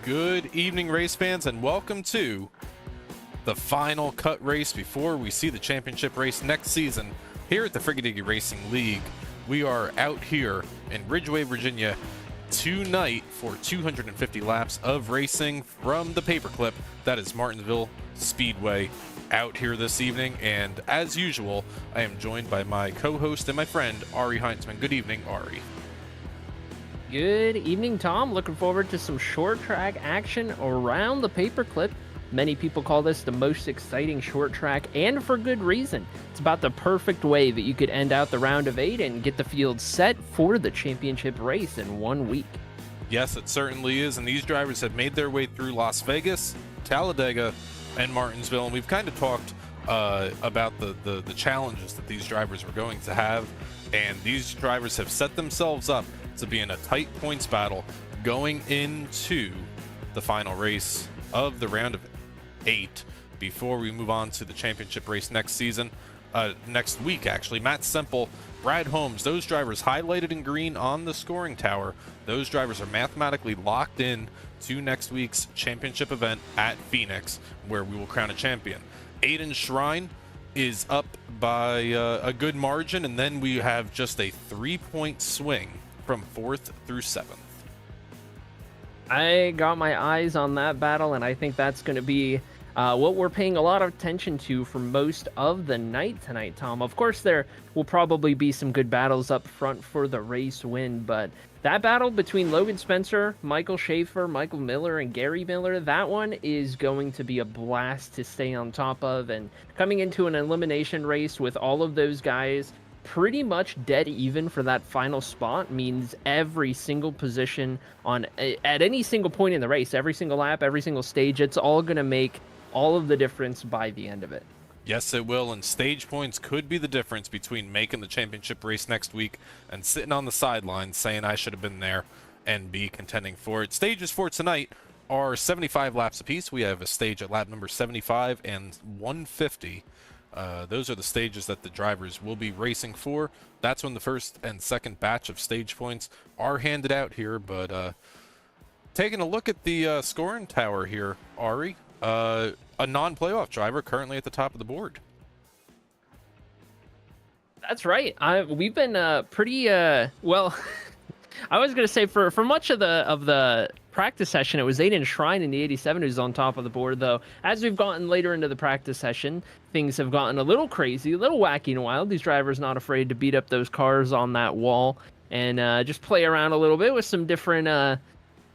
Good evening, race fans, and welcome to the final cut race before we see the championship race next season here at the Frigidigi Racing League. We are out here in Ridgeway, Virginia tonight for 250 laps of racing from the paperclip that is Martinsville Speedway out here this evening. And as usual, I am joined by my co-host and my friend, Arie Heinzman. Good evening, Arie. Good evening, Tom. Looking forward to some short track action around the paperclip. Many people call this the most exciting short track, and for good reason. It's about the perfect way that you could end out the round of 8 and get the field set for the championship race in 1 week. Yes, it certainly is, and these drivers have made their way through Las Vegas, Talladega, and Martinsville, and we've kind of talked about the challenges that these drivers were going to have, and these drivers have set themselves up to be in a tight points battle going into the final race of the round of 8 before we move on to the championship race next season, next week actually. Matt Semple, Brad Holmes, those drivers highlighted in green on the scoring tower, those drivers are mathematically locked in to next week's championship event at Phoenix, where we will crown a champion. Aiden Shrine is up by a good margin, and then we have just a 3-point swing from 4th through 7th. I got my eyes on that battle, and I think that's going to be what we're paying a lot of attention to for most of the night tonight, Tom. Of course, there will probably be some good battles up front for the race win, but that battle between Logan Spencer, Michael Schaefer, Michael Miller, and Gary Miller, that one is going to be a blast to stay on top of. And coming into an elimination race with all of those guys pretty much dead even for that final spot means every single position at any single point in the race, every single lap, every single stage, it's all going to make all of the difference by the end of it. Yes, it will, and stage points could be the difference between making the championship race next week and sitting on the sidelines saying I should have been there and be contending for it. Stages for tonight are 75 laps apiece. We have a stage at lap number 75 and 150. Those are the stages that the drivers will be racing for. That's when the first and second batch of stage points are handed out here. But taking a look at the scoring tower here, Arie, a non-playoff driver currently at the top of the board. That's right. We've been pretty well. I was gonna say for much of the practice session, it was Aiden Shrine in the 87 who's on top of the board, though. As we've gotten later into the practice session, things have gotten a little crazy, a little wacky and wild. These drivers not afraid to beat up those cars on that wall and just play around a little bit with some different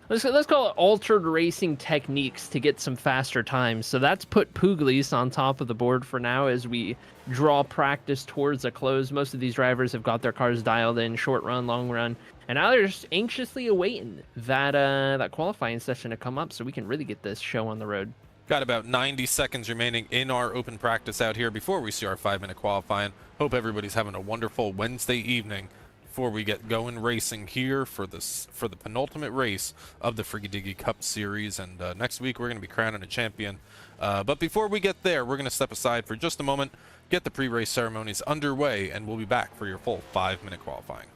let's call it altered racing techniques to get some faster times. So that's put Pugliese on top of the board for now as we draw practice towards a close. Most of these drivers have got their cars dialed in, short run, long run, and now they're just anxiously awaiting that qualifying session to come up so we can really get this show on the road. Got about 90 seconds remaining in our open practice out here before we see our 5-minute qualifying. Hope everybody's having a wonderful Wednesday evening before we get going racing here for the penultimate race of the Frigidigi Cup Series. And next week we're going to be crowning a champion. But before we get there, we're going to step aside for just a moment, get the pre-race ceremonies underway, and we'll be back for your full 5-minute qualifying.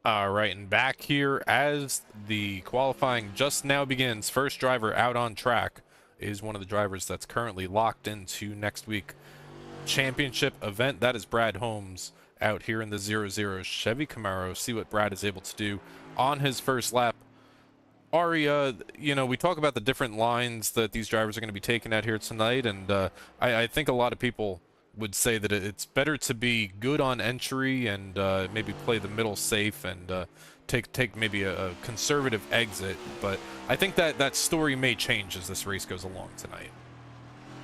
All right, and back here as the qualifying just now begins. First driver out on track is one of the drivers that's currently locked into next week championship event. That is Brad Holmes out here in the 00 Chevy Camaro. See what Brad is able to do on his first lap. Arie, we talk about the different lines that these drivers are going to be taking out here tonight, and I think a lot of people would say that it's better to be good on entry and maybe play the middle safe and take maybe a conservative exit. But I think that story may change as this race goes along tonight.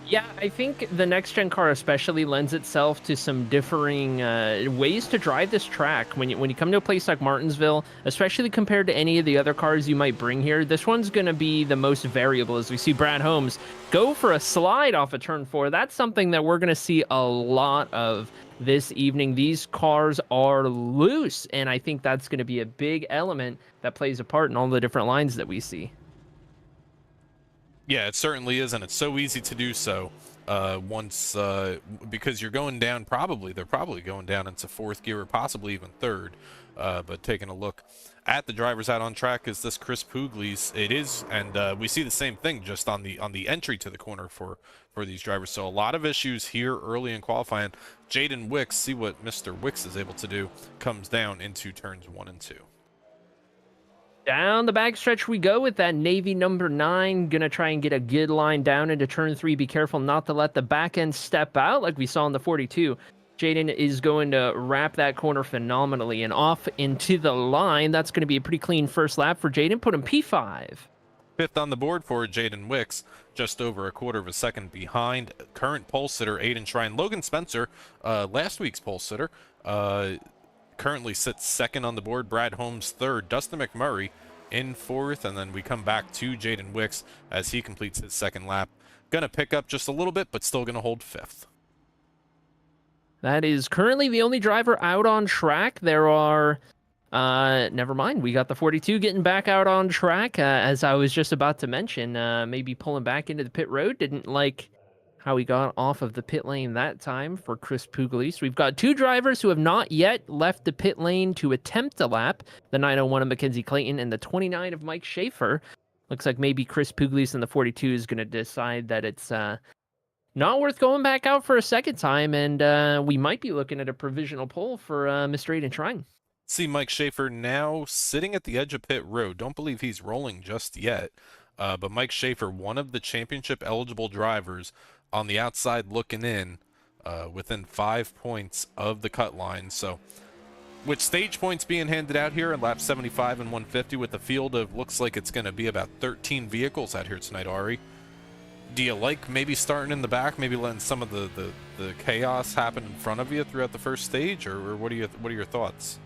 Yeah, I think the next gen car especially lends itself to some differing ways to drive this track. When you come to a place like Martinsville, especially compared to any of the other cars you might bring here, this one's going to be the most variable. As we see Brad Holmes go for a slide off of turn 4, that's something that we're going to see a lot of this evening. These cars are loose, and I think that's going to be a big element that plays a part in all the different lines that we see. Yeah, it certainly is, and it's so easy to do so because you're going down. They're probably going down into fourth gear or possibly even third. But taking a look at the drivers out on track is this Chris Pugliese. It is, and we see the same thing just on the entry to the corner for these drivers. So a lot of issues here early in qualifying. Jaden Wicks, see what Mr. Wicks is able to do, comes down into turns 1 and 2. Down the backstretch we go with that Navy number 9. Gonna try and get a good line down into turn 3. Be careful not to let the back end step out like we saw in the 42. Jaden is going to wrap that corner phenomenally and off into the line. That's going to be a pretty clean first lap for Jaden. Put him P5. Fifth on the board for Jaden Wicks, just over a quarter of a second behind current pole sitter Aiden Shrine. Logan Spencer, last week's pole sitter, currently sits second on the board. Brad Holmes third. Dustin McMurray in fourth, and then we come back to Jaden Wicks as he completes his second lap. Gonna pick up just a little bit, but still gonna hold fifth. That is currently the only driver out on track. There are never mind, we got the 42 getting back out on track, as I was just about to mention. Maybe pulling back into the pit road. Didn't like how he got off of the pit lane that time for Chris Pugliese. We've got 2 drivers who have not yet left the pit lane to attempt a lap. The 901 of Mackenzie Clayton and the 29 of Mike Schaefer. Looks like maybe Chris Pugliese in the 42 is going to decide that it's not worth going back out for a second time, and we might be looking at a provisional pole for Mr. Aiden Shrine. See Mike Schaefer now sitting at the edge of pit road. Don't believe he's rolling just yet, but Mike Schaefer, one of the championship eligible drivers, on the outside looking in, within 5 points of the cut line. So with stage points being handed out here in lap 75 and 150 with a field of, looks like it's going to be about 13 vehicles out here tonight, Arie, do you like maybe starting in the back, maybe letting some of the chaos happen in front of you throughout the first stage, or what are your thoughts?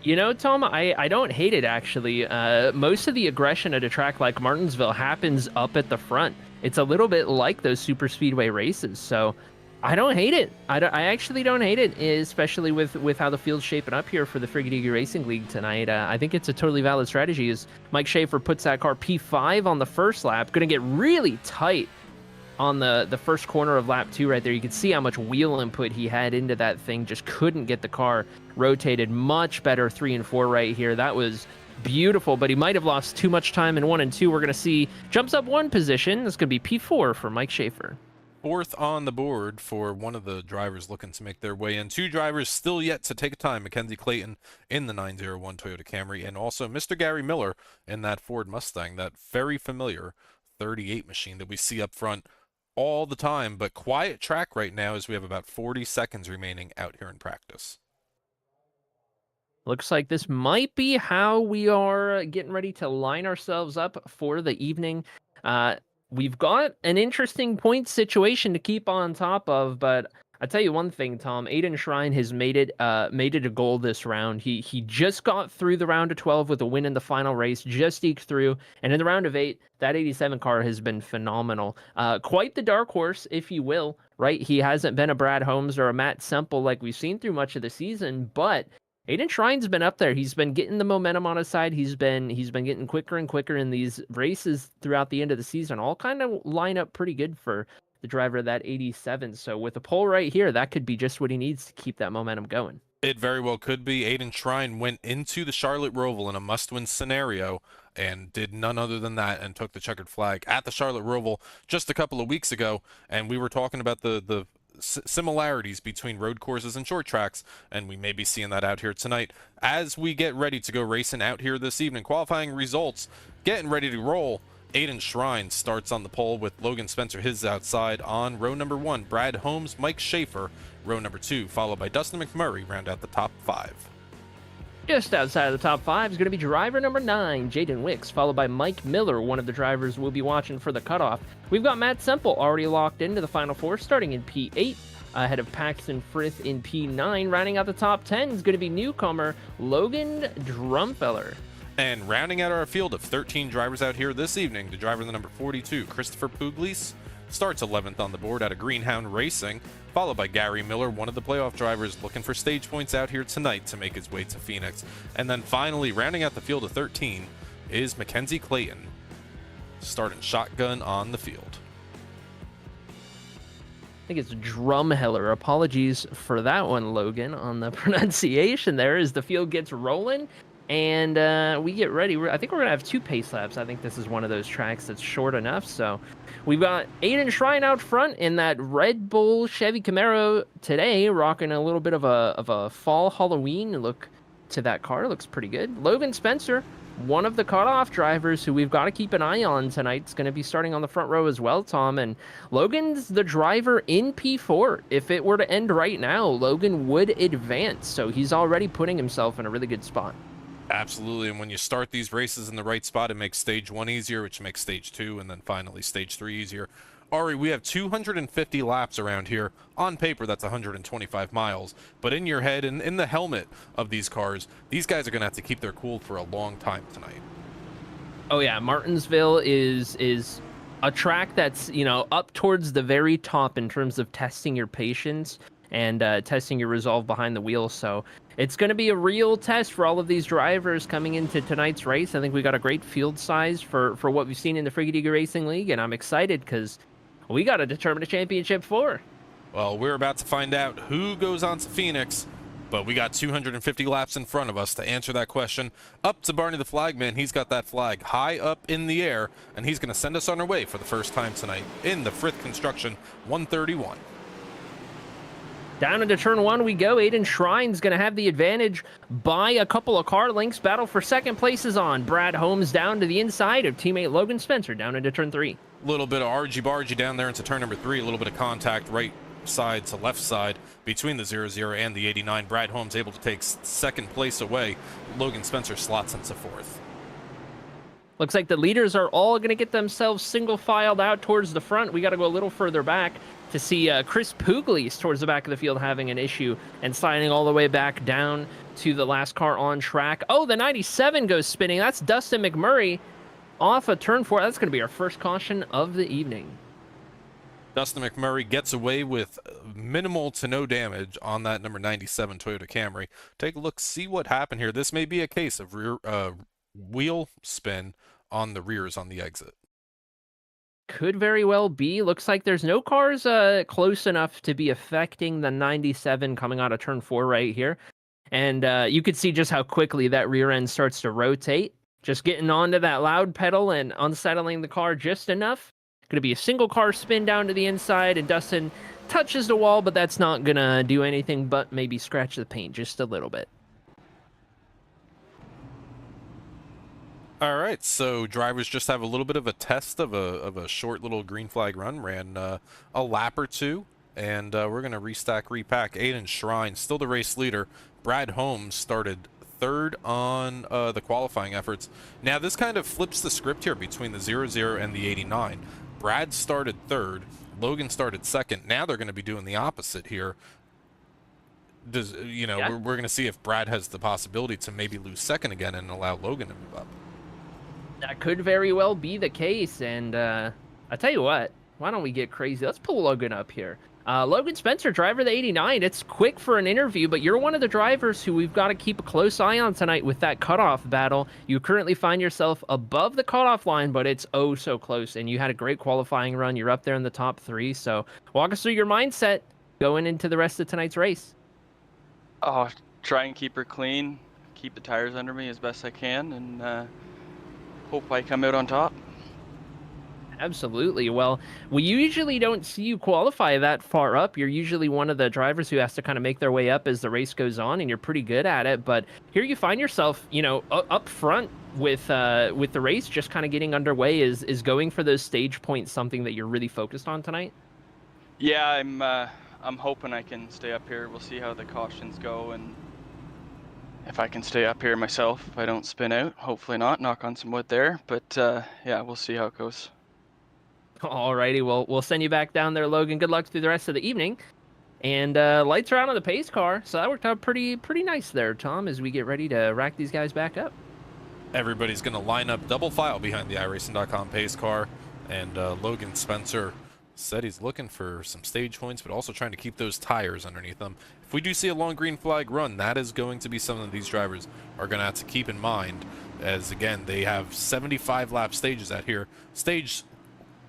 You know, Tom, I don't hate it, actually. Most of the aggression at a track like Martinsville happens up at the front. It's a little bit like those super speedway races, so I don't hate it. I actually don't hate it, especially with how the field's shaping up here for the Frigidaire Racing League tonight. I think it's a totally valid strategy as Mike Schaefer puts that car P5 on the first lap. Going to get really tight on the first corner of lap 2 right there. You can see how much wheel input he had into that thing. Just couldn't get the car rotated. Much better 3 and 4 right here. That was beautiful, but he might have lost too much time in 1 and 2. We're going to see jumps up 1 position. It's going to be P4 for Mike Schaefer. Fourth on the board for one of the drivers looking to make their way in. 2 drivers still yet to take time. Mackenzie Clayton in the 901 Toyota Camry, and also Mr. Gary Miller in that Ford Mustang, that very familiar 38 machine that we see up front all the time. But quiet track right now as we have about 40 seconds remaining out here in practice. Looks like this might be how we are getting ready to line ourselves up for the evening. We've got an interesting point situation to keep on top of, but I tell you one thing, Tom. Aiden Shrine has made it a goal this round. He just got through the round of 12 with a win in the final race, just eked through, and in the round of 8, that 87 car has been phenomenal. Quite the dark horse, if you will, right? He hasn't been a Brad Holmes or a Matt Semple like we've seen through much of the season, but Aiden Shrine's been up there. He's been getting the momentum on his side. He's been getting quicker and quicker in these races throughout the end of the season. All kind of line up pretty good for the driver of that 87. So with a pole right here, that could be just what he needs to keep that momentum going. It very well could be. Aiden Shrine went into the Charlotte Roval in a must-win scenario and did none other than that and took the checkered flag at the Charlotte Roval just a couple of weeks ago. And we were talking about the similarities between road courses and short tracks, and we may be seeing that out here tonight as we get ready to go racing out here this evening. Qualifying results getting ready to roll. Aiden Shrine starts on the pole with Logan Spencer, his outside on row number 1. Brad Holmes, Mike Schaefer, row number 2, followed by Dustin McMurray, round out the top 5. Just outside of the top 5 is going to be driver number 9, Jaden Wicks, followed by Mike Miller, one of the drivers we'll be watching for the cutoff. We've got Matt Semple already locked into the Final Four, starting in P8, ahead of Paxton Frith in P9. Rounding out the top 10 is going to be newcomer Logan Drumfeller. And rounding out our field of 13 drivers out here this evening, the driver the number 42, Christopher Pugliese, starts 11th on the board out of Greenhound Racing, followed by Gary Miller, one of the playoff drivers looking for stage points out here tonight to make his way to Phoenix. And then finally, rounding out the field of 13 is Mackenzie Clayton, starting shotgun on the field. I think it's Drumheller. Apologies for that one, Logan, on the pronunciation there as the field gets rolling. And we get ready. I think we're going to have 2 pace laps. I think this is one of those tracks that's short enough. So we've got Aiden Shrine out front in that Red Bull Chevy Camaro today, rocking a little bit of a fall Halloween look to that car. Looks pretty good. Logan Spencer, one of the cutoff drivers who we've got to keep an eye on tonight, is going to be starting on the front row as well, Tom. And Logan's the driver in P4. If it were to end right now, Logan would advance. So he's already putting himself in a really good spot. Absolutely, and when you start these races in the right spot, it makes stage 1 easier, which makes stage 2, and then finally stage 3 easier. Arie, we have 250 laps around here. On paper, that's 125 miles. But in your head and in the helmet of these cars, these guys are going to have to keep their cool for a long time tonight. Oh, yeah. Martinsville is a track that's, up towards the very top in terms of testing your patience and testing your resolve behind the wheel. So it's going to be a real test for all of these drivers coming into tonight's race. I think we got a great field size for what we've seen in the Frigidaire Racing League, and I'm excited because we got to determine a championship for. Well, we're about to find out who goes on to Phoenix, but we got 250 laps in front of us to answer that question. Up to Barney the Flagman. He's got that flag high up in the air, and he's going to send us on our way for the first time tonight in the Frith Construction 131. Down into turn 1 we go. Aiden Shrine's going to have the advantage by a couple of car lengths. Battle for second place is on. Brad Holmes down to the inside of teammate Logan Spencer down into turn 3. A little bit of argy-bargy down there into turn number 3. A little bit of contact right side to left side between the 00 and the 89. Brad Holmes able to take second place away. Logan Spencer slots into 4th. Looks like the leaders are all going to get themselves single-filed out towards the front. We got to go a little further back to see Chris Pugliese towards the back of the field having an issue and sliding all the way back down to the last car on track. Oh, the 97 goes spinning. That's Dustin McMurray off of turn 4. That's going to be our first caution of the evening. Dustin McMurray gets away with minimal to no damage on that number 97 Toyota Camry. Take a look, see what happened here. This may be a case of rear wheel spin on the rears on the exit. Could very well be. Looks like there's no cars close enough to be affecting the 97 coming out of turn 4 right here. And you could see just how quickly that rear end starts to rotate. Just getting onto that loud pedal and unsettling the car just enough. Going to be a single car spin down to the inside, and Dustin touches the wall, but that's not going to do anything but maybe scratch the paint just a little bit. All right, so drivers just have a little bit of a test of a short little green flag run, ran a lap or two, and we're going to restack, repack. Aiden Shrine, still the race leader. Brad Holmes started 3rd on the qualifying efforts. Now, this kind of flips the script here between the 00 and the 89. Brad started 3rd, Logan started 2nd. Now they're going to be doing the opposite here. We're going to see if Brad has the possibility to maybe lose 2nd again and allow Logan to move up. That could very well be the case, and I tell you what, why don't we get crazy? Let's pull Logan up here. Logan Spencer, driver of the 89. It's quick for an interview, but you're one of the drivers who we've got to keep a close eye on tonight with that cutoff battle. You currently find yourself above the cutoff line, but it's oh so close, and you had a great qualifying run. You're up there in the top 3, so walk us through your mindset going into the rest of tonight's race. Oh, try and keep her clean, keep the tires under me as best I can, and hope I come out on top. Absolutely. Well, we usually don't see you qualify that far up. You're usually one of the drivers who has to kind of make their way up as the race goes on, and you're pretty good at it. But here you find yourself, up front with the race, just kind of getting underway. Is going for those stage points something that you're really focused on tonight? Yeah, I'm hoping I can stay up here. We'll see how the cautions go, and if I can stay up here myself, if I don't spin out. Hopefully not. Knock on some wood there. But yeah, we'll see how it goes. Alrighty, well, we'll send you back down there, Logan. Good luck through the rest of the evening. And lights are out on the pace car, so that worked out pretty nice there, Tom, as we get ready to rack these guys back up. Everybody's going to line up double file behind the iRacing.com pace car, and Logan Spencer said he's looking for some stage points, but also trying to keep those tires underneath them. If we do see a long green flag run, that is going to be something that these drivers are going to have to keep in mind, as, again, they have 75 lap stages out here. Stage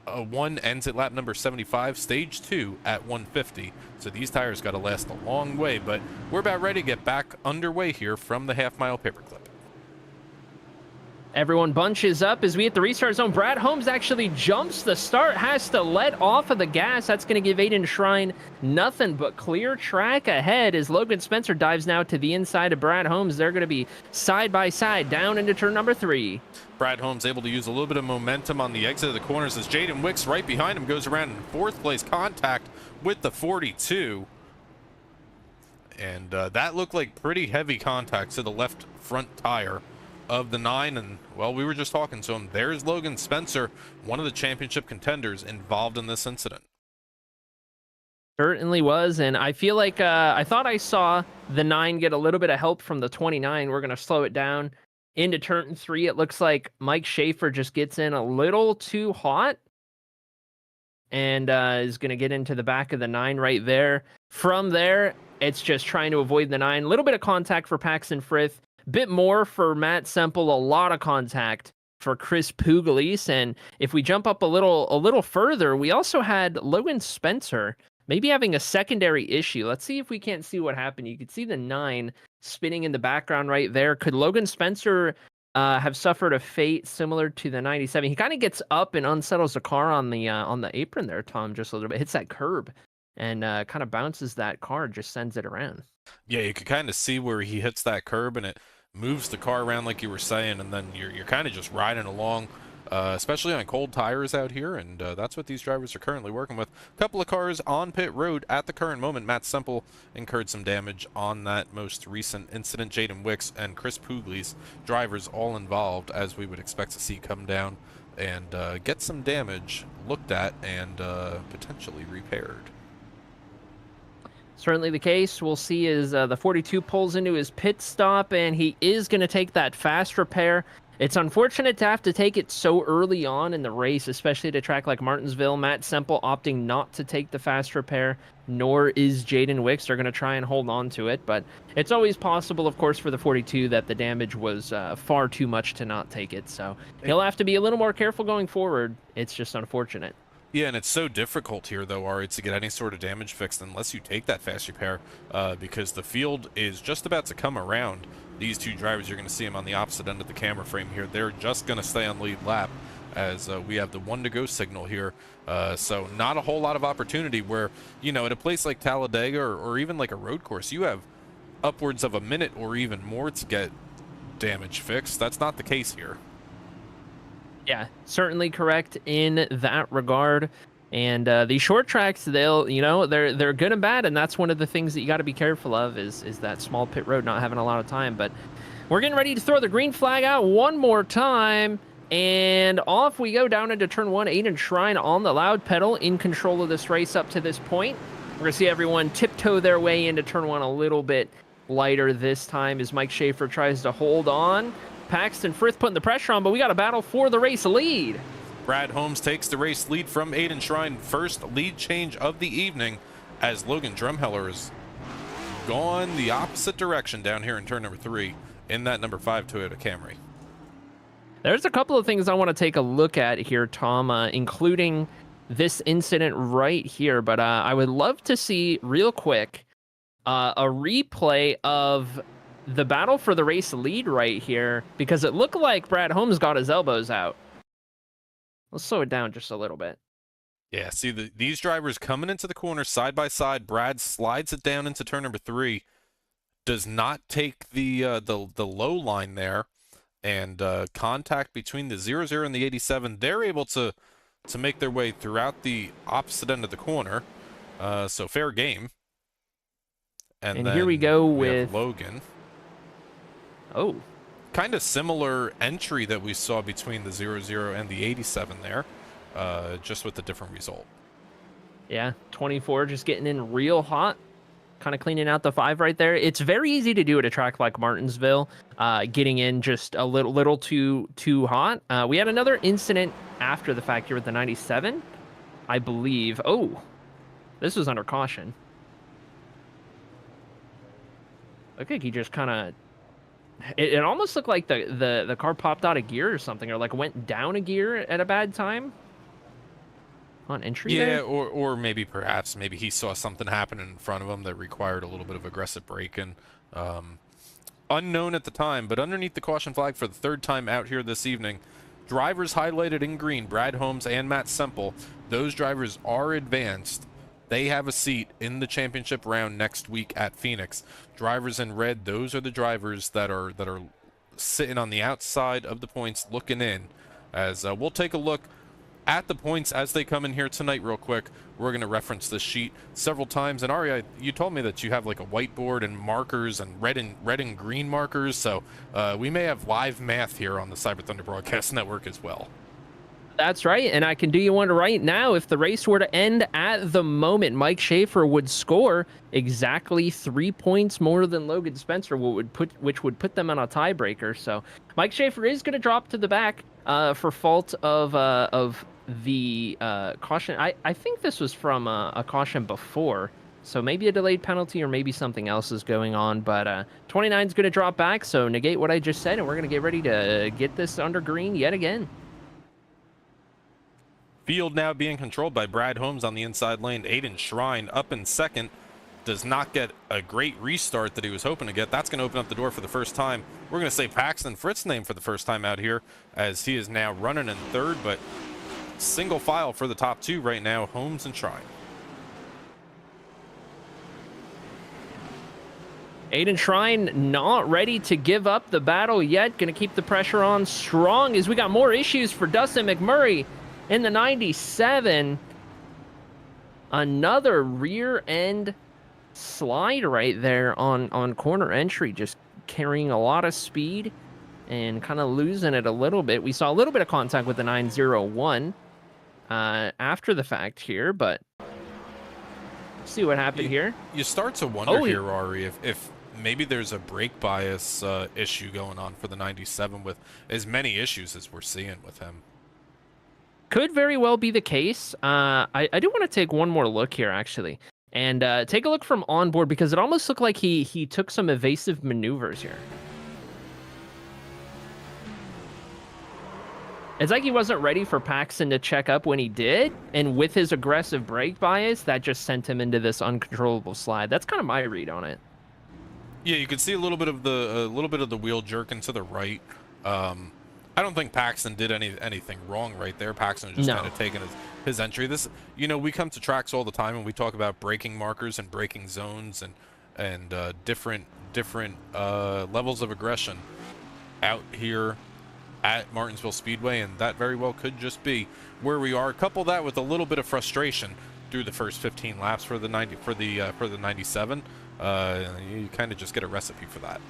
1 ends at lap number 75, stage 2 at 150. So these tires got to last a long way, but we're about ready to get back underway here from the half-mile paperclip. Everyone bunches up as we hit the restart zone. Brad Holmes actually jumps the start, has to let off of the gas. That's going to give Aiden Shrine nothing but clear track ahead as Logan Spencer dives now to the inside of Brad Holmes. They're going to be side by side down into turn number 3. Brad Holmes able to use a little bit of momentum on the exit of the corners as Jaden Wicks right behind him goes around in 4th place contact with the 42. And that looked like pretty heavy contact to the left front tire of the 9, and well, we were just talking to him. There's Logan Spencer, one of the championship contenders involved in this incident. Certainly was, and I feel like I thought I saw the 9 get a little bit of help from the 29. We're going to slow it down into turn 3. It looks like Mike Schaefer just gets in a little too hot and is going to get into the back of the 9 right there. From there, it's just trying to avoid the 9. A little bit of contact for Paxton Frith. Bit more for Matt Semple, a lot of contact for Chris Pugliese. And if we jump up a little further, we also had Logan Spencer maybe having a secondary issue. Let's see if we can't see what happened. You can see the 9 spinning in the background right there. Could Logan Spencer have suffered a fate similar to the 97? He kind of gets up and unsettles the car on the apron there, Tom, just a little bit. Hits that curb and kind of bounces that car, just sends it around. Yeah, you could kind of see where he hits that curb and it moves the car around like you were saying, and then you're kind of just riding along, especially on cold tires out here, and that's what these drivers are currently working with. A couple of cars on pit road at the current moment. Matt Semple incurred some damage on that most recent incident. Jaden Wicks and Chris Pugliese, drivers all involved, as we would expect to see, come down and get some damage looked at and potentially repaired. Certainly the case. We'll see as the 42 pulls into his pit stop, and he is going to take that fast repair. It's unfortunate to have to take it so early on in the race, especially at a track like Martinsville. Matt Semple opting not to take the fast repair, nor is Jaden Wicks. They're going to try and hold on to it, but it's always possible, of course, for the 42 that the damage was far too much to not take it. So he'll have to be a little more careful going forward. It's just unfortunate. Yeah, and it's so difficult here, though, Arie, to get any sort of damage fixed unless you take that fast repair, because the field is just about to come around. These two drivers, you're going to see them on the opposite end of the camera frame here. They're just going to stay on lead lap as we have the 1-to-go signal here. So not a whole lot of opportunity where, at a place like Talladega or even like a road course, you have upwards of a minute or even more to get damage fixed. That's not the case here. Yeah, certainly correct in that regard. And these short tracks, they're good and bad, and that's one of the things that you got to be careful of is that small pit road not having a lot of time. But we're getting ready to throw the green flag out one more time, and off we go down into turn 1. Aiden Shrine on the loud pedal, in control of this race up to this point. We're gonna see everyone tiptoe their way into turn 1 a little bit lighter this time as Mike Schaefer tries to hold on. Paxton Frith putting the pressure on, but we got a battle for the race lead. Brad Holmes takes the race lead from Aiden Shrine. First lead change of the evening as Logan Drumheller has gone the opposite direction down here in turn number 3 in that number 5 Toyota Camry. There's a couple of things I want to take a look at here, Tom, including this incident right here. But I would love to see real quick a replay of the battle for the race lead right here, because it looked like Brad Holmes got his elbows out. Let's slow it down just a little bit. Yeah, see, these drivers coming into the corner side by side. Brad slides it down into turn number 3, does not take the low line there, and contact between the 00 and the 87. They're able to make their way throughout the opposite end of the corner, so fair game. And here we go with Logan. Oh, kind of similar entry that we saw between the 00 and the 87 there, just with a different result. Yeah, 24 just getting in real hot, kind of cleaning out the 5 right there. It's very easy to do at a track like Martinsville, getting in just a little too hot. We had another incident after the fact here with the 97, I believe. Oh, this was under caution. Looked like he just kind of... It almost looked like the car popped out of gear or something, or like went down a gear at a bad time on entry. Yeah, there? or maybe he saw something happen in front of him that required a little bit of aggressive braking. Unknown at the time, but underneath the caution flag for the 3rd time out here this evening, drivers highlighted in green, Brad Holmes and Matt Semple. Those drivers are advanced. They have a seat in the championship round next week at Phoenix. Drivers in red, those are the drivers that are sitting on the outside of the points looking in. As we'll take a look at the points as they come in here tonight real quick. We're going to reference this sheet several times. And Arie, you told me that you have like a whiteboard and markers and red and green markers. So we may have live math here on the CyberThunder Broadcast Network as well. That's right, and I can do you one right now. If the race were to end at the moment, Mike Schaefer would score exactly 3 points more than Logan Spencer, which would put them on a tiebreaker. So Mike Schaefer is going to drop to the back for fault of the caution. I think this was from a caution before, so maybe a delayed penalty or maybe something else is going on. But 29 is going to drop back, so negate what I just said, and we're going to get ready to get this under green yet again. Field now being controlled by Brad Holmes on the inside lane. Aiden Shrine up in 2nd. Does not get a great restart that he was hoping to get. That's going to open up the door for the first time. We're going to say Paxton Fritz's name for the first time out here, as he is now running in 3rd, but single file for the top 2 right now, Holmes and Shrine. Aiden Shrine not ready to give up the battle yet. Going to keep the pressure on strong as we got more issues for Dustin McMurray. In the 97, another rear end slide right there on corner entry, just carrying a lot of speed and kind of losing it a little bit. We saw a little bit of contact with the 901 after the fact here, but let's see what happened here. You start to wonder here, Arie, if maybe there's a brake bias issue going on for the 97 with as many issues as we're seeing with him. Could very well be the case. I do want to take one more look here, actually, and take a look from onboard, because it almost looked like he took some evasive maneuvers here. It's like he wasn't ready for Paxton to check up when he did, and with his aggressive brake bias, that just sent him into this uncontrollable slide. That's kind of my read on it. Yeah, you could see a little bit of the wheel jerking to the right. I don't think Paxton did anything wrong right there. Paxton just kind of taking his entry. This, we come to tracks all the time and we talk about braking markers and braking zones and different levels of aggression out here at Martinsville Speedway, and that very well could just be where we are. Couple that with a little bit of frustration through the first 15 laps for the 97. You kind of just get a recipe for that.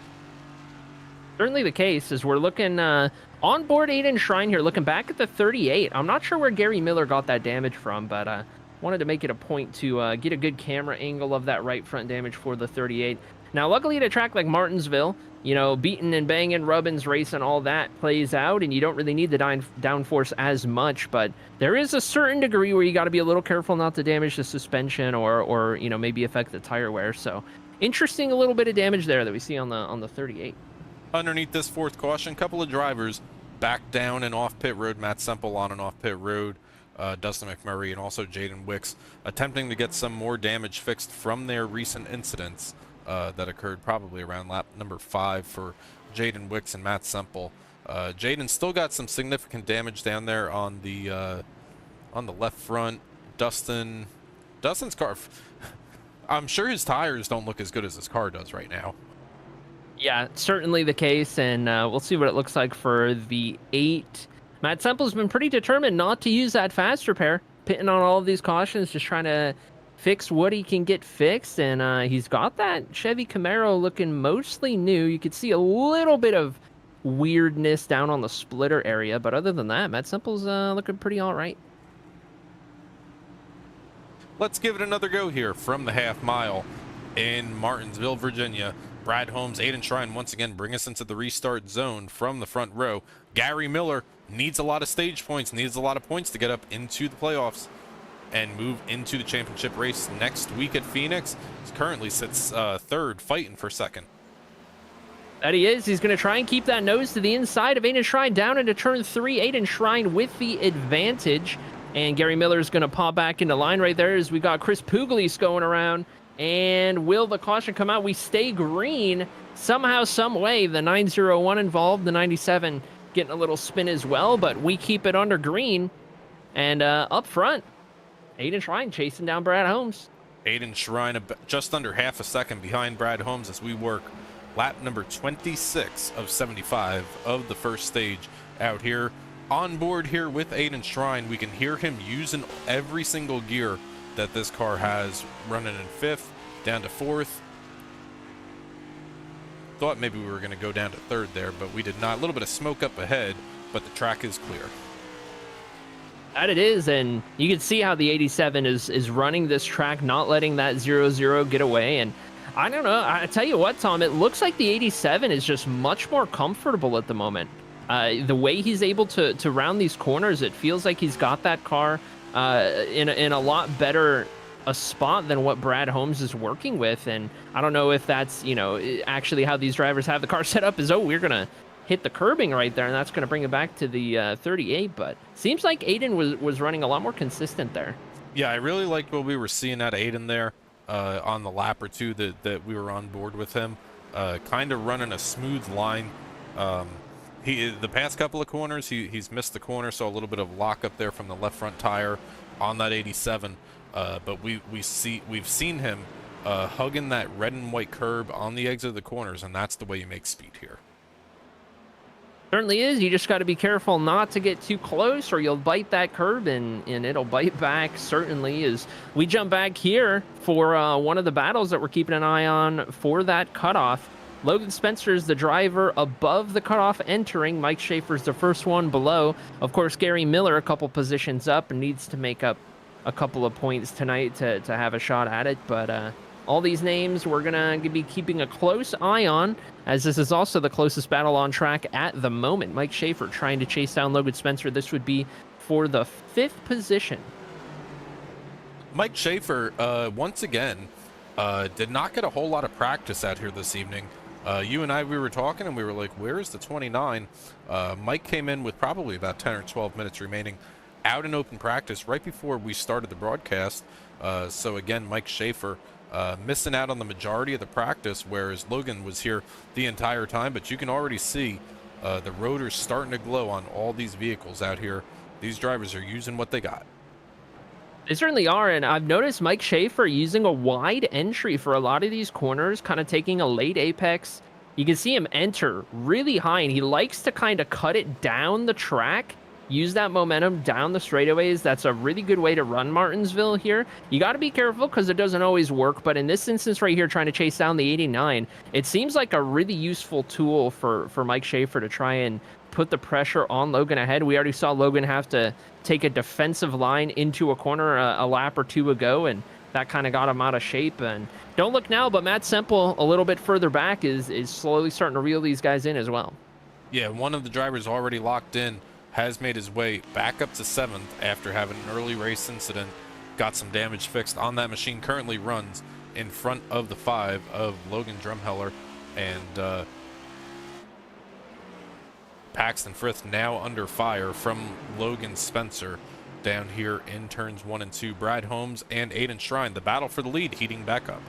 Certainly the case, as we're looking on board Aiden Shrine here, looking back at the 38. I'm not sure where Gary Miller got that damage from, but wanted to make it a point to get a good camera angle of that right front damage for the 38. Now, luckily at a track like Martinsville, beating and banging, rubbins, racing, all that plays out, and you don't really need the downforce as much, but there is a certain degree where you got to be a little careful not to damage the suspension or maybe affect the tire wear. So interesting, a little bit of damage there that we see on the 38. Underneath this 4th caution, couple of drivers back down and off pit road. Matt Semple on and off pit road. Dustin McMurray and also Jaden Wicks, attempting to get some more damage fixed from their recent incidents that occurred probably around lap number 5 for Jaden Wicks and Matt Semple. Jaden still got some significant damage down there on the left front. Dustin's car, I'm sure his tires don't look as good as his car does right now. Yeah, certainly the case, and we'll see what it looks like for the 8. Matt Semple's been pretty determined not to use that fast repair, pitting on all of these cautions, just trying to fix what he can get fixed, and he's got that Chevy Camaro looking mostly new. You could see a little bit of weirdness down on the splitter area, but other than that, Matt Semple's looking pretty all right. Let's give it another go here from the half mile in Martinsville, Virginia. Brad Holmes, Aiden Shrine once again bring us into the restart zone from the front row. Gary Miller needs a lot of stage points, needs a lot of points to get up into the playoffs and move into the championship race next week at Phoenix. He currently sits third, fighting for second. That he is. He's going to try and keep that nose to the inside of Aiden Shrine down into turn 3. Aiden Shrine with the advantage. And Gary Miller's going to pop back into line right there as we got Chris Pugliese going around. And will the caution come out? We stay green somehow, some way. The 901 involved, the 97 getting a little spin as well, but we keep it under green. And up front, Aiden Shrine chasing down Brad Holmes. Aiden Shrine just under half a second behind Brad Holmes as we work lap number 26 of 75 of the first stage out here. On board here with Aiden Shrine, we can hear him using every single gear that this car has, running in 5th, down to 4th. Thought maybe we were going to go down to 3rd there, but we did not. A little bit of smoke up ahead, but the track is clear. That it is, and you can see how the 87 is running this track, not letting that 0-0 get away. And I don't know, I tell you what, Tom, it looks like the 87 is just much more comfortable at the moment. The way he's able to round these corners, it feels like he's got that car in a lot better a spot than what Brad Holmes is working with. And I don't know if that's, actually how these drivers have the car set up is, we're going to hit the curbing right there, and that's going to bring it back to the 38. But seems like Aiden was running a lot more consistent there. Yeah, I really liked what we were seeing out of Aiden there on the lap or two that we were on board with him. Kind of running a smooth line. The past couple of corners, he's missed the corner, so a little bit of lock up there from the left front tire on that 87. But we've seen him hugging that red and white curb on the exit of the corners, and that's the way you make speed here. Certainly is. You just got to be careful not to get too close, or you'll bite that curb, and it'll bite back. Certainly, as we jump back here for one of the battles that we're keeping an eye on for that cutoff. Logan Spencer is the driver above the cutoff entering. Mike Schaefer's the first one below. Of course, Gary Miller a couple positions up and needs to make up a couple of points tonight to have a shot at it. But all these names we're going to be keeping a close eye on, as this is also the closest battle on track at the moment. Mike Schaefer trying to chase down Logan Spencer. This would be for the 5th position. Mike Schaefer, once again, did not get a whole lot of practice out here this evening. You and I, we were talking, and we were like, where is the 29? Mike came in with probably about 10 or 12 minutes remaining out in open practice right before we started the broadcast. So again, Mike Schaefer missing out on the majority of the practice, whereas Logan was here the entire time. But you can already see the rotors starting to glow on all these vehicles out here. These drivers are using what they got. They certainly are, and I've noticed Mike Schaefer using a wide entry for a lot of these corners, kind of taking a late apex. You can see him enter really high, and he likes to kind of cut it down the track, use that momentum down the straightaways. That's a really good way to run Martinsville here. You got to be careful because it doesn't always work, but in this instance right here, trying to chase down the 89, it seems like a really useful tool for Mike Schaefer to try and put the pressure on Logan ahead. We already saw Logan have to take a defensive line into a corner a lap or two ago, and that kind of got him out of shape. And don't look now, but Matt Semple a little bit further back is slowly starting to reel these guys in as well. Yeah, one of the drivers already locked in has made his way back up to 7th after having an early race incident, got some damage fixed on that machine. Currently runs in front of the 5 of Logan Drumheller, and Paxton Frith now under fire from Logan Spencer. down here in turns 1 and 2. Brad Holmes and Aiden Shrine, the battle for the lead heating back up.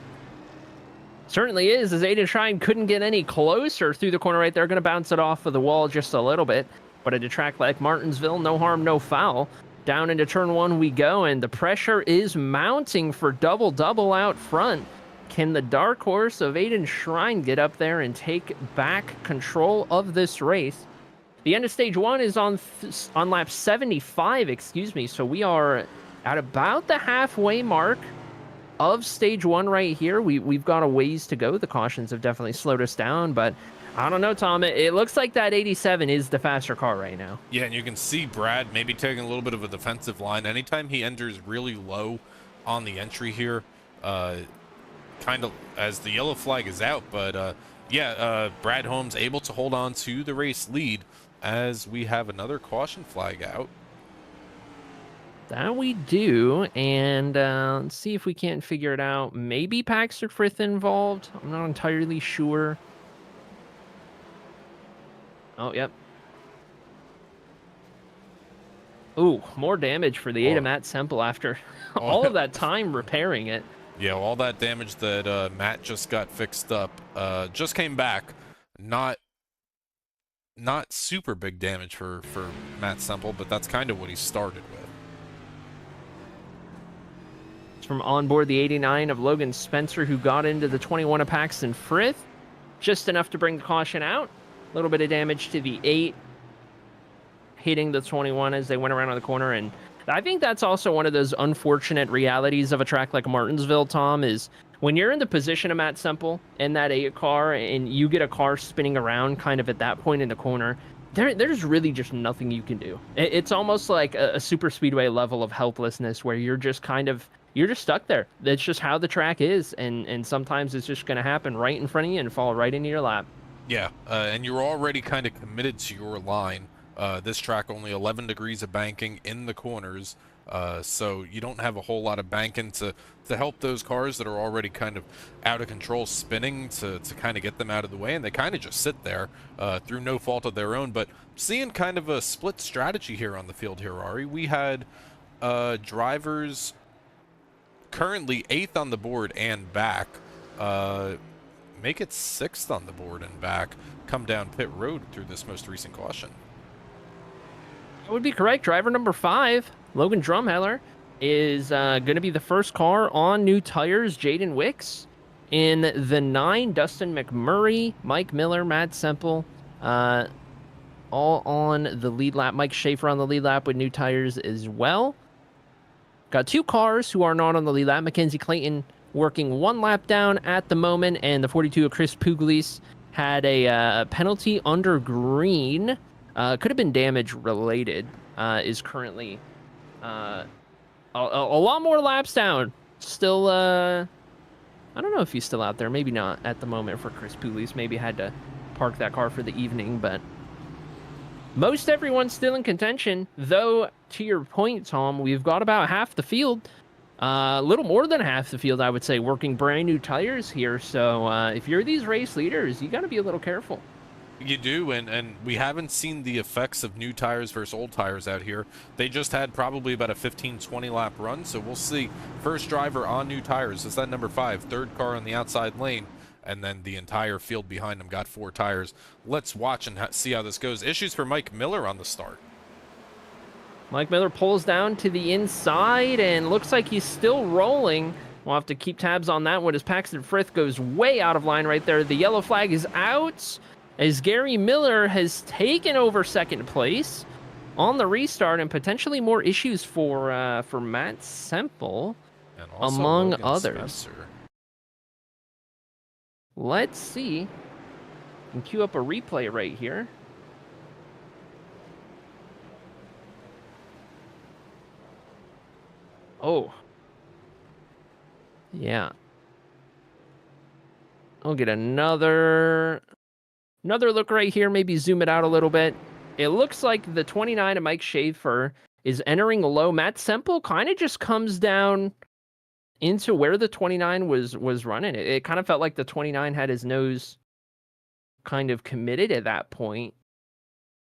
Certainly is, as Aiden Shrine couldn't get any closer through the corner right there. Going to bounce it off of the wall just a little bit. But at a track like Martinsville, no harm, no foul. Down into turn 1 we go, and the pressure is mounting for double-double out front. Can the dark horse of Aiden Shrine get up there and take back control of this race? The end of stage 1 is on lap 75, excuse me. So we are at about the halfway mark of stage 1 right here. We've got a ways to go. The cautions have definitely slowed us down, but I don't know, Tom. It looks like that 87 is the faster car right now. Yeah, and you can see Brad maybe taking a little bit of a defensive line. Anytime he enters really low on the entry here, kind of as the yellow flag is out. But Brad Holmes able to hold on to the race lead as we have another caution flag out. That we do, and let's see if we can't figure it out. Maybe Paxter Frith involved. I'm not entirely sure. Oh, yep. Ooh, more damage for the Ada Matt Semple after all of that time repairing it. Yeah, all that damage that Matt just got fixed up just came back. Not super big damage for Matt Semple, but that's kind of what he started with. It's from onboard the 89 of Logan Spencer, who got into the 21 of Paxton Frith. Just enough to bring the caution out. A little bit of damage to the 8, hitting the 21 as they went around on the corner. And I think that's also one of those unfortunate realities of a track like Martinsville, Tom, is when you're in the position of Matt Semple in that 8 car and you get a car spinning around kind of at that point in the corner, there's really just nothing you can do. It's almost like a super speedway level of helplessness where you're just stuck there. That's just how the track is, and sometimes it's just going to happen right in front of you and fall right into your lap. Yeah, and you're already kind of committed to your line. This track only 11 degrees of banking in the corners, so you don't have a whole lot of banking to help those cars that are already kind of out of control spinning to kind of get them out of the way, and they kind of just sit there through no fault of their own. But seeing kind of a split strategy here on the field here, Arie. We had drivers currently 8th on the board and back, make it 6th on the board and back, come down pit road through this most recent caution. That would be correct. Driver number 5, Logan Drumheller, is going to be the first car on new tires. Jaden Wicks in the 9, Dustin McMurray, Mike Miller, Matt Semple, all on the lead lap. Mike Schaefer on the lead lap with new tires as well. Got 2 cars who are not on the lead lap. Mackenzie Clayton working 1 lap down at the moment, and the 42 of Chris Pugliese had a penalty under green. Could have been damage related. Is currently a lot more laps down. Still, I don't know if he's still out there. Maybe not at the moment for Chris Pugliese. Maybe had to park that car for the evening, but most everyone's still in contention. Though, to your point, Tom, we've got about half the field. A little more than half the field, I would say, working brand new tires here. So if you're these race leaders, you got to be a little careful. You do, and we haven't seen the effects of new tires versus old tires out here. They just had probably about a 15-20 lap run, so we'll see. First driver on new tires is that number 5, 3rd car on the outside lane, and then the entire field behind him got 4 tires. Let's watch and see how this goes. Issues for Mike Miller on the start. Mike Miller pulls down to the inside and looks like he's still rolling. We'll have to keep tabs on that one as Paxton Frith goes way out of line right there. The yellow flag is out as Gary Miller has taken over 2nd place on the restart, and potentially more issues for Matt Semple, and also among Logan others. Spencer. Let's see. And cue up a replay right here. Oh. Yeah. I'll get another look right here. Maybe zoom it out a little bit. It looks like the 29 of Mike Schaefer is entering low. Matt Semple kind of just comes down into where the 29 was running. It kind of felt like the 29 had his nose kind of committed at that point.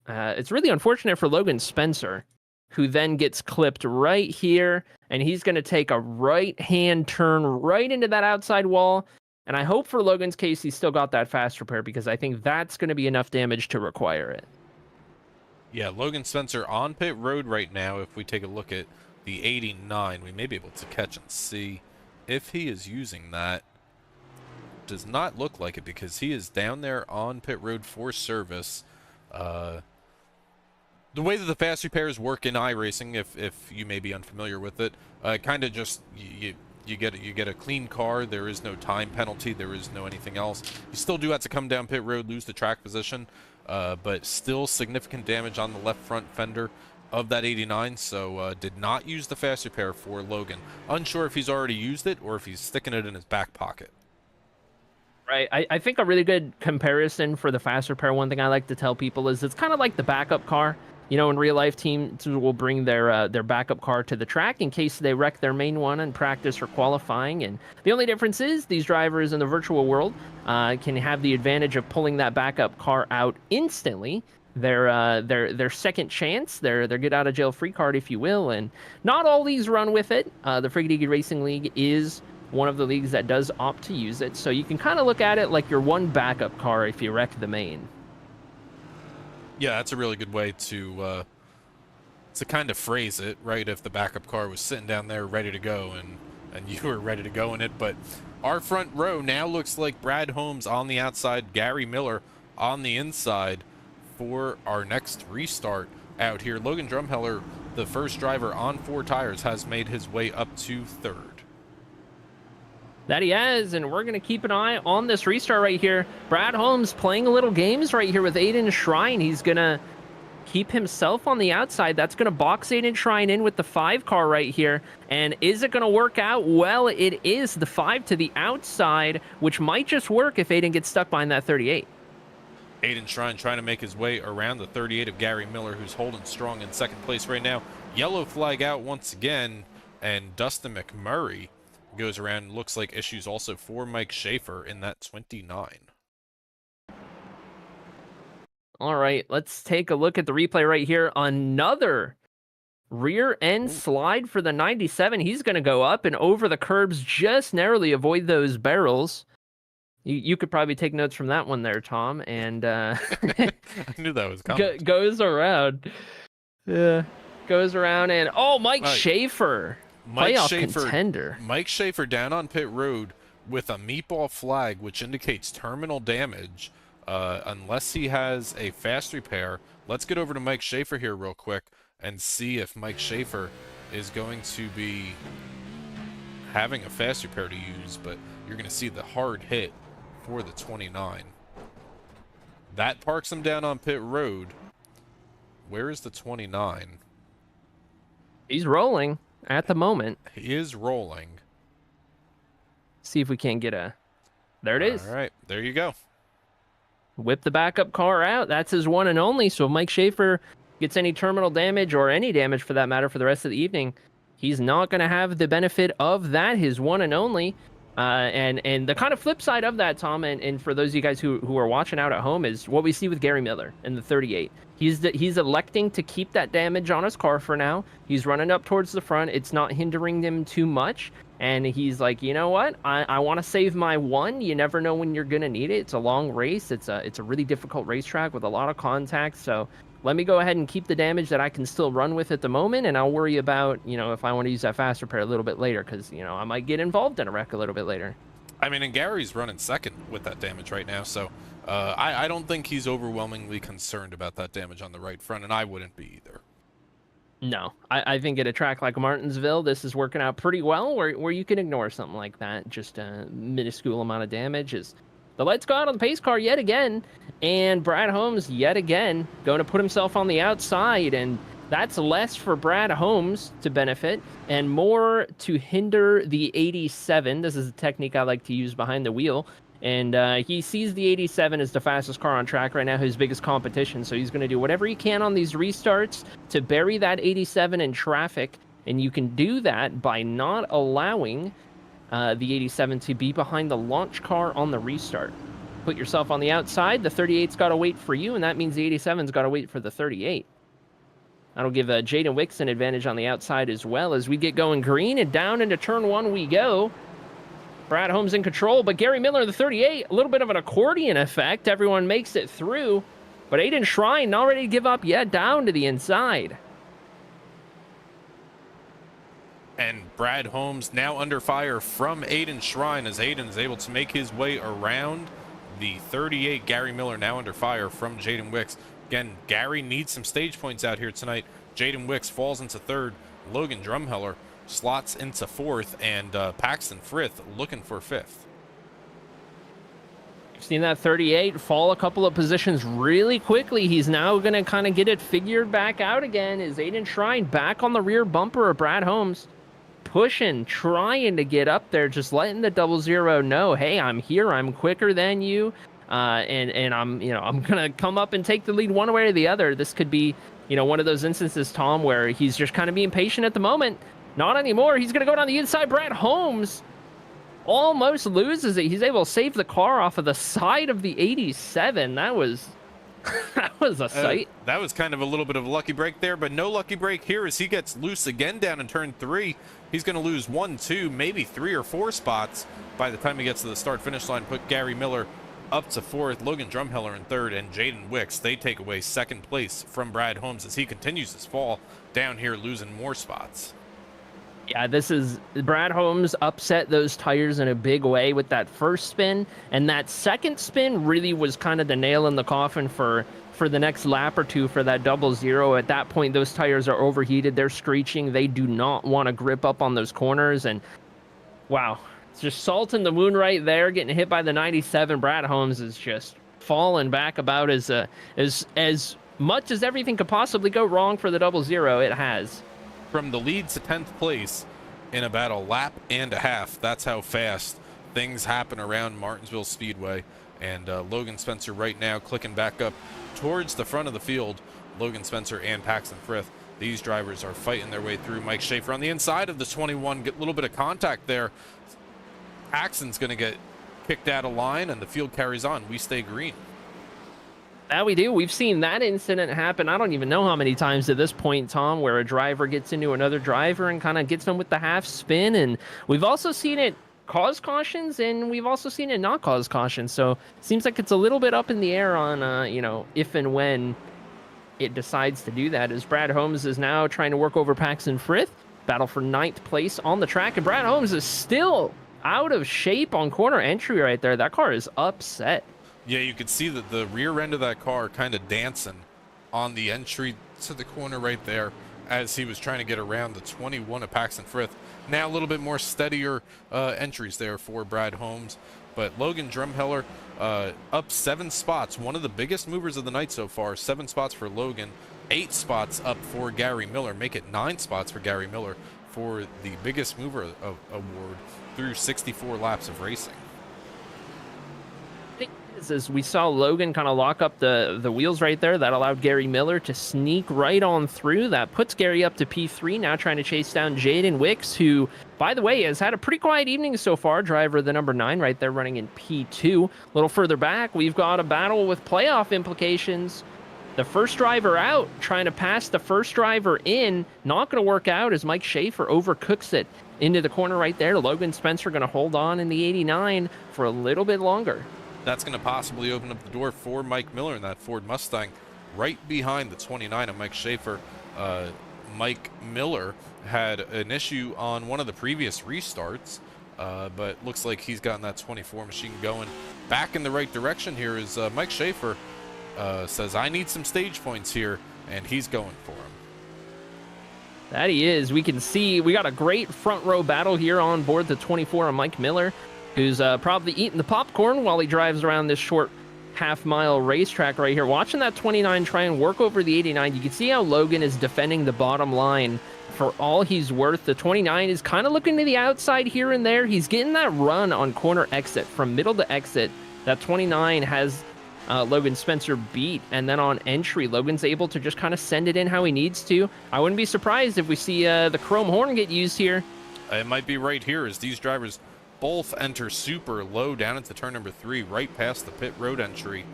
It's really unfortunate for Logan Spencer, who then gets clipped right here, and he's going to take a right-hand turn right into that outside wall. And I hope for Logan's case he's still got that fast repair, because I think that's going to be enough damage to require it. Yeah, Logan Spencer on pit road right now. If we take a look at the 89, we may be able to catch and see if he is using that. Does not look like it, because he is down there on pit road for service. The way that the fast repairs work in iRacing, if you may be unfamiliar with it, kind of just you get a clean car. There is no time penalty. There is no anything else. You still do have to come down pit road, lose the track position, but still significant damage on the left front fender of that 89. So did not use the fast repair for Logan. Unsure if he's already used it or if he's sticking it in his back pocket. Right. I think a really good comparison for the fast repair, one thing I like to tell people is it's kind of like the backup car. You know, in real life, teams will bring their backup car to the track in case they wreck their main one in practice or qualifying. And the only difference is these drivers in the virtual world can have the advantage of pulling that backup car out instantly. Their second chance, their get out of jail free card, if you will. And not all leagues run with it. The Friggity Racing League is one of the leagues that does opt to use it. So you can kind of look at it like your one backup car if you wreck the main. Yeah, that's a really good way to kind of phrase it, right? If the backup car was sitting down there ready to go and you were ready to go in it. But our front row now looks like Brad Holmes on the outside, Gary Miller on the inside for our next restart out here. Logan Drumheller, the first driver on 4 tires, has made his way up to 3rd. That he has, and we're going to keep an eye on this restart right here. Brad Holmes playing a little games right here with Aiden Shrine. He's going to keep himself on the outside. That's going to box Aiden Shrine in with the 5 car right here. And is it going to work out? Well, it is. The 5 to the outside, which might just work if Aiden gets stuck behind that 38. Aiden Shrine trying to make his way around the 38 of Gary Miller, who's holding strong in 2nd place right now. Yellow flag out once again, and Dustin McMurray goes around. Looks like issues also for Mike Schaefer in that 29. All right, let's take a look at the replay right here. Another rear end slide for the 97. He's going to go up and over the curbs, just narrowly avoid those barrels. You could probably take notes from that one there, Tom. And I knew that was coming. Goes around. Yeah, goes around and Mike Schaefer. Mike Schaefer down on pit road with a meatball flag, which indicates terminal damage, unless he has a fast repair. Let's get over to Mike Schaefer here real quick and see if Mike Schaefer is going to be having a fast repair to use, but you're going to see the hard hit for the 29. That parks him down on pit road. Where is the 29? He's rolling. At the moment. He is rolling. See if we can't get a... There it is. All right, there you go. Whip the backup car out. That's his one and only. So if Mike Schaefer gets any terminal damage, or any damage for that matter, for the rest of the evening, he's not going to have the benefit of that, his one and only. And the kind of flip side of that, Tom, and for those of you guys who are watching out at home, is what we see with Gary Miller in the 38. He's electing to keep that damage on his car for now. He's running up towards the front. It's not hindering him too much. And he's like, you know what? I want to save my one. You never know when you're going to need it. It's a long race. It's a really difficult racetrack with a lot of contact. So let me go ahead and keep the damage that I can still run with at the moment. And I'll worry about, if I want to use that fast repair a little bit later, because, I might get involved in a wreck a little bit later. I mean, and Gary's running 2nd with that damage right now. So I don't think he's overwhelmingly concerned about that damage on the right front, and I wouldn't be either. No, I think at a track like Martinsville, this is working out pretty well, where you can ignore something like that. Just a minuscule amount of damage. Is the lights go out on the pace car yet again, and Brad Holmes yet again going to put himself on the outside, and that's less for Brad Holmes to benefit and more to hinder the 87. This is a technique I like to use behind the wheel. And he sees the 87 as the fastest car on track right now, his biggest competition. So he's going to do whatever he can on these restarts to bury that 87 in traffic. And you can do that by not allowing the 87 to be behind the launch car on the restart. Put yourself on the outside. The 38's got to wait for you, and that means the 87's got to wait for the 38. That'll give Jaden Wicks an advantage on the outside as well as we get going green, and down into turn 1 we go. Brad Holmes in control, but Gary Miller, the 38, a little bit of an accordion effect. Everyone makes it through, but Aiden Shrine not ready to give up yet, down to the inside. And Brad Holmes now under fire from Aiden Shrine as Aiden is able to make his way around the 38. Gary Miller now under fire from Jaden Wicks. Again, Gary needs some stage points out here tonight. Jaden Wicks falls into third. Logan Drumheller slots into fourth, and Paxton Frith looking for fifth. You've seen that 38 fall a couple of positions really quickly. He's now going to kind of get it figured back out again. Is Aiden Shrine back on the rear bumper of Brad Holmes? Pushing, trying to get up there, just letting the 00 know, hey, I'm here, I'm quicker than you, and I'm gonna come up and take the lead one way or the other. This could be, one of those instances, Tom, where he's just kind of being patient at the moment. Not anymore. He's gonna go down the inside. Brad Holmes almost loses it. He's able to save the car off of the side of the 87. That was that was a sight. That was kind of a little bit of a lucky break there, but no lucky break here as he gets loose again down in turn 3. He's going to lose 1, 2, maybe 3 or 4 spots by the time he gets to the start-finish line. Put Gary Miller up to 4th, Logan Drumheller in 3rd, and Jaden Wicks, they take away 2nd place from Brad Holmes as he continues his fall down here, losing more spots. Yeah, Brad Holmes upset those tires in a big way with that first spin, and that second spin really was kind of the nail in the coffin for the next lap or two for that 00. At that point, those tires are overheated. They're screeching. They do not want to grip up on those corners, and wow, it's just salt in the wound right there, getting hit by the 97. Brad Holmes is just falling back about as much as everything could possibly go wrong for the 00. It has. From the lead to 10th place in about a lap and a half. That's how fast things happen around Martinsville Speedway. And Logan Spencer right now clicking back up towards the front of the field. Logan Spencer and Paxton Frith. These drivers are fighting their way through. Mike Schaefer on the inside of the 21. Get a little bit of contact there. Paxton's going to get kicked out of line, and the field carries on. We stay green. That we do. We've seen that incident happen. I don't even know how many times at this point, Tom, where a driver gets into another driver and kind of gets them with the half spin. And we've also seen it cause cautions, and we've also seen it not cause cautions. So it seems like it's a little bit up in the air on, if and when it decides to do that. As Brad Holmes is now trying to work over Paxton Frith, battle for 9th place on the track. And Brad Holmes is still out of shape on corner entry right there. That car is upset. Yeah, you could see that the rear end of that car kind of dancing on the entry to the corner right there as he was trying to get around the 21 of Paxton Frith. Now a little bit more steadier entries there for Brad Holmes. But Logan Drumheller up 7 spots, one of the biggest movers of the night so far. 7 spots for Logan, 8 spots up for Gary Miller. Make it 9 spots for Gary Miller for the biggest mover award through 64 laps of racing. As we saw Logan kind of lock up the wheels right there, that allowed Gary Miller to sneak right on through. That puts Gary up to P3, now trying to chase down Jaden Wicks, who, by the way, has had a pretty quiet evening so far. Driver the number 9 right there running in P2. A little further back, we've got a battle with playoff implications. The first driver out, trying to pass the first driver in. Not going to work out as Mike Schaefer overcooks it into the corner right there. Logan Spencer going to hold on in the 89 for a little bit longer. That's going to possibly open up the door for Mike Miller in that Ford Mustang right behind the 29 of Mike Schaefer. Mike Miller had an issue on one of the previous restarts, but looks like he's gotten that 24 machine going back in the right direction here as Mike Schaefer says, I need some stage points here, and he's going for him. That he is. We can see we got a great front row battle here on board the 24 of Mike Miller, who's probably eating the popcorn while he drives around this short half-mile racetrack right here. Watching that 29 try and work over the 89, you can see how Logan is defending the bottom line for all he's worth. The 29 is kind of looking to the outside here and there. He's getting that run on corner exit from middle to exit. That 29 has Logan Spencer beat, and then on entry, Logan's able to just kind of send it in how he needs to. I wouldn't be surprised if we see the chrome horn get used here. It might be right here as these drivers both enter super low down into turn number 3, right past the pit road entry.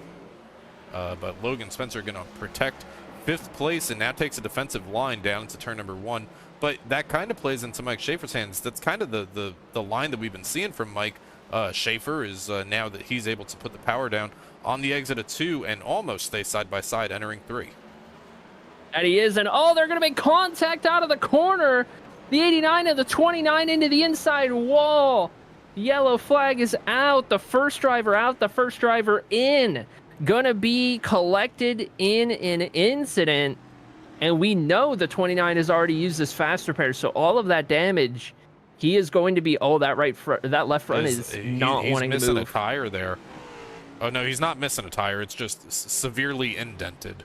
But Logan Spencer going to protect 5th place and now takes a defensive line down into turn number 1. But that kind of plays into Mike Schaefer's hands. That's kind of the line that we've been seeing from Mike. Schaefer is now that he's able to put the power down on the exit of 2 and almost stay side by side entering 3. And he is, and oh, they're going to make contact out of the corner. The 89 and the 29 into the inside wall. Yellow flag is out. The first driver out, the first driver in. Gonna be collected in an incident. And we know the 29 has already used this fast repair, so all of that damage, he is going to be, oh, that left front is not wanting to move. He's missing a tire there. Oh, no, he's not missing a tire. It's just severely indented.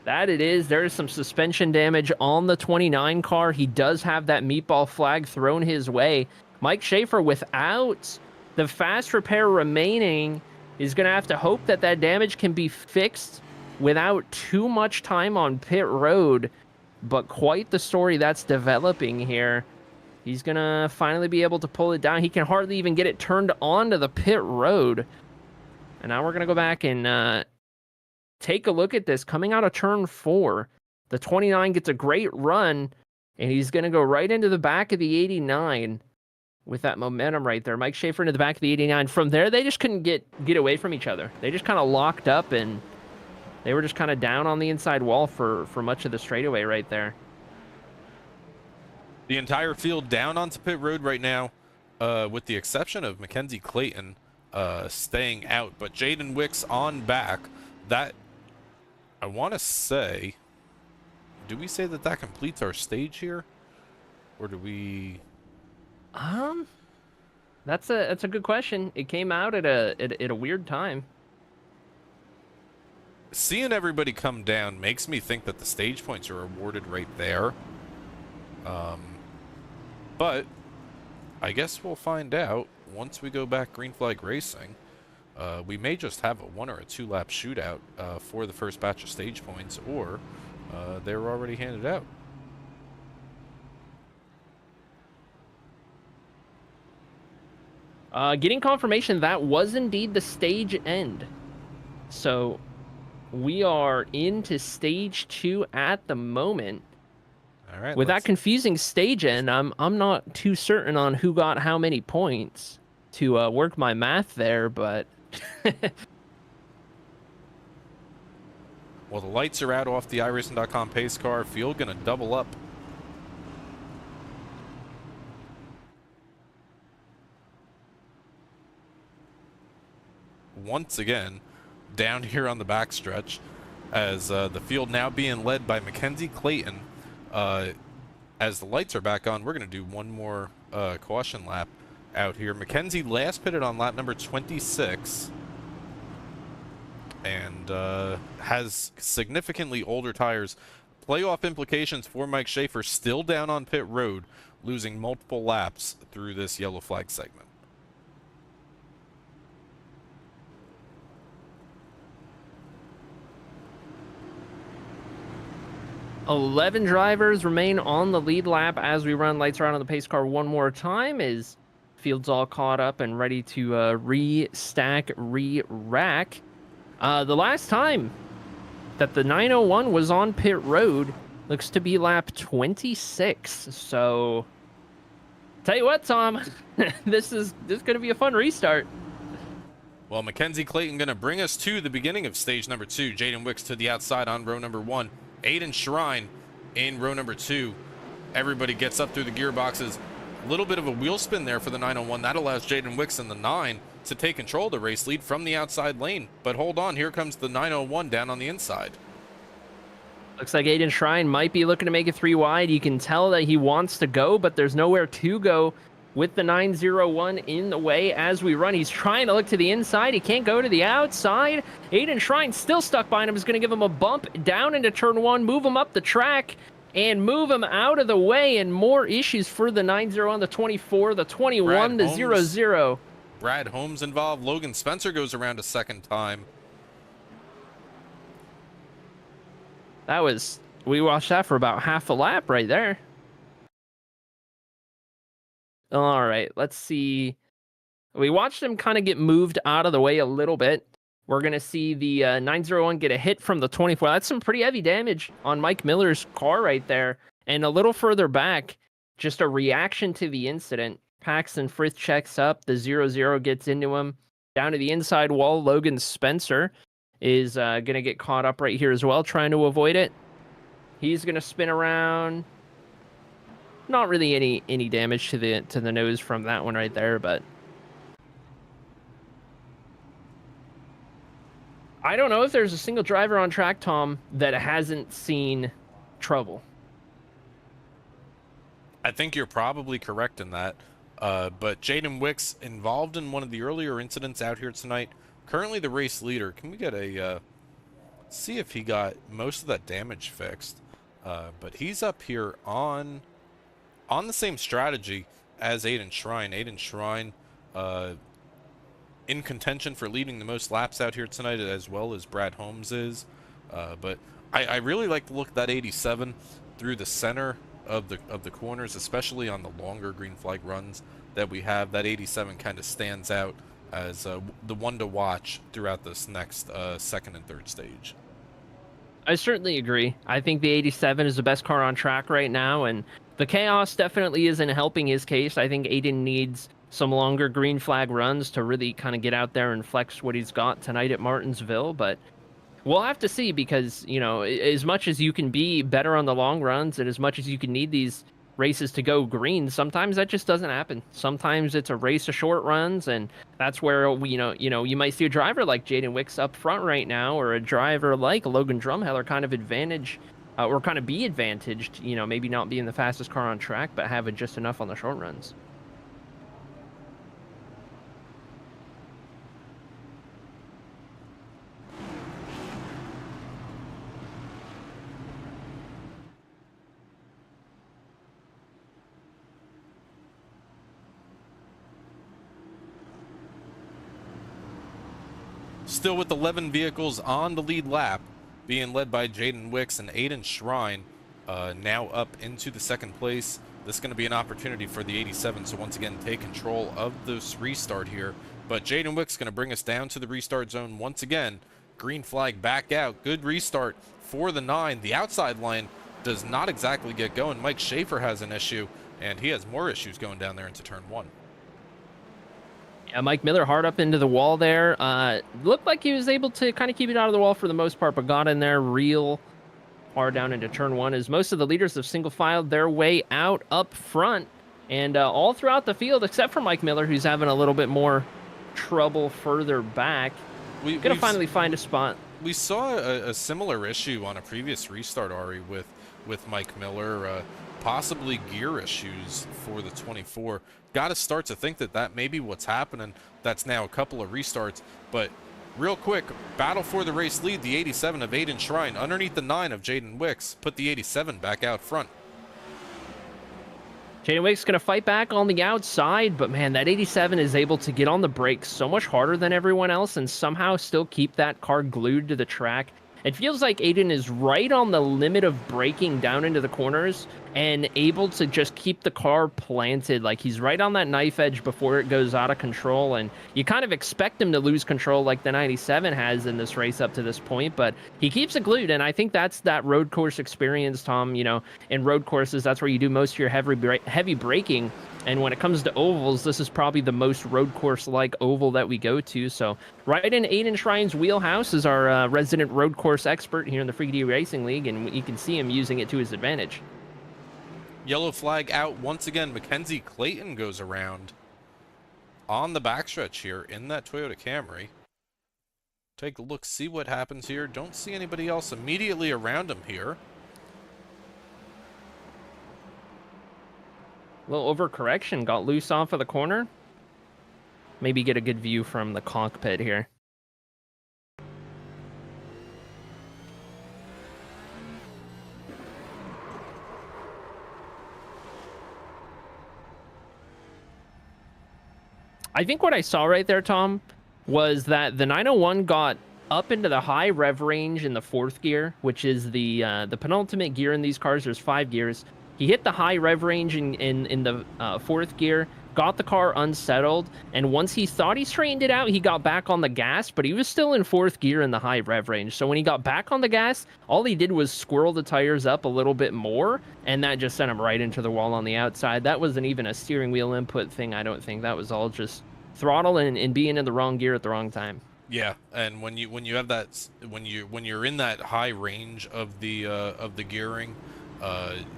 That it is. There is some suspension damage on the 29 car. He does have that meatball flag thrown his way. Mike Schaefer, without the fast repair remaining, is going to have to hope that that damage can be fixed without too much time on pit road. But quite the story that's developing here. He's going to finally be able to pull it down. He can hardly even get it turned onto the pit road. And now we're going to go back and take a look at this. Coming out of turn 4, the 29 gets a great run, and he's going to go right into the back of the 89 with that momentum right there. Mike Schaefer into the back of the 89. From there, they just couldn't get away from each other. They just kind of locked up, and they were just kind of down on the inside wall for much of the straightaway right there. The entire field down onto pit road right now, with the exception of Mackenzie Clayton staying out. But Jaden Wicks on back. That, I want to say, do we say that that completes our stage here? Or do we... That's a good question. It came out at a weird time. Seeing everybody come down makes me think that the stage points are awarded right there. But I guess we'll find out once we go back green flag racing. We may just have a 1 or a 2 lap shootout for the first batch of stage points, or they were already handed out. Getting confirmation that was indeed the stage end. So we are into stage 2 at the moment. All right. With that confusing stage end, I'm not too certain on who got how many points to work my math there, but well, the lights are out off the iRacing.com pace car. Field gonna double up. Once again, down here on the backstretch, as the field now being led by Mackenzie Clayton. As the lights are back on, we're going to do one more caution lap out here. Mackenzie last pitted on lap number 26 and has significantly older tires. Playoff implications for Mike Schaefer, still down on pit road, losing multiple laps through this yellow flag segment. 11 drivers remain on the lead lap as we run lights around on the pace car one more time. As field's all caught up and ready to re-stack, re-rack. The last time that the 901 was on pit road looks to be lap 26. So, tell you what, Tom, this is going to be a fun restart. Well, Mackenzie Clayton going to bring us to the beginning of stage number 2. Jaden Wicks to the outside on row number 1. Aiden Shrine in row number 2. Everybody gets up through the gearboxes. A little bit of a wheel spin there for the 901. That allows Jaden Wicks in the 9 to take control of the race lead from the outside lane. But hold on, here comes the 901 down on the inside. Looks like Aiden Shrine might be looking to make it 3 wide. You can tell that he wants to go, but there's nowhere to go with the 901 in the way as we run. He's trying to look to the inside. He can't go to the outside. Aiden Shrine still stuck behind him. Is going to give him a bump down into turn 1, move him up the track, and move him out of the way. And more issues for the 901, the 24, the 21, the 00. Brad Holmes involved. Logan Spencer goes around a second time. That was, we watched that for about half a lap right there. All right, let's see. We watched him kind of get moved out of the way a little bit. We're going to see the 901 get a hit from the 24. That's some pretty heavy damage on Mike Miller's car right there. And a little further back, just a reaction to the incident. Paxton Frith checks up. The 0-0 gets into him. Down to the inside wall, Logan Spencer is going to get caught up right here as well, trying to avoid it. He's going to spin around. Not really any damage to the nose from that one right there, but I don't know if there's a single driver on track, Tom, that hasn't seen trouble. I think you're probably correct in that. But Jaden Wicks, involved in one of the earlier incidents out here tonight, currently the race leader. Can we get a see if he got most of that damage fixed? But he's up here on the same strategy as Aiden Shrine. Aiden Shrine in contention for leading the most laps out here tonight, as well as Brad Holmes is. But I really like to look at that 87 through the center of the corners, especially on the longer green flag runs that we have. That 87 kind of stands out as the one to watch throughout this next second and third stage. I certainly agree. I think the 87 is the best car on track right now, and the chaos definitely isn't helping his case. I think Aiden needs some longer green flag runs to really kind of get out there and flex what he's got tonight at Martinsville, but we'll have to see, because, you know, as much as you can be better on the long runs and as much as you can need these races to go green, sometimes that just doesn't happen. Sometimes it's a race of short runs, and that's where you might see a driver like Jaden Wicks up front right now, or a driver like Logan Drumheller kind of be advantaged, maybe not being the fastest car on track, but having just enough on the short runs. Still with 11 vehicles on the lead lap, being led by Jaden Wicks and Aiden Shrine, now up into the second place. This is going to be an opportunity for the 87 to once again take control of this restart here. But Jaden Wicks is going to bring us down to the restart zone once again. Green flag back out. Good restart for the 9. The outside line does not exactly get going. Mike Schaefer has an issue, and he has more issues going down there into turn 1. Yeah, Mike Miller hard up into the wall there. Looked like he was able to kind of keep it out of the wall for the most part, but got in there real hard down into turn 1, as most of the leaders have single filed their way out up front, and all throughout the field, except for Mike Miller, who's having a little bit more trouble further back. We're going to finally find a spot. We saw a similar issue on a previous restart, Arie, with Mike Miller, possibly gear issues for the 24. Got to start to think that may be what's happening. That's now a couple of restarts. But real quick, battle for the race lead, the 87 of Aiden Shrine underneath the 9 of Jaden Wicks. Put the 87 back out front. Jaden Wicks going to fight back on the outside, but man, that 87 is able to get on the brakes so much harder than everyone else and somehow still keep that car glued to the track. It feels like Aiden is right on the limit of braking down into the corners and able to just keep the car planted. Like, he's right on that knife edge before it goes out of control, and you kind of expect him to lose control like the 97 has in this race up to this point, but he keeps it glued, and I think that's that road course experience, Tom. In road courses, that's where you do most of your heavy braking. And when it comes to ovals, this is probably the most road course-like oval that we go to. So right in Aiden Shrine's wheelhouse is our resident road course expert here in the Freaky D Racing League, and you can see him using it to his advantage. Yellow flag out once again. Mackenzie Clayton goes around on the backstretch here in that Toyota Camry. Take a look, see what happens here. Don't see anybody else immediately around him here. A little overcorrection, got loose off of the corner. Maybe get a good view from the cockpit here. I think what I saw right there, Tom, was that the 901 got up into the high rev range in the 4th gear, which is the penultimate gear in these cars. There's 5 gears. He hit the high rev range in the 4th gear, got the car unsettled, and once he thought he straightened it out, he got back on the gas, but he was still in 4th gear in the high rev range. So when he got back on the gas, all he did was squirrel the tires up a little bit more, and that just sent him right into the wall on the outside. That wasn't even a steering wheel input thing, I don't think. That was all just throttle and being in the wrong gear at the wrong time. Yeah, and when you have that, when you're in that high range of the gearing,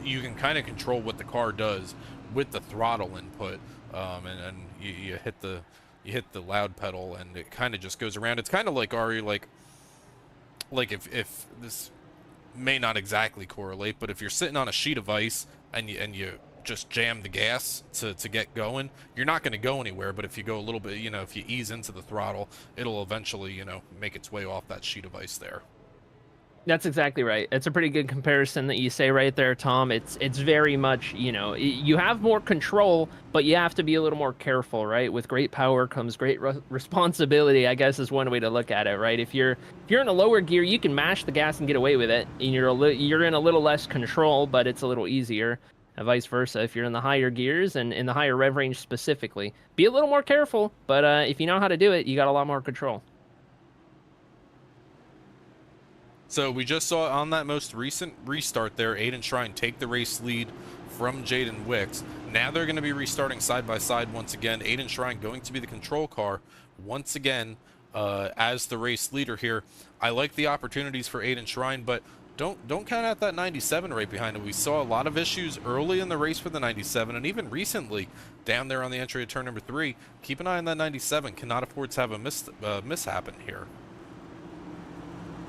you can kind of control what the car does with the throttle input, and you hit the loud pedal, and it kind of just goes around. It's kind of like, Arie, like if this may not exactly correlate, but if you're sitting on a sheet of ice and you just jam the gas to get going, you're not going to go anywhere. But if you go a little bit, if you ease into the throttle, it'll eventually, make its way off that sheet of ice there. That's exactly right. It's a pretty good comparison that you say right there, Tom. It's very much, you have more control, but you have to be a little more careful, right? With great power comes great responsibility, I guess is one way to look at it, right? If you're in a lower gear, you can mash the gas and get away with it, and you're in a little less control, but it's a little easier. And vice versa, if you're in the higher gears and in the higher rev range specifically, be a little more careful, but if you know how to do it, you got a lot more control. So we just saw on that most recent restart there, Aiden Shrine take the race lead from Jaden Wicks. Now they're going to be restarting side by side once again. Aiden Shrine going to be the control car once again as the race leader here. I like the opportunities for Aiden Shrine, but don't count out that 97 right behind it. We saw a lot of issues early in the race for the 97, and even recently down there on the entry of turn number 3. Keep an eye on that 97. Cannot afford to have a mishap in here.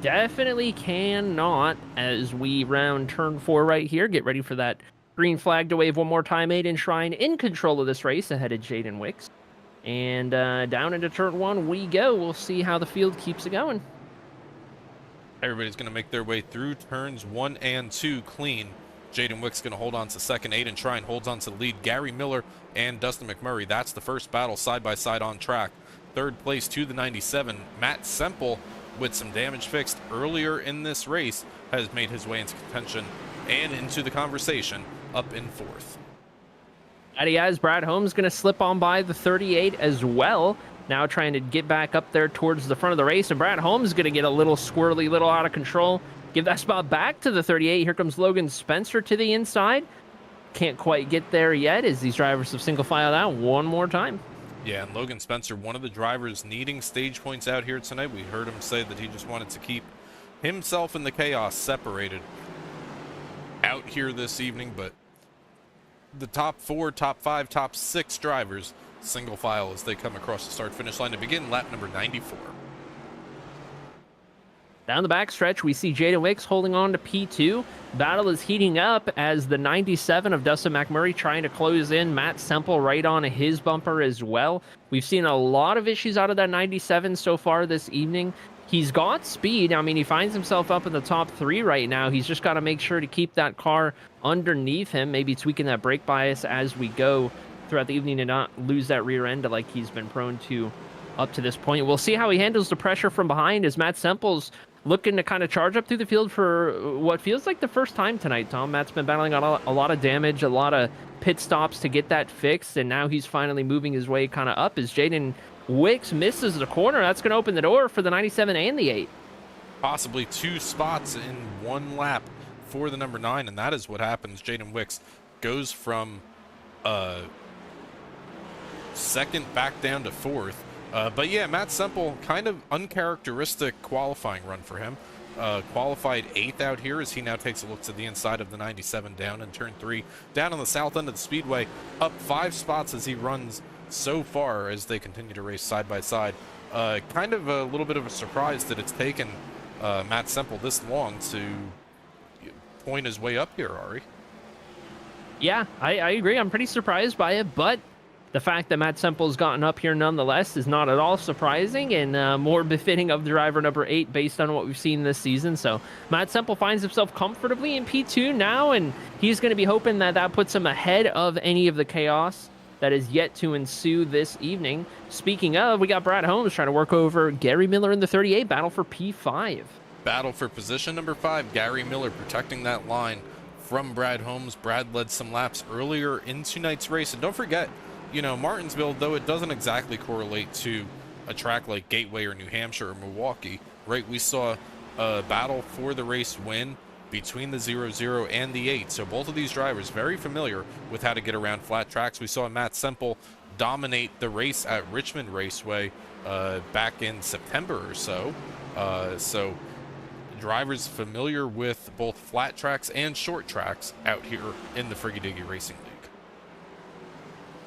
Definitely cannot, as we round turn 4 right here. Get ready for that green flag to wave one more time. Aiden Shrine in control of this race ahead of Jaden Wicks. And down into turn 1 we go. We'll see how the field keeps it going. Everybody's going to make their way through turns 1 and 2 clean. Jaden Wicks going to hold on to second. Aiden Shrine holds on to the lead. Gary Miller and Dustin McMurray. That's the first battle side by side on track. Third place to the 97. Matt Semple, with some damage fixed earlier in this race, has made his way into contention and into the conversation up in 4th. As Brad Holmes going to slip on by the 38 as well. Now trying to get back up there towards the front of the race, and Brad Holmes is going to get a little squirrely, little out of control. Give that spot back to the 38. Here comes Logan Spencer to the inside. Can't quite get there yet as these drivers have single filed out one more time. Yeah, and Logan Spencer, one of the drivers needing stage points out here tonight. We heard him say that he just wanted to keep himself and the chaos separated out here this evening, but the top 4, top 5, top 6 drivers single file as they come across the start finish line to begin lap number 94. Down the backstretch, we see Jaden Wicks holding on to P2. Battle is heating up as the 97 of Dustin McMurray trying to close in. Matt Semple right on his bumper as well. We've seen a lot of issues out of that 97 so far this evening. He's got speed. I mean, he finds himself up in the top 3 right now. He's just got to make sure to keep that car underneath him, maybe tweaking that brake bias as we go throughout the evening and not lose that rear end like he's been prone to up to this point. We'll see how he handles the pressure from behind as Matt Semple's looking to kind of charge up through the field for what feels like the first time tonight, Tom. Matt's been battling on a lot of damage, a lot of pit stops to get that fixed, and now he's finally moving his way kind of up as Jaden Wicks misses the corner. That's going to open the door for the 97 and the 8. Possibly 2 spots in one lap for the number 9, and that is what happens. Jaden Wicks goes from second back down to 4th. But yeah, Matt Semple, kind of uncharacteristic qualifying run for him. Qualified 8th out here as he now takes a look to the inside of the 97 down in turn 3. Down on the south end of the speedway, up 5 spots as he runs so far as they continue to race side by side. Kind of a little bit of a surprise that it's taken Matt Semple this long to point his way up here, Arie. Yeah, I agree. I'm pretty surprised by it, but the fact that Matt Semple's gotten up here nonetheless is not at all surprising and more befitting of driver number 8 based on what we've seen this season. So Matt Semple finds himself comfortably in P2 now, and he's going to be hoping that that puts him ahead of any of the chaos that is yet to ensue this evening. Speaking of, we got Brad Holmes trying to work over Gary Miller in the 38, battle for P5. Battle for position number 5, Gary Miller protecting that line from Brad Holmes. Brad led some laps earlier in tonight's race, and don't forget, you know, Martinsville, though it doesn't exactly correlate to a track like Gateway or New Hampshire or Milwaukee, right? We saw a battle for the race win between the 0-0 and the 8. So both of these drivers very familiar with how to get around flat tracks. We saw Matt Semple dominate the race at Richmond Raceway back in September or so. So drivers familiar with both flat tracks and short tracks out here in the Friggy-Diggy Racing League.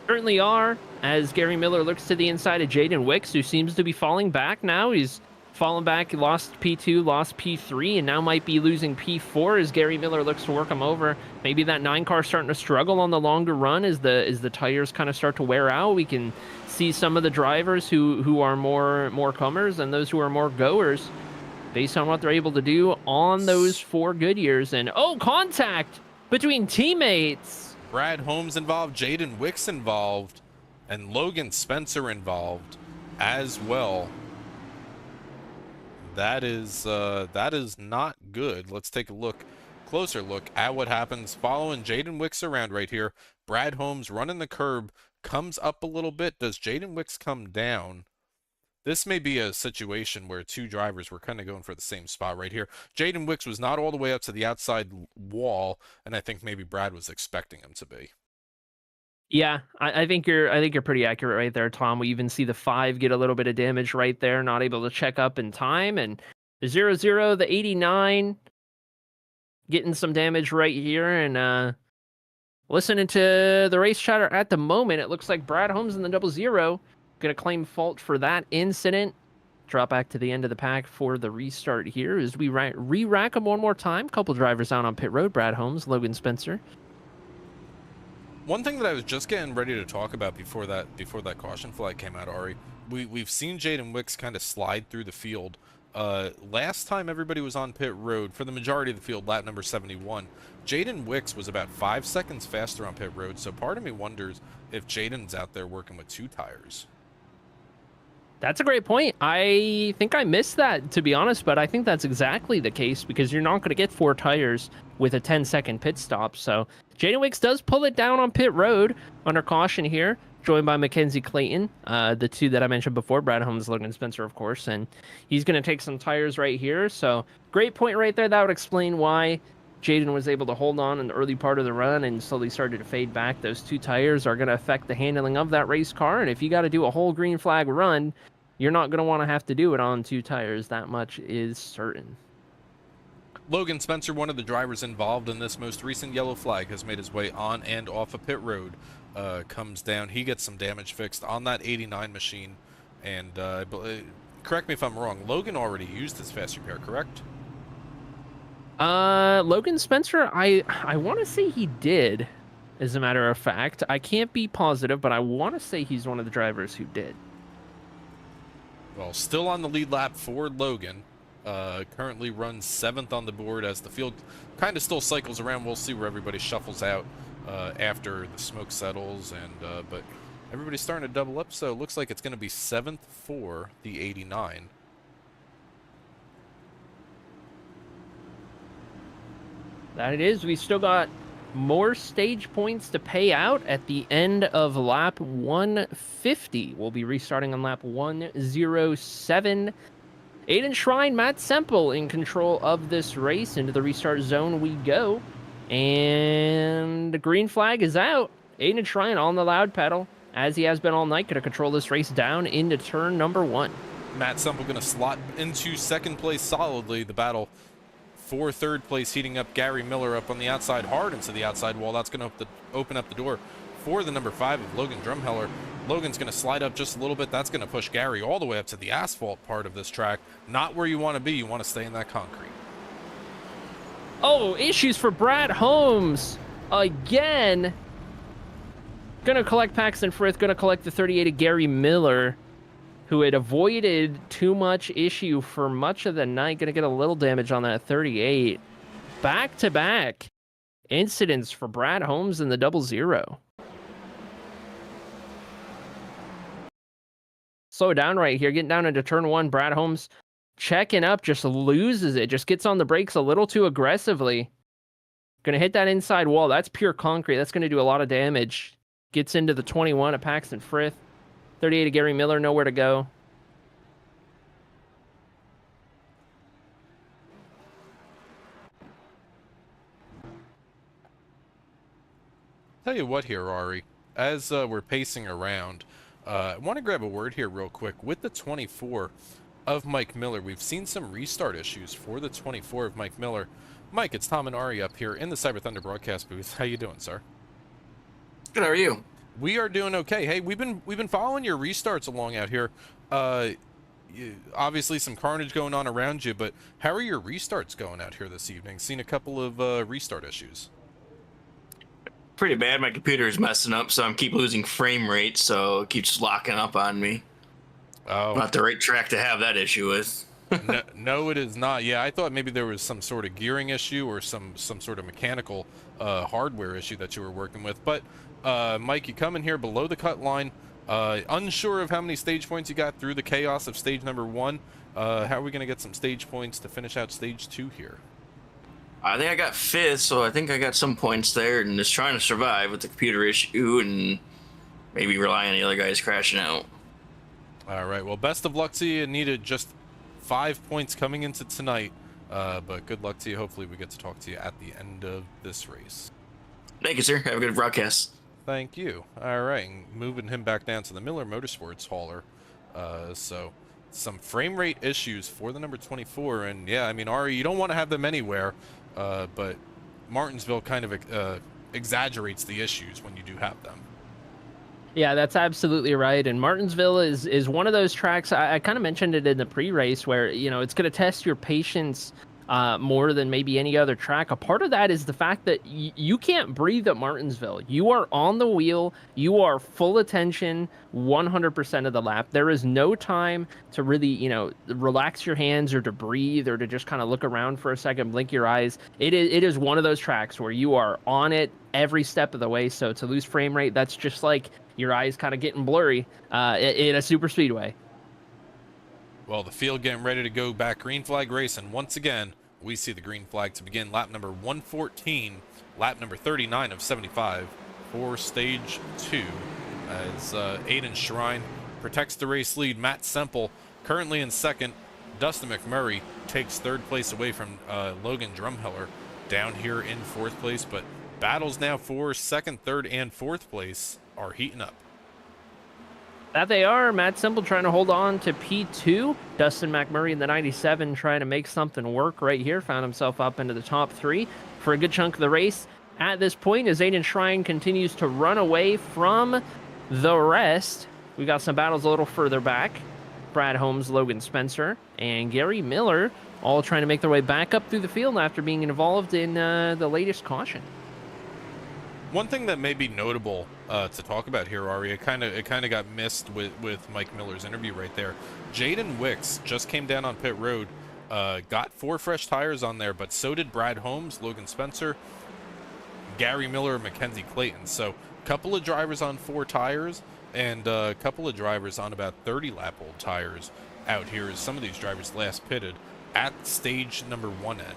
Certainly are, as Gary Miller looks to the inside of Jaden Wicks, who seems to be falling back now. He's fallen back, lost P2, lost P3, and now might be losing P4 as Gary Miller looks to work him over. Maybe that 9 car starting to struggle on the longer run as the tires kind of start to wear out. We can see some of the drivers who are more comers and those who are more goers based on what they're able to do on those 4 Goodyears. And contact between teammates. Brad Holmes involved, Jaden Wicks involved, and Logan Spencer involved as well. That is not good. Let's take a closer look at what happens following Jaden Wicks around right here. Brad Holmes running the curb, comes up a little bit. Does Jaden Wicks come down? This may be a situation where 2 drivers were kind of going for the same spot right here. Jaden Wicks was not all the way up to the outside wall, and I think maybe Brad was expecting him to be. Yeah, I think you're pretty accurate right there, Tom. We even see the 5 get a little bit of damage right there, not able to check up in time, and the 0-0, the 89 getting some damage right here. And listening to the race chatter at the moment, it looks like Brad Holmes in the 0-0 going to claim fault for that incident. Drop back to the end of the pack for the restart here as we re-rack them one more time. Couple drivers out on pit road. Brad Holmes, Logan Spencer. One thing that I was just getting ready to talk about before that caution flag came out, Ari, we've seen Jaden Wicks kind of slide through the field. Last time everybody was on pit road, for the majority of the field, lap number 71, Jaden Wicks was about 5 seconds faster on pit road, so part of me wonders if Jaden's out there working with 2 tires. That's a great point. I think I missed that, to be honest, but I think that's exactly the case because you're not going to get 4 tires with a 10-second pit stop. So Jaden Wicks does pull it down on pit road under caution here, joined by Mackenzie Clayton, the 2 that I mentioned before, Brad Holmes, Logan Spencer, of course, and he's going to take some tires right here. So great point right there. That would explain why Jaden was able to hold on in the early part of the run and slowly started to fade back. Those 2 tires are going to affect the handling of that race car, and if you got to do a whole green flag run, you're not going to want to have to do it on 2 tires. That much is certain. Logan Spencer, one of the drivers involved in this most recent yellow flag, has made his way on and off of pit road. Comes down. He gets some damage fixed on that 89 machine. And correct me if I'm wrong, Logan already used his fast repair, correct? Logan Spencer, I want to say he did, as a matter of fact. I can't be positive, but I want to say he's one of the drivers who did. Well, still on the lead lap for Logan. Currently runs 7th on the board as the field kind of still cycles around. We'll see where everybody shuffles out after the smoke settles. But everybody's starting to double up, so it looks like it's going to be 7th for the 89. That it is. We still got more stage points to pay out at the end of lap 150. We'll be restarting on lap 107. Aiden Shrine, Matt Semple in control of this race. Into the restart zone we go. And the green flag is out. Aiden Shrine on the loud pedal, as he has been all night, going to control this race down into turn number 1. Matt Semple going to slot into 2nd place solidly. The battle for 3rd place heating up. Gary Miller up on the outside, hard into the outside wall. That's going to open up the door for the number 5 of Logan Drumheller. Logan's going to slide up just a little bit. That's going to push Gary all the way up to the asphalt part of this track. Not where you want to be. You want to stay in that concrete. Oh, issues for Brad Holmes again. Going to collect Paxton Frith. Going to collect the 38 of Gary Miller, who had avoided too much issue for much of the night. Going to get a little damage on that 38. Back-to-back incidents for Brad Holmes in the 0-0. Slow down right here. Getting down into turn 1. Brad Holmes checking up, just loses it. Just gets on the brakes a little too aggressively. Going to hit that inside wall. That's pure concrete. That's going to do a lot of damage. gets into the 21 of Paxton Frith. 38 of Gary Miller, nowhere to go. Tell you what here, Arie, as we're pacing around, I want to grab a word here real quick. With the 24 of Mike Miller, we've seen some restart issues for the 24 of Mike Miller. Mike, it's Tom and Arie up here in the CyberThunder broadcast booth. How you doing, sir? Good, how are you? We are doing okay. Hey, we've been following your restarts along out here. Obviously some carnage going on around you, but how are your restarts going out here this evening? Seen a couple of restart issues. Pretty bad. My computer is messing up, so I keep losing frame rate, so it keeps locking up on me. Oh. Not the right track to have that issue with. No, it is not. Yeah, I thought maybe there was some sort of gearing issue or some sort of mechanical hardware issue that you were working with. But, Mike, you come in here below the cut line, unsure of how many stage points you got through the chaos of stage number 1. How are we going to get some stage points to finish out stage 2 here? I think I got 5th, so I think I got some points there, and just trying to survive with the computer issue and maybe rely on the other guys crashing out. All right, well, best of luck to you. Needed just 5 points coming into tonight, but good luck to you. Hopefully we get to talk to you at the end of this race. Thank you, sir. Have a good broadcast. Thank you. All right, moving him back down to the Miller Motorsports hauler. So some frame rate issues for the number 24, and yeah, I mean, Arie, you don't want to have them anywhere, but Martinsville kind of exaggerates the issues when you do have them. Yeah, that's absolutely right. And Martinsville is one of those tracks. I kind of mentioned it in the pre-race where, you know, it's going to test your patience more than maybe any other track. A part of that is the fact that you can't breathe at Martinsville. You are on the wheel. You are full attention 100% of the lap. There is no time to really, you know, relax your hands or to breathe or to just kind of look around for a second, blink your eyes. It is one of those tracks where you are on it every step of the way. So to lose frame rate, that's just like your eyes kind of getting blurry in a super speedway. Well, the field getting ready to go back green flag race, and once again, we see the green flag to begin lap number 114, lap number 39 of 75 for stage 2, as Aiden Shrine protects the race lead. Matt Semple currently in second. Dustin McMurray takes third place away from Logan Drumheller down here in fourth place, but battles now for second, third, and fourth place are heating up. That they are. Matt Semple trying to hold on to P2. Dustin McMurray in the 97 trying to make something work right here. Found himself up into the top 3 for a good chunk of the race. At this point, as Aiden Shrine continues to run away from the rest, we got some battles a little further back. Brad Holmes, Logan Spencer, and Gary Miller all trying to make their way back up through the field after being involved in the latest caution. One thing that may be notable to talk about here, Arie, it kind of got missed with Mike Miller's interview right there. Jaden Wicks just came down on pit road, got 4 fresh tires on there, but so did Brad Holmes, Logan Spencer, Gary Miller, and Mackenzie Clayton. So a couple of drivers on 4 tires and a couple of drivers on about 30 lap old tires out here as some of these drivers last pitted at stage number 1 end.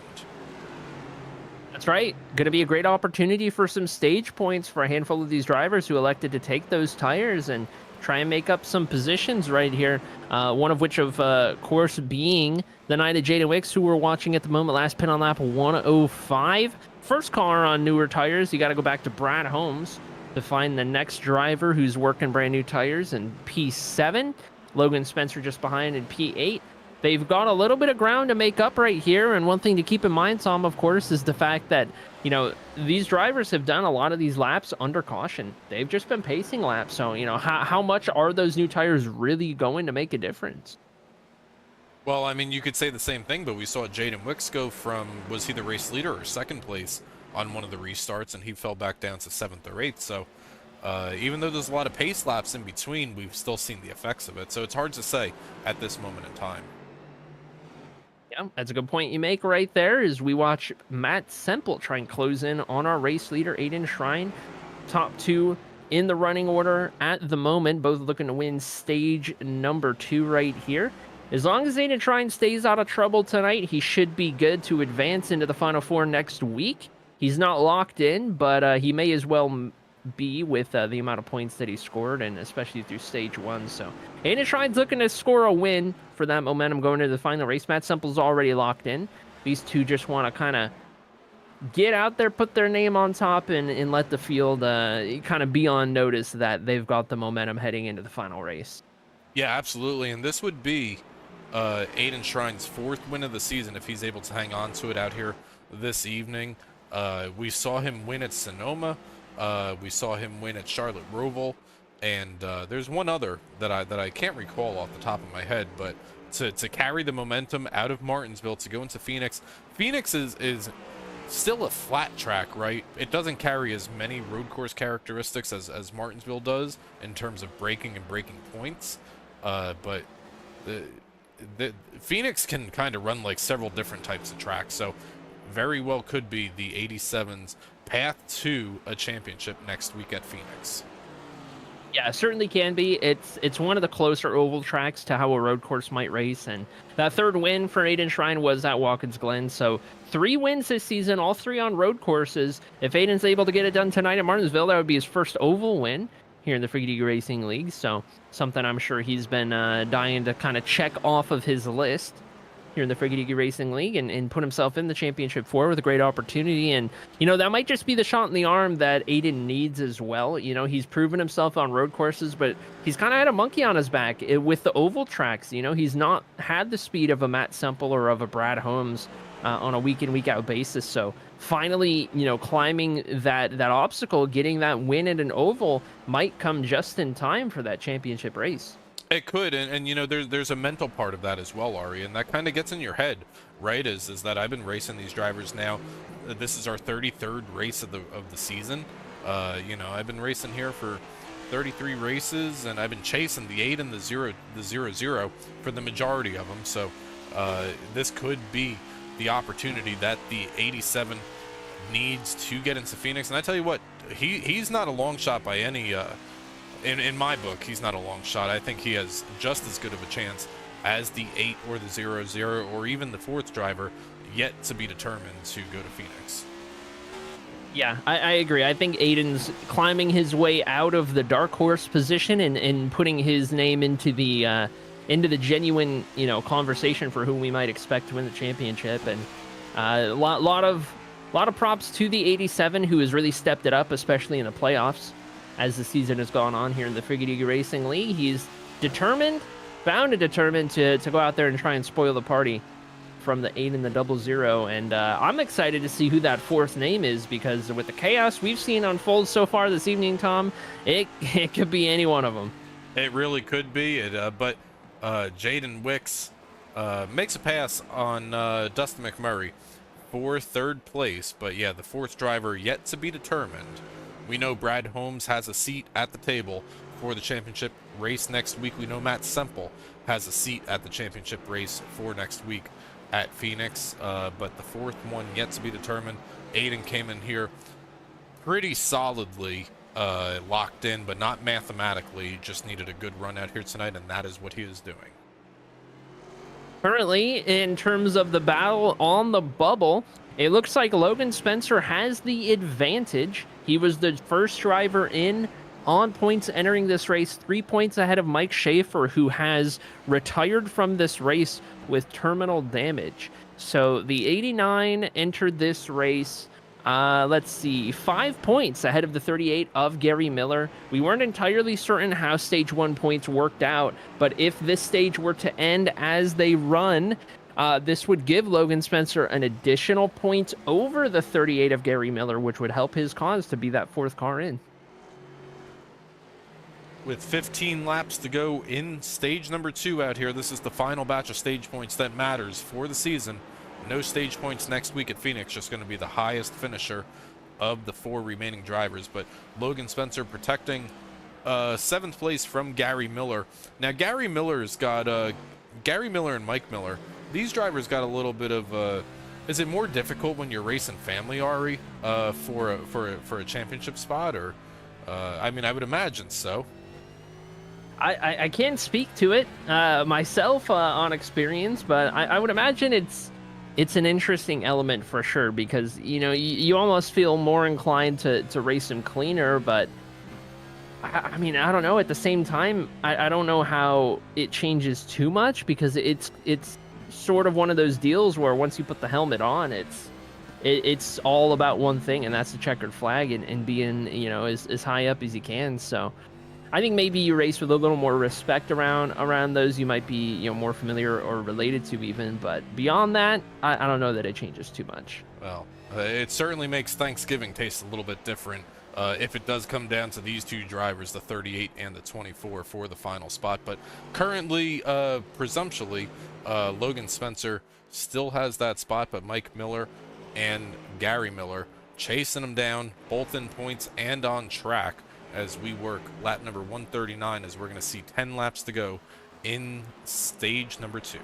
That's right. Going to be a great opportunity for some stage points for a handful of these drivers who elected to take those tires and try and make up some positions right here. One of which, of course, being the night of Jaden Wicks, who we're watching at the moment, last pit on lap 105. First car on newer tires. You got to go back to Brad Holmes to find the next driver who's working brand new tires in P7. Logan Spencer just behind in P8. They've got a little bit of ground to make up right here, and one thing to keep in mind, Tom, of course, is the fact that, you know, these drivers have done a lot of these laps under caution. They've just been pacing laps, so, you know, how much are those new tires really going to make a difference? Well, I mean, you could say the same thing, but we saw Jaden Wicks go from, was he the race leader or second place on one of the restarts, and he fell back down to 7th or 8th, so even though there's a lot of pace laps in between, we've still seen the effects of it, so it's hard to say at this moment in time. Yeah, that's a good point you make right there as we watch Matt Semple try and close in on our race leader, Aiden Shrine. Top 2 in the running order at the moment, both looking to win stage number 2 right here. As long as Aiden Shrine stays out of trouble tonight, he should be good to advance into the Final 4 next week. He's not locked in, but he may as well be with the amount of points that he scored, and especially through stage 1. So Aiden Schrine's looking to score a win for that momentum going into the final race. Matt Semple's already locked in. These two just want to kind of get out there, put their name on top, and let the field kind of be on notice that they've got the momentum heading into the final race. Yeah, absolutely. And this would be Aiden Schrine's 4th win of the season if he's able to hang on to it out here this evening. We saw him win at Sonoma. We saw him win at Charlotte Roval. And there's one other that I can't recall off the top of my head, but to carry the momentum out of Martinsville to go into Phoenix. Phoenix is still a flat track, right? It doesn't carry as many road course characteristics as Martinsville does in terms of braking and breaking points, but the Phoenix can kind of run like several different types of tracks, so very well could be the 87's path to a championship next week at Phoenix. Yeah, certainly can be. It's one of the closer oval tracks to how a road course might race, and that 3rd win for Aiden Schrein was at Watkins Glen. So 3 wins this season, all 3 on road courses. If Aiden's able to get it done tonight at Martinsville, that would be his first oval win here in the Freaky Deaky Racing League. So something I'm sure he's been dying to kind of check off of his list here in the Freaky Deaky Racing League and put himself in the championship 4 with a great opportunity. And, that might just be the shot in the arm that Aiden needs as well. He's proven himself on road courses, but he's kind of had a monkey on his back with the oval tracks. He's not had the speed of a Matt Semple or of a Brad Holmes on a week in, week out basis. So finally, climbing that obstacle, getting that win at an oval might come just in time for that championship race. It could, and there's a mental part of that as well, Arie, and that kind of gets in your head, right? Is that I've been racing these drivers now. This is our 33rd race of the season. I've been racing here for 33 races, and I've been chasing the 8 and the 0 for the majority of them. So this could be the opportunity that the 87 needs to get into Phoenix. And I tell you what, he's not a long shot by any. In my book, he's not a long shot. I think he has just as good of a chance as the 8 or the 0 or even the 4th driver yet to be determined to go to Phoenix. Yeah, I agree. I think Aiden's climbing his way out of the dark horse position and putting his name into the genuine, conversation for who we might expect to win the championship. And a lot of props to the 87 who has really stepped it up, especially in the playoffs. As the season has gone on here in the Freaky Deaky Racing League, he's bound and determined to go out there and try and spoil the party from the 8 and the 0. And I'm excited to see who that 4th name is, because with the chaos we've seen unfold so far this evening, Tom, it could be any one of them. It really could be. But Jaden Wicks makes a pass on Dustin McMurray for 3rd place. But yeah, the 4th driver yet to be determined. We know Brad Holmes has a seat at the table for the championship race next week. We know Matt Semple has a seat at the championship race for next week at Phoenix. But the 4th one yet to be determined. Aiden came in here pretty solidly locked in, but not mathematically. Just needed a good run out here tonight, and that is what he is doing. Currently, in terms of the battle on the bubble, it looks like Logan Spencer has the advantage. He was the first driver in on points entering this race, 3 points ahead of Mike Schaefer, who has retired from this race with terminal damage. So the 89 entered this race, 5 points ahead of the 38 of Gary Miller. We weren't entirely certain how stage 1 points worked out, but if this stage were to end as they run, this would give Logan Spencer an additional point over the 38 of Gary Miller, which would help his cause to be that 4th car in. With 15 laps to go in stage number 2 out here, this is the final batch of stage points that matters for the season. No stage points next week at Phoenix, just going to be the highest finisher of the 4 remaining drivers. But Logan Spencer protecting 7th place from Gary Miller. Now, Gary Miller's got Gary Miller and Mike Miller. These drivers got a little bit of is it more difficult when you're racing family, Arie, for a championship spot? Or I mean, I would imagine so. I can't speak to it myself on experience, but I would imagine it's it's an interesting element for sure, because you almost feel more inclined to race him cleaner, but I mean, I don't know. At the same time, I don't know how it changes too much, because it's sort of one of those deals where once you put the helmet on, it's all about one thing, and that's the checkered flag, and being as high up as you can. So I think maybe you race with a little more respect around those you might be more familiar or related to even, but beyond that, I don't know that it changes too much. Well, it certainly makes Thanksgiving taste a little bit different if it does come down to these two drivers, the 38 and the 24, for the final spot. But currently, presumptually, Logan Spencer still has that spot, but Mike Miller and Gary Miller chasing him down, both in points and on track, as we work lap number 139, as we're going to see 10 laps to go in stage number 2.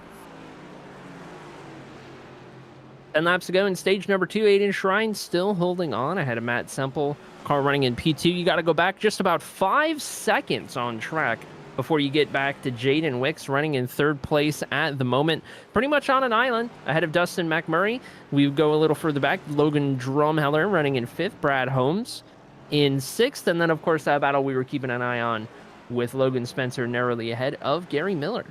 10 laps to go in stage number 2. Aiden Shrine still holding on ahead of Matt Semple. Car running in P2. You got to go back just about 5 seconds on track before you get back to Jaden Wicks, running in 3rd place at the moment. Pretty much on an island ahead of Dustin McMurray. We go a little further back. Logan Drumheller running in 5th. Brad Holmes in 6th. And then, of course, that battle we were keeping an eye on with Logan Spencer narrowly ahead of Gary Miller.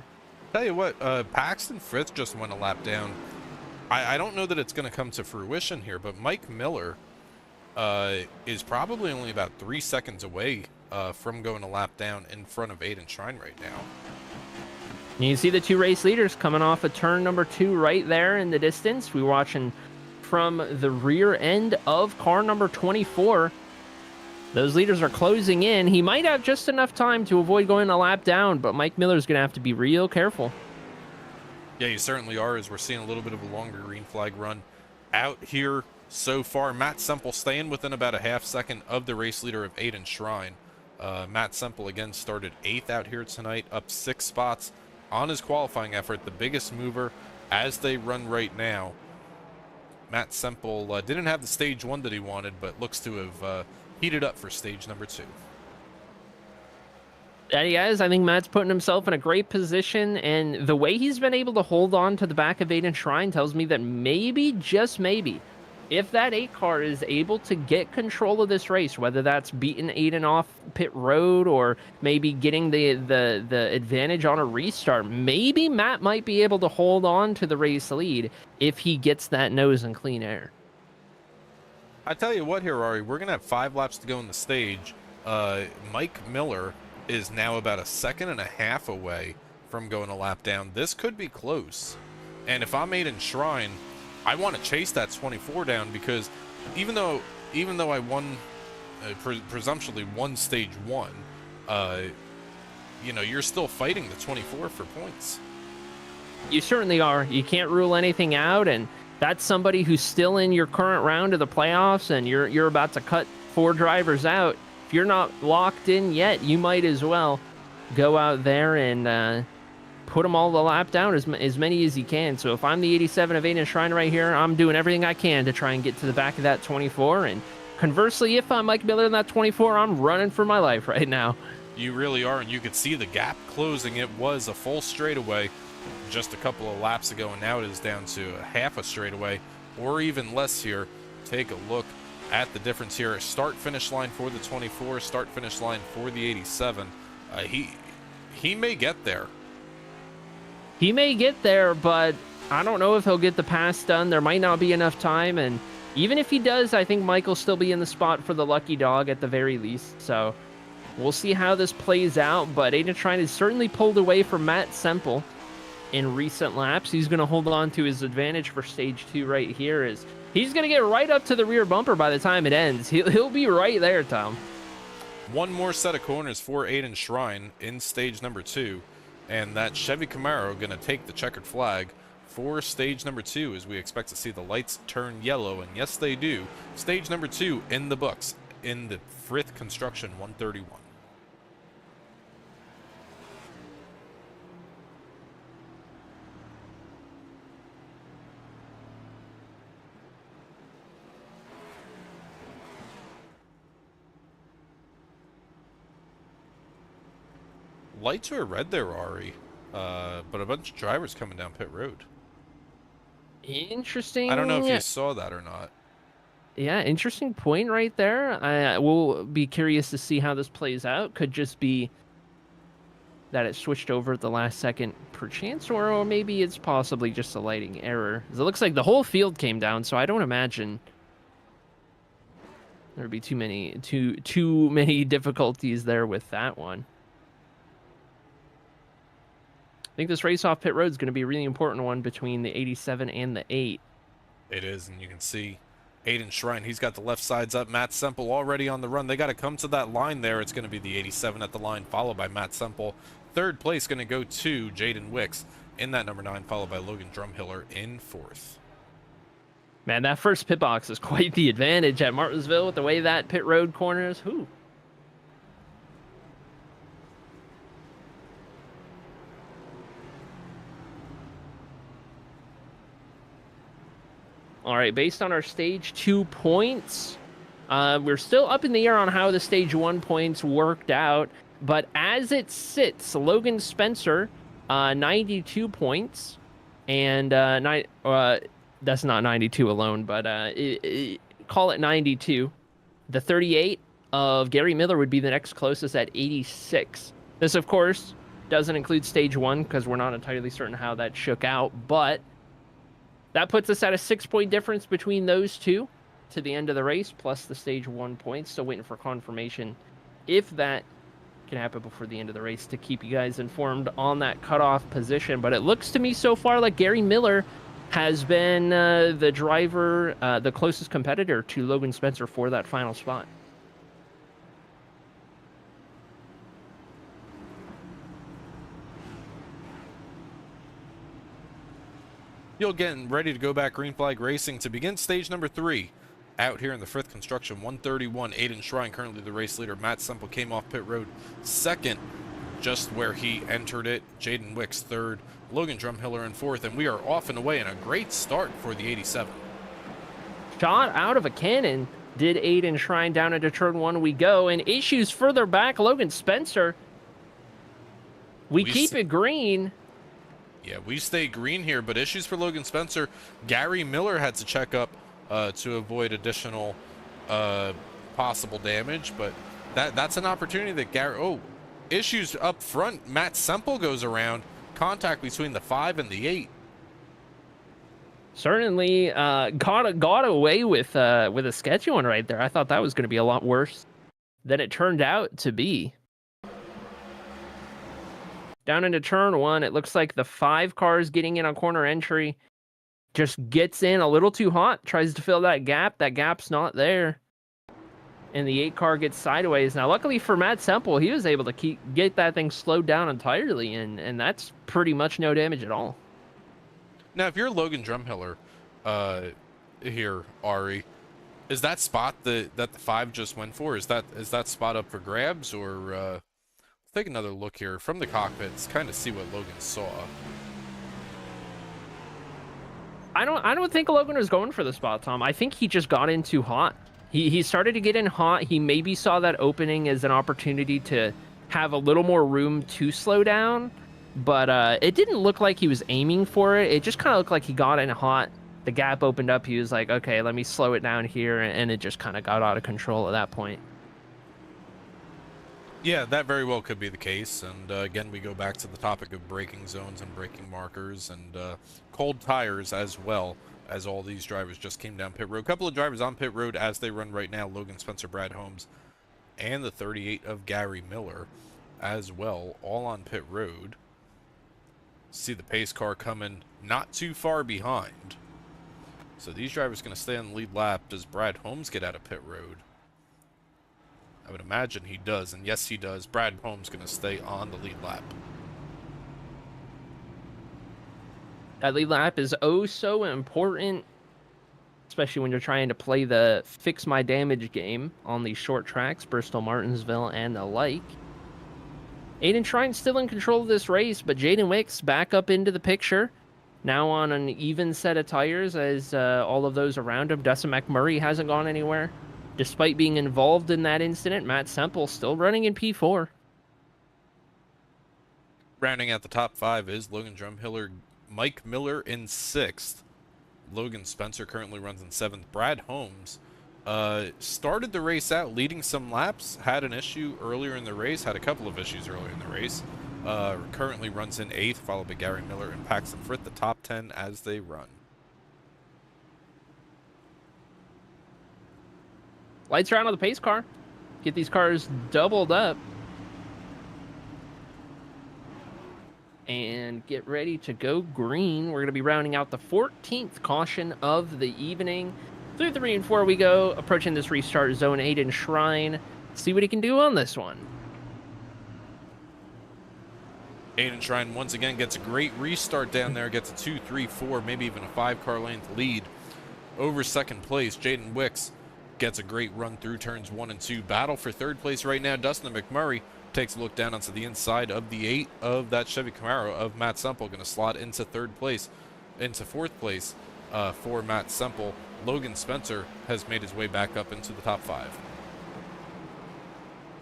Tell you what, Paxton Frith just went a lap down. I don't know that it's going to come to fruition here, but Mike Miller is probably only about 3 seconds away from going a lap down in front of Aiden Shrine right now. And you see the two race leaders coming off of turn number 2 right there in the distance. We're watching from the rear end of car number 24. Those leaders are closing in. He might have just enough time to avoid going a lap down, but Mike Miller's going to have to be real careful. Yeah, you certainly are, as we're seeing a little bit of a longer green flag run out here so far. Matt Semple staying within about a half second of the race leader of Aiden Shrine. Matt Semple again started 8th out here tonight, up 6 spots on his qualifying effort, the biggest mover as they run right now. Matt Semple didn't have the stage 1 that he wanted, but looks to have heated up for stage number 2. Yeah, guys, I think Matt's putting himself in a great position, and the way he's been able to hold on to the back of Aiden Shrine tells me that maybe, just maybe, if that 8 car is able to get control of this race, whether that's beating Aiden off pit road or maybe getting the advantage on a restart, maybe Matt might be able to hold on to the race lead if he gets that nose in clean air. I tell you what here, Arie, we're going to have 5 laps to go in the stage. Mike Miller is now about a second and a half away from going a lap down. This could be close. And if I'm Aiden Shrine, I want to chase that 24 down, because even though I won, presumptuously won stage 1, you're still fighting the 24 for points. You certainly are. You can't rule anything out, and that's somebody who's still in your current round of the playoffs, and you're about to cut 4 drivers out. If you're not locked in yet, you might as well go out there and put them all the lap down, as many as you can. So if I'm the 87 of Aiden Shrine right here, I'm doing everything I can to try and get to the back of that 24. And conversely, if I'm Mike Miller in that 24, I'm running for my life right now. You really are, and you could see the gap closing. It was a full straightaway just a couple of laps ago, and now it is down to a half a straightaway or even less here. Take a look at the difference here. Start finish line for the 24, start finish line for the 87. He may get there. He may get there, but I don't know if he'll get the pass done. There might not be enough time, and even if he does, I think Mike will still be in the spot for the lucky dog at the very least. So we'll see how this plays out, but Aiden Shrine has certainly pulled away from Matt Semple in recent laps. He's going to hold on to his advantage for stage 2 right here. He's going to get right up to the rear bumper by the time it ends. He'll be right there, Tom. One more set of corners for Aiden Shrine in stage number 2, and that Chevy Camaro going to take the checkered flag for stage number 2, as we expect to see the lights turn yellow, and yes, they do. Stage number 2 in the books in the Frith Construction 131. Lights are red there, Arie, but a bunch of drivers coming down pit road. Interesting. I don't know if you saw that or not. Yeah, interesting point right there. I will be curious to see how this plays out. Could just be that it switched over at the last second per chance, or maybe it's possibly just a lighting error. 'Cause it looks like the whole field came down, so I don't imagine there'd be too many difficulties there with that one. I think this race off pit road is going to be a really important one between the 87 and the 8. It is, and you can see Aiden Shrine, he's got the left sides up. Matt Semple already on the run. They got to come to that line there. It's going to be the 87 at the line, followed by Matt Semple. Third place going to go to Jaden Wicks in that number 9, followed by Logan Drumhiller in 4th. Man, that first pit box is quite the advantage at Martinsville with the way that pit road corners. Whew. All right, based on our stage 2 points, we're still up in the air on how the stage 1 points worked out. But as it sits, Logan Spencer, 92 points, and that's not 92 alone, but call it 92. The 38 of Gary Miller would be the next closest at 86. This, of course, doesn't include stage 1 because we're not entirely certain how that shook out, but that puts us at a 6-point difference between those two to the end of the race, plus the stage 1 points. Still waiting for confirmation if that can happen before the end of the race to keep you guys informed on that cutoff position. But it looks to me so far like Gary Miller has been the driver, the closest competitor to Logan Spencer for that final spot. You'll getting ready to go back green flag racing to begin stage number 3. Out here in the Frith Construction 131, Aiden Shrine, currently the race leader. Matt Semple came off pit road 2nd, just where he entered it. Jaden Wicks 3rd, Logan Drumhiller in 4th, and we are off and away in a great start for the 87. Shot out of a cannon did Aiden Shrine. Down into turn 1 we go, and issues further back. Logan Spencer, we keep it green. Yeah, we stay green here, but issues for Logan Spencer. Gary Miller had to check up to avoid additional possible damage, but that's an opportunity that Gary... Oh, issues up front. Matt Semple goes around. Contact between the 5 and the 8. Certainly got away with a sketchy one right there. I thought that was going to be a lot worse than it turned out to be. Down into turn 1, it looks like the 5 cars getting in on corner entry just gets in a little too hot, tries to fill that gap. That gap's not there. And the 8 car gets sideways. Now, luckily for Matt Semple, he was able to get that thing slowed down entirely, and that's pretty much no damage at all. Now, if you're Logan Drumhiller here, Arie, is that spot that the 5 just went for? Is that spot up for grabs, or let's take another look here from the cockpits, kind of see what Logan saw. I don't think Logan was going for the spot, Tom. I think he just got in too hot. He started to get in hot. He maybe saw that opening as an opportunity to have a little more room to slow down, but it didn't look like he was aiming for it. It just kind of looked like he got in hot. The gap opened up. He was like, okay, let me slow it down here, and it just kind of got out of control at that point. Yeah, that very well could be the case. And again, we go back to the topic of braking zones and braking markers and cold tires as well, as all these drivers just came down pit road. A couple of drivers on pit road as they run right now, Logan Spencer, Brad Holmes, and the 38 of Gary Miller as well, all on pit road. See the pace car coming not too far behind. So these drivers going to stay on the lead lap. Does Brad Holmes get out of pit road? I would imagine he does, and yes, he does. Brad Holmes going to stay on the lead lap. That lead lap is oh so important, especially when you're trying to play the fix my damage game on these short tracks, Bristol, Martinsville, and the like. Aiden Shrine still in control of this race, but Jaden Wicks back up into the picture. Now on an even set of tires as all of those around him. Dustin McMurray hasn't gone anywhere. Despite being involved in that incident, Matt Semple still running in P4. Rounding out the top 5 is Logan Drumhiller, Mike Miller in 6th. Logan Spencer currently runs in 7th. Brad Holmes started the race out leading some laps, had an issue earlier in the race, had a couple of issues earlier in the race. Currently runs in 8th, followed by Gary Miller and Paxton Frith, the top 10 as they run. Lights are out on the pace car. Get these cars doubled up. And get ready to go green. We're going to be rounding out the 14th caution of the evening. Through 3 and 4 we go, approaching this restart zone. Aiden Shrine. See what he can do on this one. Aiden Shrine once again gets a great restart down there, gets a 2, 3, 4, maybe even a 5-car length lead over 2nd place. Jaden Wicks gets a great run through turns 1 and 2. Battle for 3rd place right now. Dustin McMurray takes a look down onto the inside of the 8 of that Chevy Camaro of Matt Semple, going to slot into 3rd place, into 4th place for Matt Semple. Logan Spencer has made his way back up into the top 5.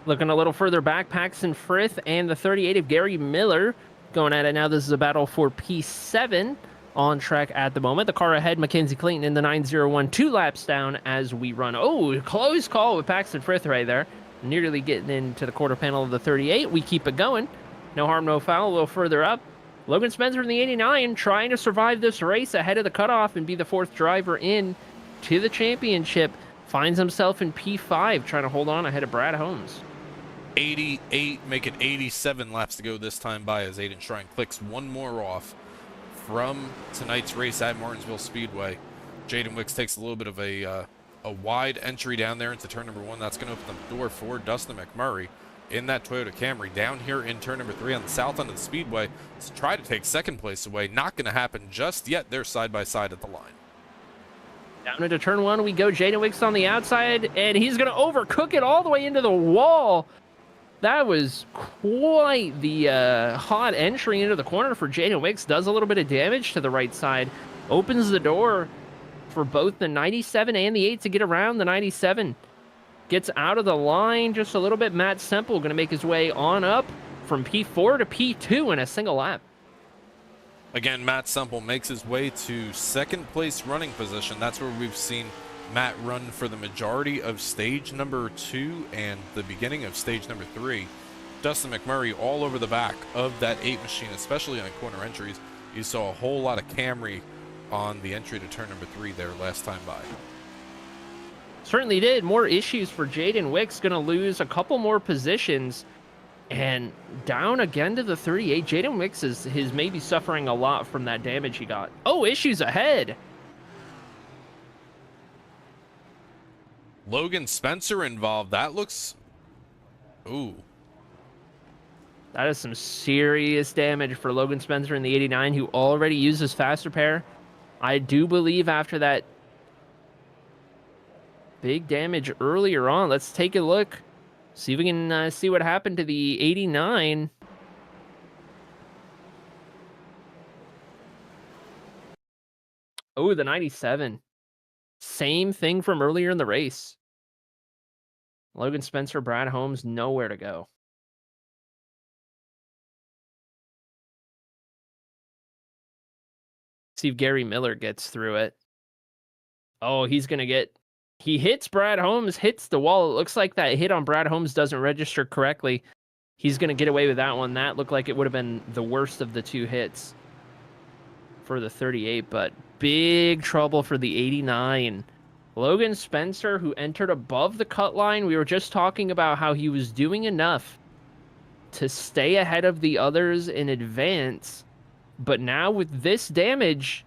Looking a little further back, Paxton Frith and the 38 of Gary Miller going at it now. This is a battle for P7 on track at the moment. The car ahead, Mackenzie Clayton in the 901, 2 laps down as we run. Oh, close call with Paxton Frith right there. Nearly getting into the quarter panel of the 38. We keep it going. No harm, no foul. A little further up, Logan Spencer in the 89 trying to survive this race ahead of the cutoff and be the 4th driver in to the championship. Finds himself in P5 trying to hold on ahead of Brad Holmes. 88, make it 87 laps to go this time by as Aiden Shrine clicks one more off from tonight's race at Martinsville Speedway. Jaden Wicks takes a little bit of a wide entry down there into turn number 1. That's going to open the door for Dustin McMurray in that Toyota Camry down here in turn number 3 on the south end of the speedway to try to take 2nd place away. Not going to happen just yet. They're side by side at the line. Down into turn 1 we go. Jaden Wicks on the outside, and he's going to overcook it all the way into the wall. That was quite the hot entry into the corner for Jaden Wicks. Does a little bit of damage to the right side. Opens the door for both the 97 and the 8 to get around. The 97 gets out of the line just a little bit. Matt Semple going to make his way on up from P4 to P2 in a single lap. Again, Matt Semple makes his way to 2nd place running position. That's where we've seen Matt run for the majority of stage number 2 and the beginning of stage number 3. Dustin McMurray all over the back of that 8 machine, especially on corner entries. You saw a whole lot of Camry on the entry to turn number 3 there last time by. Certainly did. More issues for Jaden Wicks. Going to lose a couple more positions. And down again to the 38. Jaden Wicks is maybe suffering a lot from that damage he got. Oh, issues ahead. Logan Spencer involved. That looks... Ooh. That is some serious damage for Logan Spencer in the 89, who already uses fast repair. I do believe after that big damage earlier on, let's take a look. See if we can see what happened to the 89. Oh, the 97. Same thing from earlier in the race. Logan Spencer, Brad Holmes, nowhere to go. See if Gary Miller gets through it. Oh, he's going to get... He hits Brad Holmes, hits the wall. It looks like that hit on Brad Holmes doesn't register correctly. He's going to get away with that one. That looked like it would have been the worst of the 2 hits for the 38, but big trouble for the 89. Logan Spencer, who entered above the cut line. We were just talking about how he was doing enough to stay ahead of the others in advance. But now with this damage,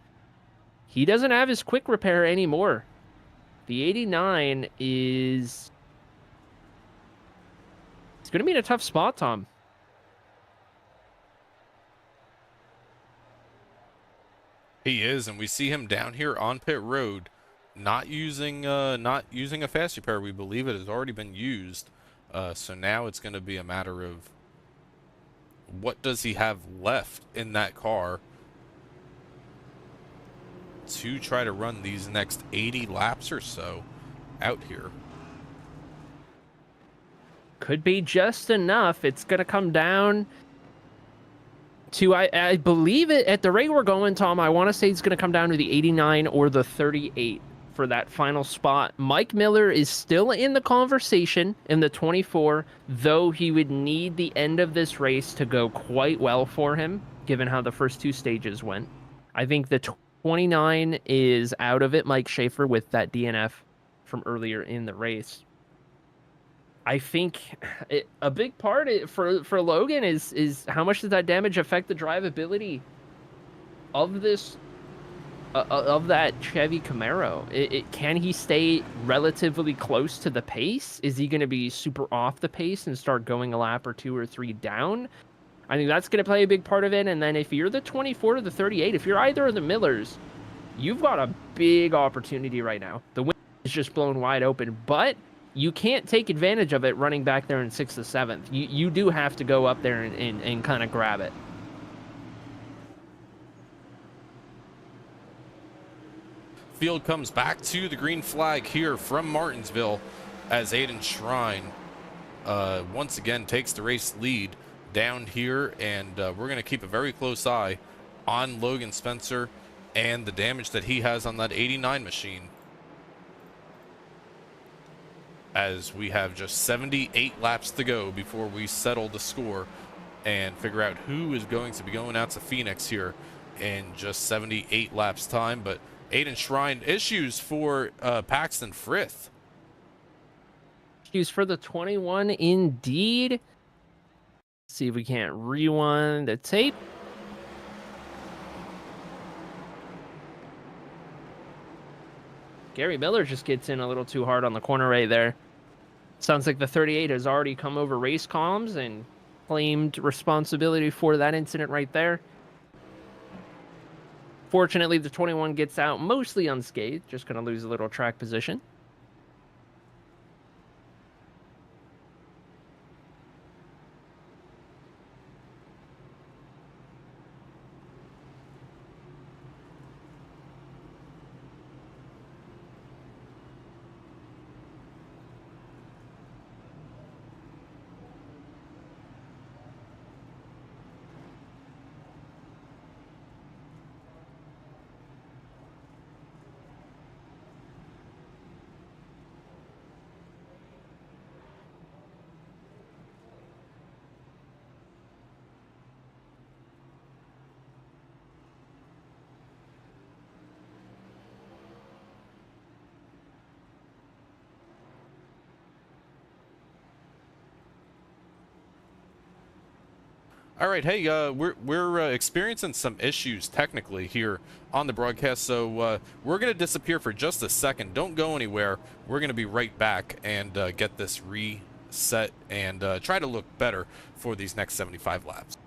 he doesn't have his quick repair anymore. The 89 is... It's going to be in a tough spot, Tom. He is, and we see him down here on pit road, not using a fast repair. We believe it has already been used. So now it's going to be a matter of what does he have left in that car to try to run these next 80 laps or so out here. Could be just enough. It's going to come down to, I believe it at the rate we're going, Tom, I want to say it's going to come down to the 89 or the 38 for that final spot. Mike Miller is still in the conversation in the 24, though he would need the end of this race to go quite well for him, given how the first two stages went. I think the 29 is out of it, Mike Schaefer, with that DNF from earlier in the race. I think a big part for Logan is how much does that damage affect the drivability of this of that Chevy Camaro? Can he stay relatively close to the pace? Is he going to be super off the pace and start going a lap or 2 or 3 down? I think that's going to play a big part of it. And then if you're the 24 to the 38, if you're either of the Millers, you've got a big opportunity right now. The wind is just blown wide open, but you can't take advantage of it running back there in 6th or 7th. You do have to go up there and kind of grab it. Field comes back to the green flag here from Martinsville as Aiden Shrine once again takes the race lead down here, and we're going to keep a very close eye on Logan Spencer and the damage that he has on that 89 machine, as we have just 78 laps to go before we settle the score and figure out who is going to be going out to Phoenix here in just 78 laps time. But Aiden Shrine, issues for Paxton Frith. Issues for the 21 indeed. Let's see if we can't rewind the tape. Gary Miller just gets in a little too hard on the corner right there. Sounds like the 38 has already come over race comms and claimed responsibility for that incident right there. Fortunately, the 21 gets out mostly unscathed, just going to lose a little track position. All right, hey, we're experiencing some issues technically here on the broadcast, so we're going to disappear for just a second. Don't go anywhere. We're going to be right back and get this reset and try to look better for these next 75 laps.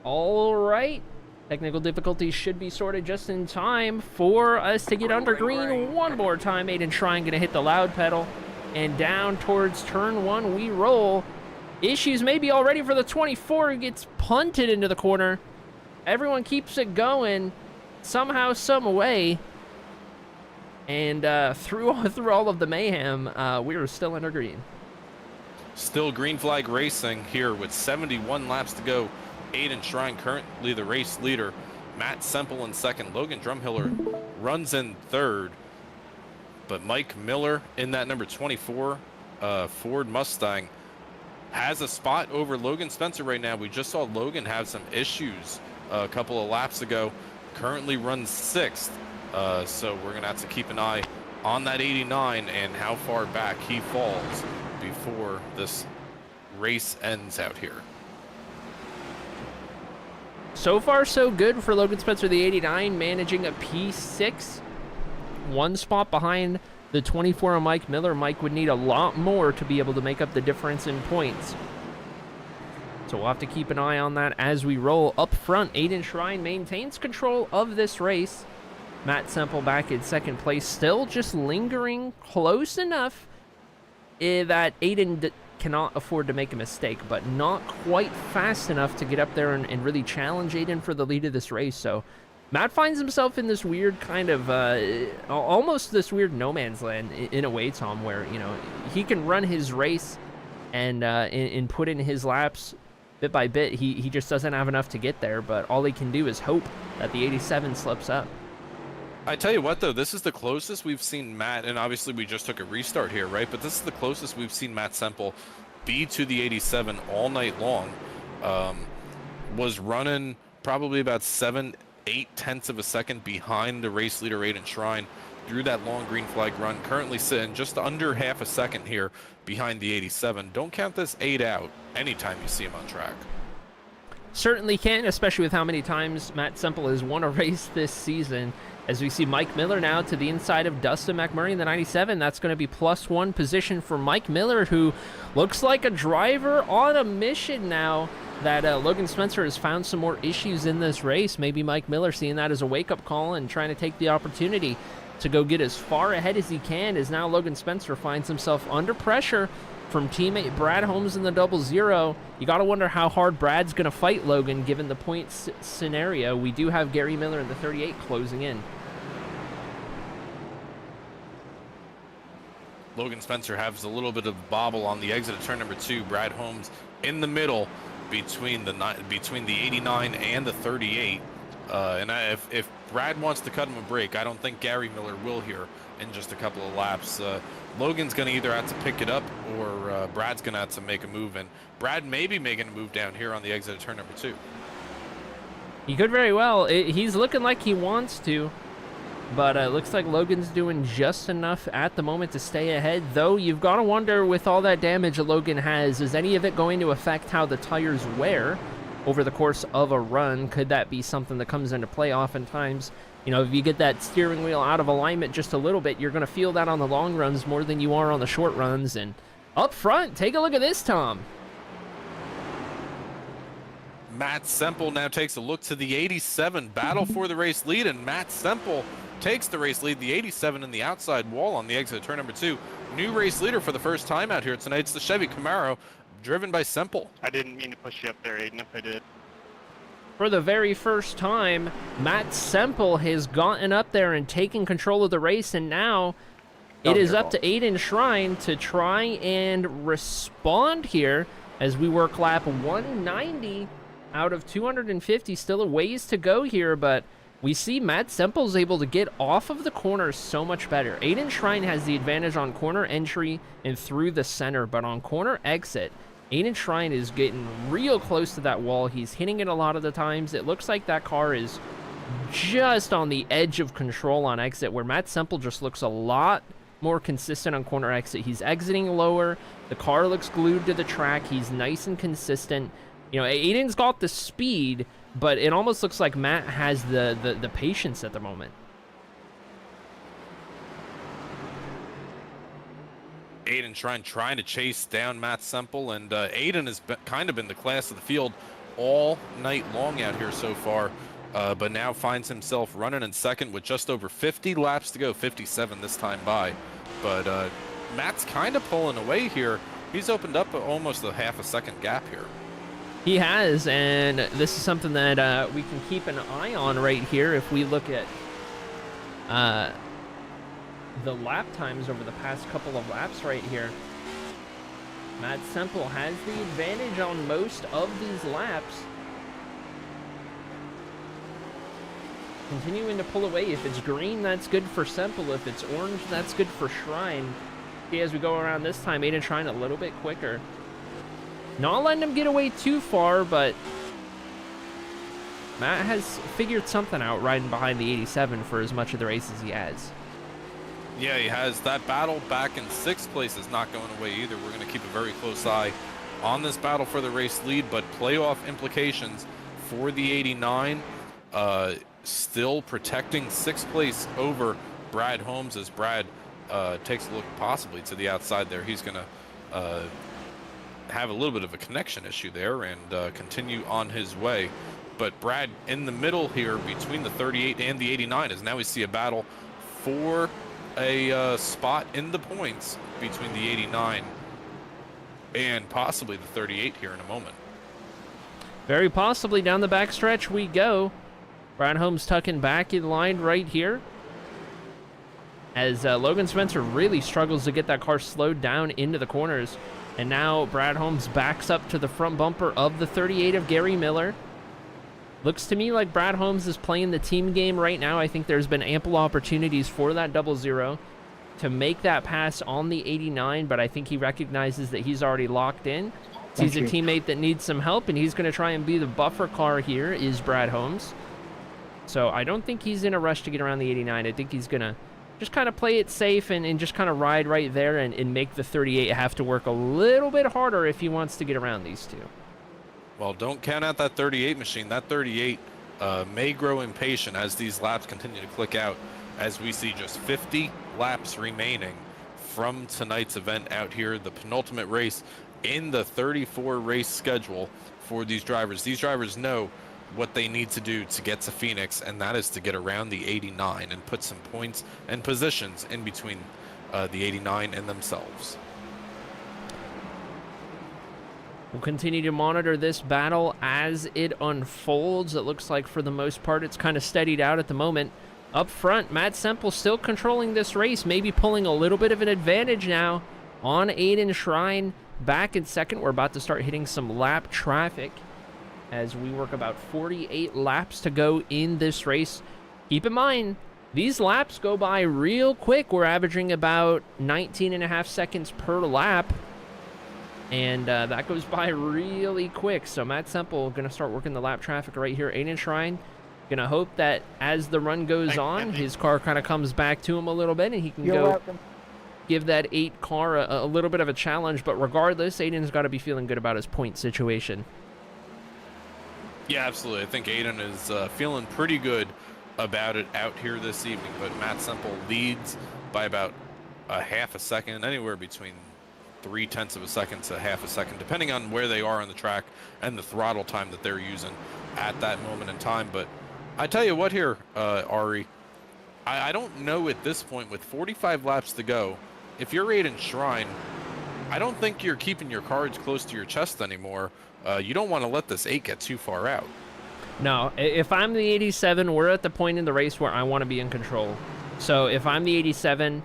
All right. Technical difficulties should be sorted just in time for us to get under green one more time. Aiden Shrine going to hit the loud pedal, and down towards turn 1 we roll. Issues maybe already for the 24, who gets punted into the corner. Everyone keeps it going somehow, some way. And through all of the mayhem, we are still under green. Still green flag racing here with 71 laps to go. Aiden Shrine currently the race leader. Matt Semple in second. Logan Drumhiller runs in third. But Mike Miller in that number 24 Ford Mustang has a spot over Logan Spencer right now. We just saw Logan have some issues a couple of laps ago. Currently runs 6th, so we're going to have to keep an eye on that 89 and how far back he falls before this race ends out here. So far, so good for Logan Spencer, the 89, managing a P6. 1 spot behind the 24 on Mike Miller. Mike would need a lot more to be able to make up the difference in points. So we'll have to keep an eye on that as we roll. Up front, Aiden Shrine maintains control of this race. Matt Semple back in 2nd place, still just lingering close enough that Aiden cannot afford to make a mistake, but not quite fast enough to get up there and really challenge Aiden for the lead of this race. So Matt finds himself in this weird kind of, almost this weird no man's land in a way, Tom, where, you know, he can run his race and put in his laps bit by bit. He just doesn't have enough to get there, but all he can do is hope that the 87 slips up. I tell you what, though, this is the closest we've seen Matt, and obviously we just took a restart here, right? But this is the closest we've seen Matt Semple be to the 87 all night long. Was running probably about 7-8 tenths of a second behind the race leader Aiden Shrine through that long green flag run. Currently sitting just under half a second here behind the 87. Don't count this 8 out anytime you see him on track. Certainly can, especially with how many times Matt Semple has won a race this season. As we see Mike Miller now to the inside of Dustin McMurray in the 97. That's going to be +1 position for Mike Miller, who looks like a driver on a mission now that Logan Spencer has found some more issues in this race. Maybe Mike Miller seeing that as a wake-up call and trying to take the opportunity to go get as far ahead as he can, as now Logan Spencer finds himself under pressure from teammate Brad Holmes in the 00. You got to wonder how hard Brad's going to fight Logan given the points scenario. We do have Gary Miller in the 38 closing in. Logan Spencer has a little bit of bobble on the exit of turn number 2. Brad Holmes in the middle between the 89 and the 38. If Brad wants to cut him a break, I don't think Gary Miller will here in just a couple of laps. Logan's going to either have to pick it up or Brad's going to have to make a move. And Brad may be making a move down here on the exit of turn number 2. He could very well. He's looking like he wants to. But it looks like Logan's doing just enough at the moment to stay ahead. Though you've got to wonder, with all that damage that Logan has, is any of it going to affect how the tires wear over the course of a run? Could that be something that comes into play oftentimes? You know, if you get that steering wheel out of alignment just a little bit, you're going to feel that on the long runs more than you are on the short runs. And up front, take a look at this, Tom. Matt Semple now takes a look to the 87. Battle for the race lead, and Matt Semple takes the race lead. The 87 in the outside wall on the exit of turn number 2. New race leader for the first time out here tonight. It's the Chevy Camaro, driven by Semple. I didn't mean to push you up there, Aiden, if I did. For the very first time, Matt Semple has gotten up there and taken control of the race, and now it is up to Aiden Shrine to try and respond here as we work lap 190 out of 250. Still a ways to go here, but we see Matt Semple's able to get off of the corners so much better. Aiden Shrine has the advantage on corner entry and through the center, but on corner exit, Aiden Shrine is getting real close to that wall. He's hitting it a lot of the times. It looks like that car is just on the edge of control on exit, where Matt Semple just looks a lot more consistent on corner exit. He's exiting lower. The car looks glued to the track. He's nice and consistent. You know, Aiden's got the speed, but it almost looks like Matt has the patience at the moment. Aiden Shrine trying to chase down Matt Semple, and Aiden has kind of been the class of the field all night long out here so far, but now finds himself running in second with just over 50 laps to go, 57 this time by. But Matt's kind of pulling away here. He's opened up almost a half a second gap here. He has, and this is something that we can keep an eye on right here. If we look at the lap times over the past couple of laps right here, Matt Semple has the advantage on most of these laps. continuing to pull away. If it's green, that's good for Semple. If it's orange, that's good for Shrine. See, as we go around this time, Aiden Shrine a little bit quicker. Not letting him get away too far, but Matt has figured something out riding behind the 87 for as much of the race as he has. Yeah, he has. That battle back in 6th place is not going away either. We're going to keep a very close eye on this battle for the race lead, but playoff implications for the 89, still protecting 6th place over Brad Holmes as Brad takes a look possibly to the outside there. He's going to have a little bit of a connection issue there and continue on his way. But Brad in the middle here between the 38 and the 89, as now we see a battle for a spot in the points between the 89 and possibly the 38 here in a moment. Very possibly down the backstretch we go. Brad Holmes tucking back in line right here, as Logan Spencer really struggles to get that car slowed down into the corners. And now Brad Holmes backs up to the front bumper of the 38 of Gary Miller. Looks to me like Brad Holmes is playing the team game right now. I think there's been ample opportunities for that 00 to make that pass on the 89, but I think he recognizes that he's already locked in. He's a teammate that needs some help, and he's going to try and be the buffer car here, is Brad Holmes. So I don't think he's in a rush to get around the 89. I think he's going to just kind of play it safe and just kind of ride right there and make the 38 have to work a little bit harder if he wants to get around these two. Well, don't count out that 38 machine. That 38 may grow impatient as these laps continue to click out, as we see just 50 laps remaining from tonight's event out here, the penultimate race in the 34 race schedule for these drivers. These drivers know what they need to do to get to Phoenix, and that is to get around the 89 and put some points and positions in between the 89 and themselves. We'll continue to monitor this battle as it unfolds. It looks like for the most part it's kind of steadied out at the moment. Up front, Matt Semple still controlling this race, maybe pulling a little bit of an advantage now on Aiden Shrine. Back in second, we're about to start hitting some lap traffic as we work about 48 laps to go in this race. Keep in mind, these laps go by real quick. We're averaging about 19.5 seconds per lap. And that goes by really quick. So Matt Semple going to start working the lap traffic right here. Aiden Shrine going to hope that as the run goes on, his car kind of comes back to him a little bit and he can give that 8 car a little bit of a challenge. But regardless, Aiden's got to be feeling good about his point situation. Yeah, absolutely. I think Aiden is feeling pretty good about it out here this evening. But Matt Semple leads by about a half a second, anywhere between 0.3 of a second to half a second, depending on where they are on the track and the throttle time that they're using at that moment in time. But I tell you what here, Arie, I don't know at this point, with 45 laps to go, if you're Aiden Shrine, I don't think you're keeping your cards close to your chest anymore. You don't want to let this 8 get too far out. No, if I'm the 87, we're at the point in the race where I want to be in control. So if I'm the 87,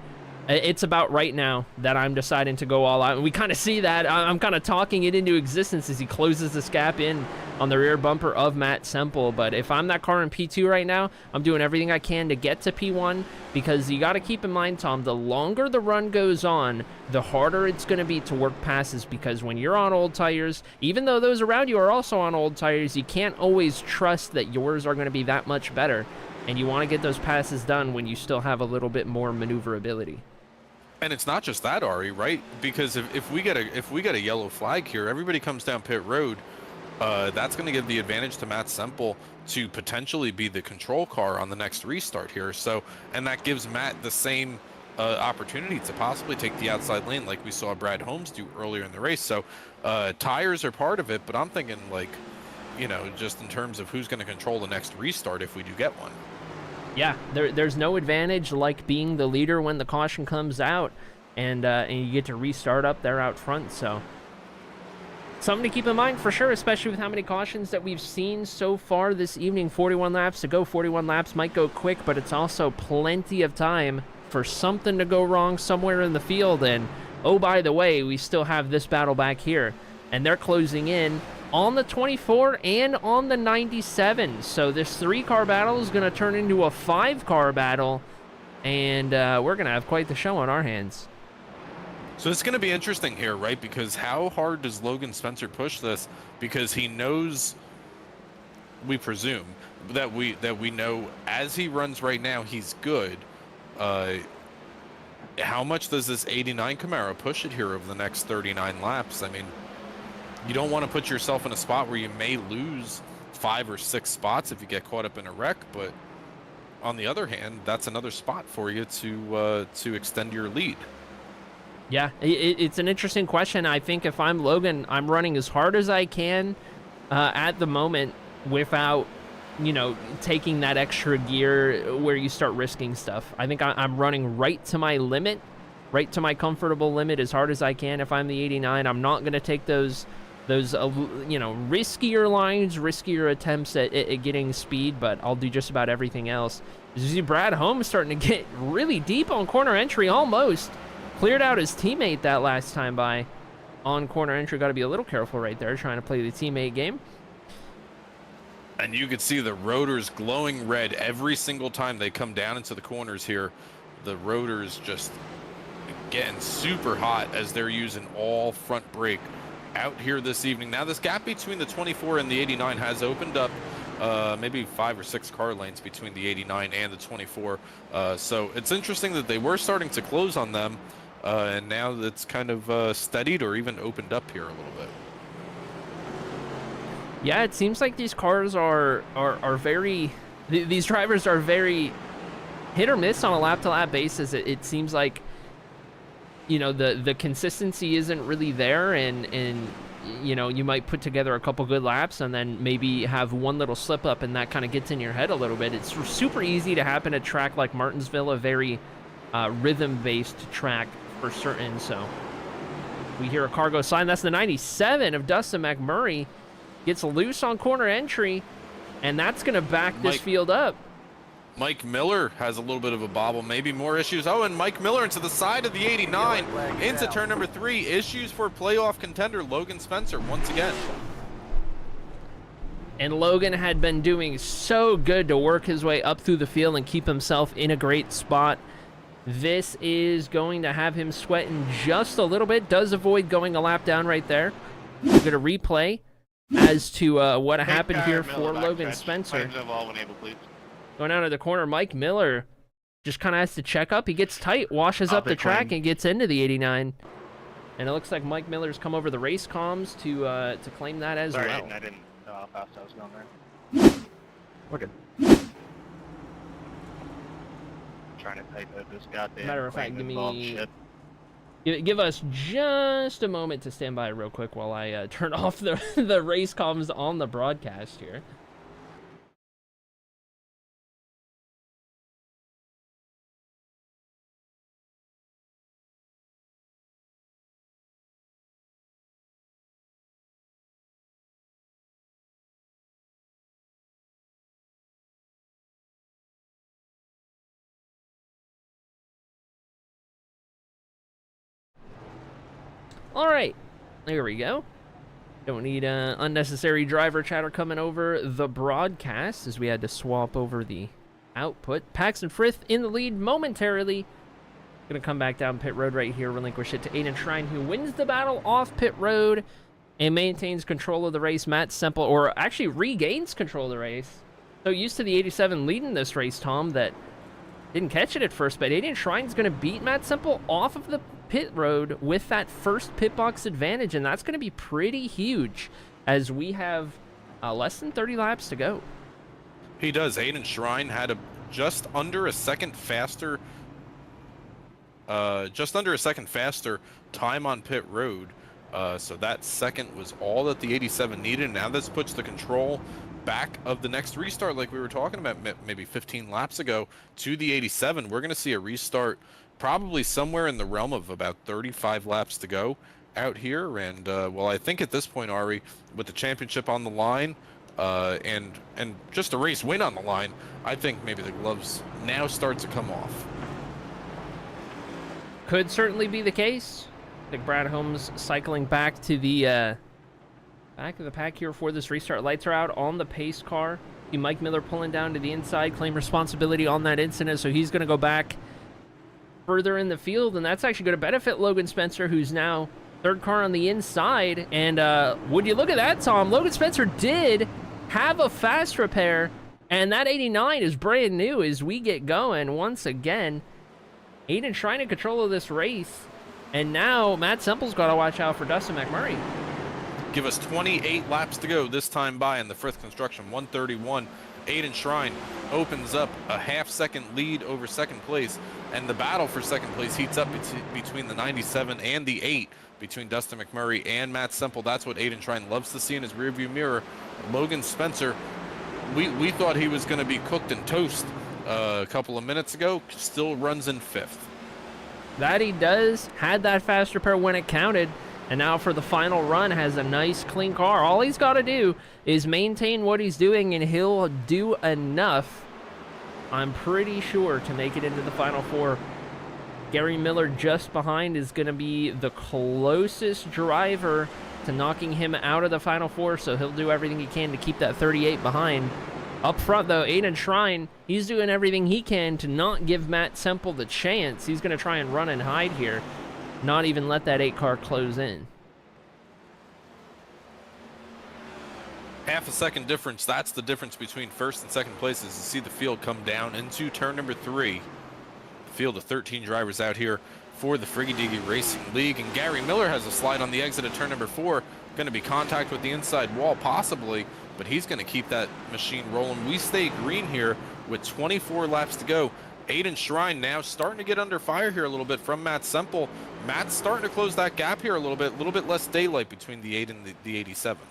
it's about right now that I'm deciding to go all out. And we kind of see that. I'm kind of talking it into existence as he closes this gap in on the rear bumper of Matt Semple. But if I'm that car in P2 right now, I'm doing everything I can to get to P1, because you got to keep in mind, Tom, the longer the run goes on, the harder it's going to be to work passes, because when you're on old tires, even though those around you are also on old tires, you can't always trust that yours are going to be that much better. And you want to get those passes done when you still have a little bit more maneuverability. And it's not just that, Arie, right? Because if we get a yellow flag here, everybody comes down pit road. That's going to give the advantage to Matt Semple to potentially be the control car on the next restart here. So, and that gives Matt the same opportunity to possibly take the outside lane, like we saw Brad Holmes do earlier in the race. So, tires are part of it, but I'm thinking, like, you know, just in terms of who's going to control the next restart if we do get one. Yeah, there's no advantage like being the leader when the caution comes out, and you get to restart up there out front. So something to keep in mind for sure, especially with how many cautions that we've seen so far this evening. 41 laps to go. 41 laps might go quick, but it's also plenty of time for something to go wrong somewhere in the field. And oh, by the way, we still have this battle back here, and they're closing in on the 24 and on the 97. So this 3-car battle is going to turn into a 5-car battle, and we're going to have quite the show on our hands. So it's going to be interesting here, right? Because how hard does Logan Spencer push this? Because he knows, we presume, that we know as he runs right now, he's good. How much does this 89 Camaro push it here over the next 39 laps? I mean, you don't want to put yourself in a spot where you may lose 5 or 6 spots if you get caught up in a wreck, but on the other hand, that's another spot for you to extend your lead. Yeah, it's an interesting question. I think if I'm Logan, I'm running as hard as I can at the moment without, you know, taking that extra gear where you start risking stuff. I think I'm running right to my limit, right to my comfortable limit as hard as I can. If I'm the 89, I'm not going to take those you know, riskier lines, riskier attempts at getting speed, but I'll do just about everything else. You see Brad Holmes starting to get really deep on corner entry, almost cleared out his teammate that last time by on corner entry. Got to be a little careful right there, trying to play the teammate game. And you can see the rotors glowing red every single time they come down into the corners here. The rotors just getting super hot as they're using all front brake out here this evening. Now this gap between the 24 and the 89 has opened up, maybe 5 or 6 car lanes between the 89 and the 24. So it's interesting that they were starting to close on them, and now it's kind of steadied or even opened up here a little bit. Yeah, it seems like these cars are very, these drivers are very hit or miss on a lap-to-lap basis. It seems like, you know, the consistency isn't really there, and you know, you might put together a couple good laps and then maybe have one little slip up, and that kind of gets in your head a little bit. It's super easy to happen at a track like Martinsville, a very rhythm-based track for certain. So we hear a car go sign. That's the 97 of Dustin McMurray. Gets loose on corner entry, and that's going to back this field up. Mike Miller has a little bit of a bobble, maybe more issues. Oh, and Mike Miller into the side of the 89, into turn number 3. Issues for playoff contender Logan Spencer once again. And Logan had been doing so good to work his way up through the field and keep himself in a great spot. This is going to have him sweating just a little bit. Does avoid going a lap down right there. We're going to replay as to what happened here for Logan Spencer. Going out of the corner, Mike Miller just kind of has to check up. He gets tight, washes up the track, and gets into the 89. And it looks like Mike Miller's come over the race comms to claim that as well. I didn't know how fast I was going there. We're good. Trying to type out this goddamn Matter of fact, shit. Give us just a moment to stand by real quick while I turn off the race comms on the broadcast here. All right, there we go. Don't need unnecessary driver chatter coming over the broadcast, as we had to swap over the output. Paxton Frith in the lead momentarily. Gonna come back down pit road right here, relinquish it to Aiden Shrine, who wins the battle off pit road and maintains control of the race. Matt Semple, or actually regains control of the race. So used to the 87 leading this race, Tom, that didn't catch it at first, but Aiden Shrine's gonna beat Matt Semple off of the pit road with that first pit box advantage, and that's going to be pretty huge as we have less than 30 laps to go. He does. Aiden Shrine had just under a second faster time on pit road, so that second was all that the 87 needed. Now this puts the control back of the next restart, like we were talking about maybe 15 laps ago, to the 87. We're going to see a restart probably somewhere in the realm of about 35 laps to go out here. And well, I think at this point, Arie, with the championship on the line and just a race win on the line, I think maybe the gloves now start to come off. Could certainly be the case. I think Brad Holmes cycling back to the Back of the pack here for this restart. Lights are out on the pace car. See Mike Miller pulling down to the inside, claim responsibility on that incident, so he's going to go back further in the field, and that's actually going to benefit Logan Spencer, who's now third car on the inside. And would you look at that, Tom? Logan Spencer did have a fast repair, and that 89 is brand new as we get going once again. Aiden trying to control this race, and now Matt Semple's got to watch out for Dustin McMurray. Give us 28 laps to go this time by in the Frith Construction 131. Aiden Shrine opens up a half-second lead over second place, and the battle for second place heats up between the 97 and the 8 between Dustin McMurray and Matt Semple. That's what Aiden Shrine loves to see in his rearview mirror. Logan Spencer, we thought he was going to be cooked and toast a couple of minutes ago, still runs in 5th. That he does. Had that fast repair when it counted. And now for the final run, has a nice clean car. All he's got to do is maintain what he's doing, and he'll do enough, I'm pretty sure, to make it into the final 4. Gary Miller just behind is going to be the closest driver to knocking him out of the final 4, so he'll do everything he can to keep that 38 behind. Up front, though, Aiden Shrine, he's doing everything he can to not give Matt Semple the chance. He's going to try and run and hide here. Not even let that 8 car close in. Half a second difference. That's the difference between first and second places. You see the field come down into turn number 3. The field of 13 drivers out here for the Friggy Diggy Racing League. And Gary Miller has a slide on the exit at turn number 4. Going to be contact with the inside wall possibly, but he's going to keep that machine rolling. We stay green here with 24 laps to go. Aiden Shrine now starting to get under fire here a little bit from Matt Semple. Matt's starting to close that gap here a little bit less daylight between the 8 and the 87.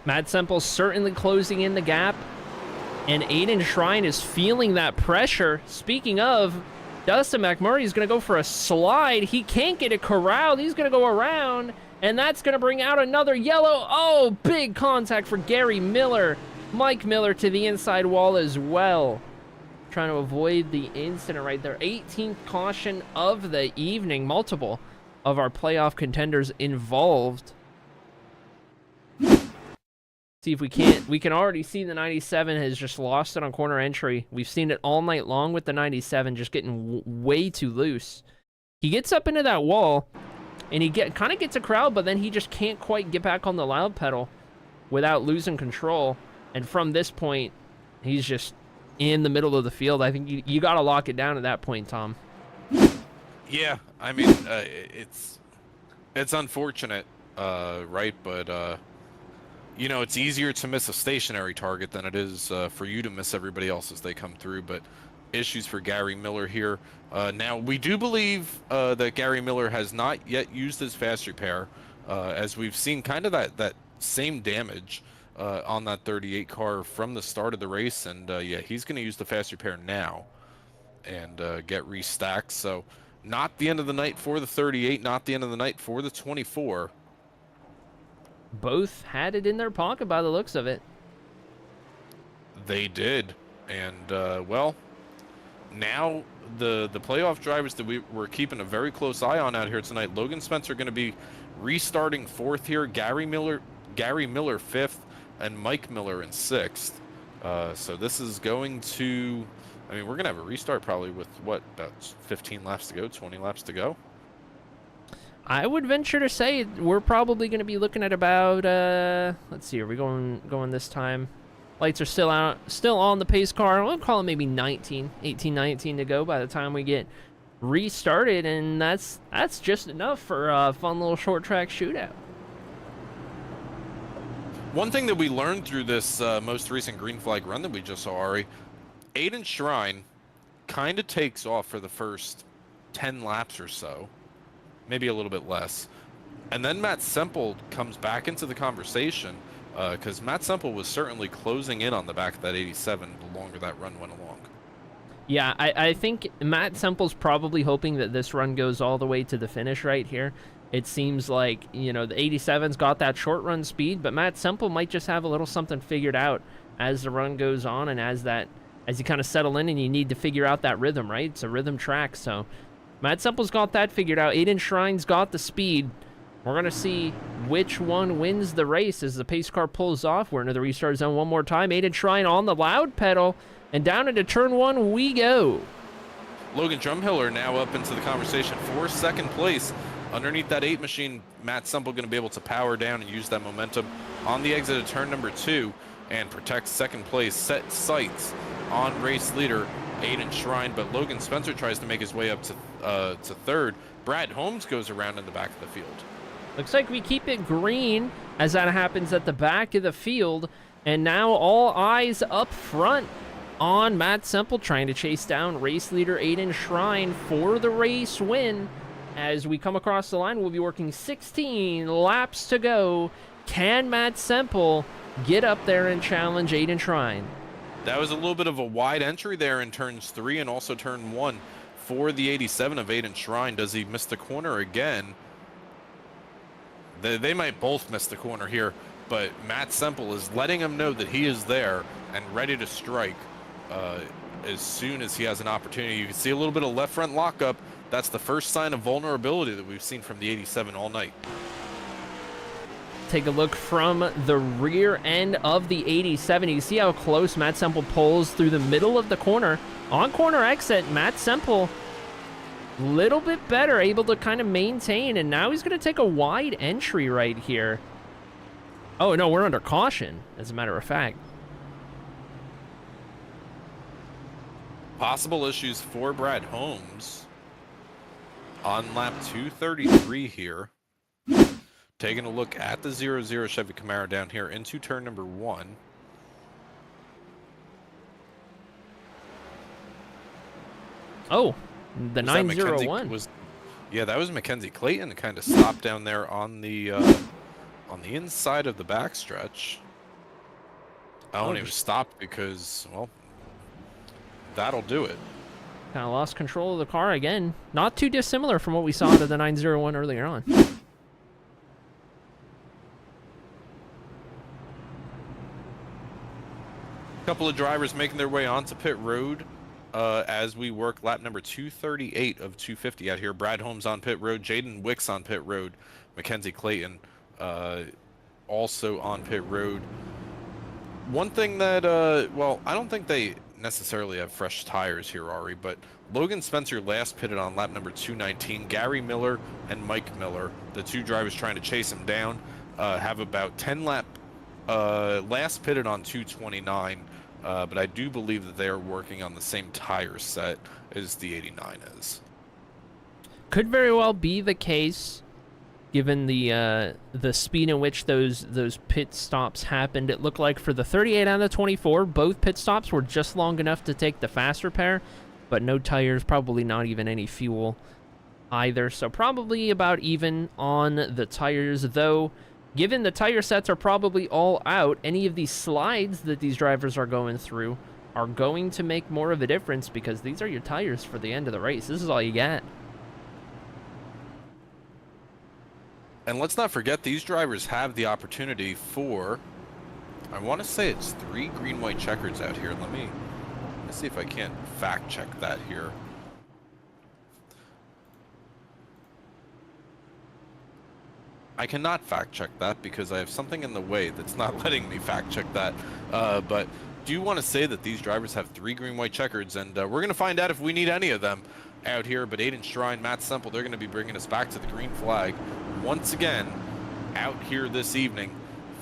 Matt Semple certainly closing in the gap, and Aiden Shrine is feeling that pressure. Speaking of, Dustin McMurray is going to go for a slide. He can't get it corralled. He's going to go around, and that's going to bring out another yellow. Oh, big contact for Gary Miller. Mike Miller to the inside wall as well. Trying to avoid the incident right there. 18th caution of the evening. Multiple of our playoff contenders involved. See if we can't. We can already see the 97 has just lost it on corner entry. We've seen it all night long with the 97 just getting way too loose. He gets up into that wall, and he kind of gets a crowd, but then he just can't quite get back on the loud pedal without losing control. And from this point, he's just in the middle of the field. I think you got to lock it down at that point, Tom. Yeah, I mean, it's unfortunate, right? But, you know, it's easier to miss a stationary target than it is for you to miss everybody else as they come through. But issues for Gary Miller here. Now, we do believe that Gary Miller has not yet used his fast repair, as we've seen kind of that same damage on that 38 car from the start of the race. And yeah, he's going to use the fast repair now and get restacked. So not the end of the night for the 38, not the end of the night for the 24. Both had it in their pocket by the looks of it. They did. And well, now the playoff drivers that we're keeping a very close eye on out here tonight. Logan Spencer going to be restarting 4th here. Gary Miller 5th, and Mike Miller in 6th. So this is going to, I mean, we're going to have a restart probably with, what, about 15 laps to go, 20 laps to go? I would venture to say we're probably going to be looking at about, let's see, are we going this time? Lights are still on the pace car. We'll call it maybe 18, 19 to go by the time we get restarted, and that's just enough for a fun little short track shootout. One thing that we learned through this most recent green flag run that we just saw, Ari, Aiden Shrine kind of takes off for the first 10 laps or so, maybe a little bit less. And then Matt Semple comes back into the conversation because Matt Semple was certainly closing in on the back of that 87 the longer that run went along. Yeah, I think Matt Semple's probably hoping that this run goes all the way to the finish right here. It seems like, you know, the 87's got that short run speed, but Matt Semple might just have a little something figured out as the run goes on and as you kind of settle in and you need to figure out that rhythm, right? It's a rhythm track, so Matt Semple's got that figured out. Aiden Shrine's got the speed. We're going to see which one wins the race as the pace car pulls off. We're into the restart zone one more time. Aiden Shrine on the loud pedal, and down into turn one we go. Logan Drumhiller now up into the conversation for second place. Underneath that 8 machine, Matt Semple going to be able to power down and use that momentum on the exit of turn number 2 and protect second place. Set sights on race leader Aiden Shrine, but Logan Spencer tries to make his way up to third. Brad Holmes goes around in the back of the field. Looks like we keep it green as that happens at the back of the field. And now all eyes up front on Matt Semple trying to chase down race leader Aiden Shrine for the race win. As we come across the line, we'll be working 16 laps to go. Can Matt Semple get up there and challenge Aiden Shrine? That was a little bit of a wide entry there in turns 3 and also turn 1 for the 87 of Aiden Shrine. Does he miss the corner again? They might both miss the corner here, but Matt Semple is letting him know that he is there and ready to strike as soon as he has an opportunity. You can see a little bit of left front lockup. That's the first sign of vulnerability that we've seen from the 87 all night. Take a look from the rear end of the 87. You see how close Matt Semple pulls through the middle of the corner. On corner exit, Matt Semple little bit better, able to kind of maintain, and now he's going to take a wide entry right here. Oh, no, we're under caution, as a matter of fact. Possible issues for Brad Holmes on lap 233 here. Taking a look at the 0-0 Chevy Camaro down here into turn number 1. Oh, the 901. Yeah, that was Mackenzie Clayton kind of stopped down there on the inside of the backstretch. Oh, and he was stopped because, well, that'll do it. Kind of lost control of the car again. Not too dissimilar from what we saw to the 901 earlier on. Couple of drivers making their way onto pit road as we work lap number 238 of 250 out here. Brad Holmes on pit road, Jaden Wicks on pit road, Mackenzie Clayton also on pit road. One thing that, well, I don't think they necessarily have fresh tires here, Arie, but Logan Spencer last pitted on lap number 219. Gary Miller and Mike Miller, the two drivers trying to chase him down, have about 10 lap last pitted on 229, but I do believe that they are working on the same tire set as the 89 is. Could very well be the case, given the speed in which those pit stops happened. It looked like for the 38 and the 24, both pit stops were just long enough to take the fast repair, but no tires, probably not even any fuel either. So probably about even on the tires, though. Given the tire sets are probably all out, any of these slides that these drivers are going through are going to make more of a difference because these are your tires for the end of the race. This is all you got. And let's not forget, these drivers have the opportunity for, I want to say it's 3 green-white checkers out here. Let me see if I can't fact check that here. I cannot fact check that because I have something in the way that's not letting me fact check that. But do want to say that these drivers have 3 green-white checkers, and we're going to find out if we need any of them out here. But Aiden Shrine, Matt Semple, they're going to be bringing us back to the green flag once again out here this evening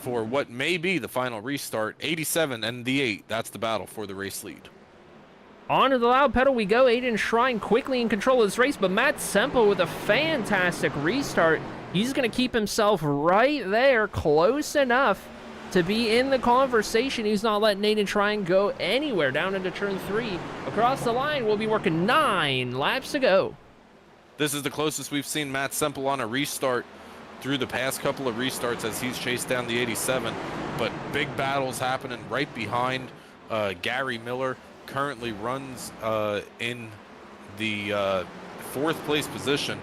for what may be the final restart. 87 and the 8, that's the battle for the race lead. Onto the loud pedal we go. Aiden Shrine quickly in control of this race, but Matt Semple with a fantastic restart. He's going to keep himself right there, close enough to be in the conversation. He's not letting Aiden Shrine go anywhere. Down into turn 3. Across the line, we'll be working 9 laps to go. This is the closest we've seen Matt Semple on a restart through the past couple of restarts as he's chased down the 87. But big battles happening right behind. Gary Miller currently runs in the 4th place position.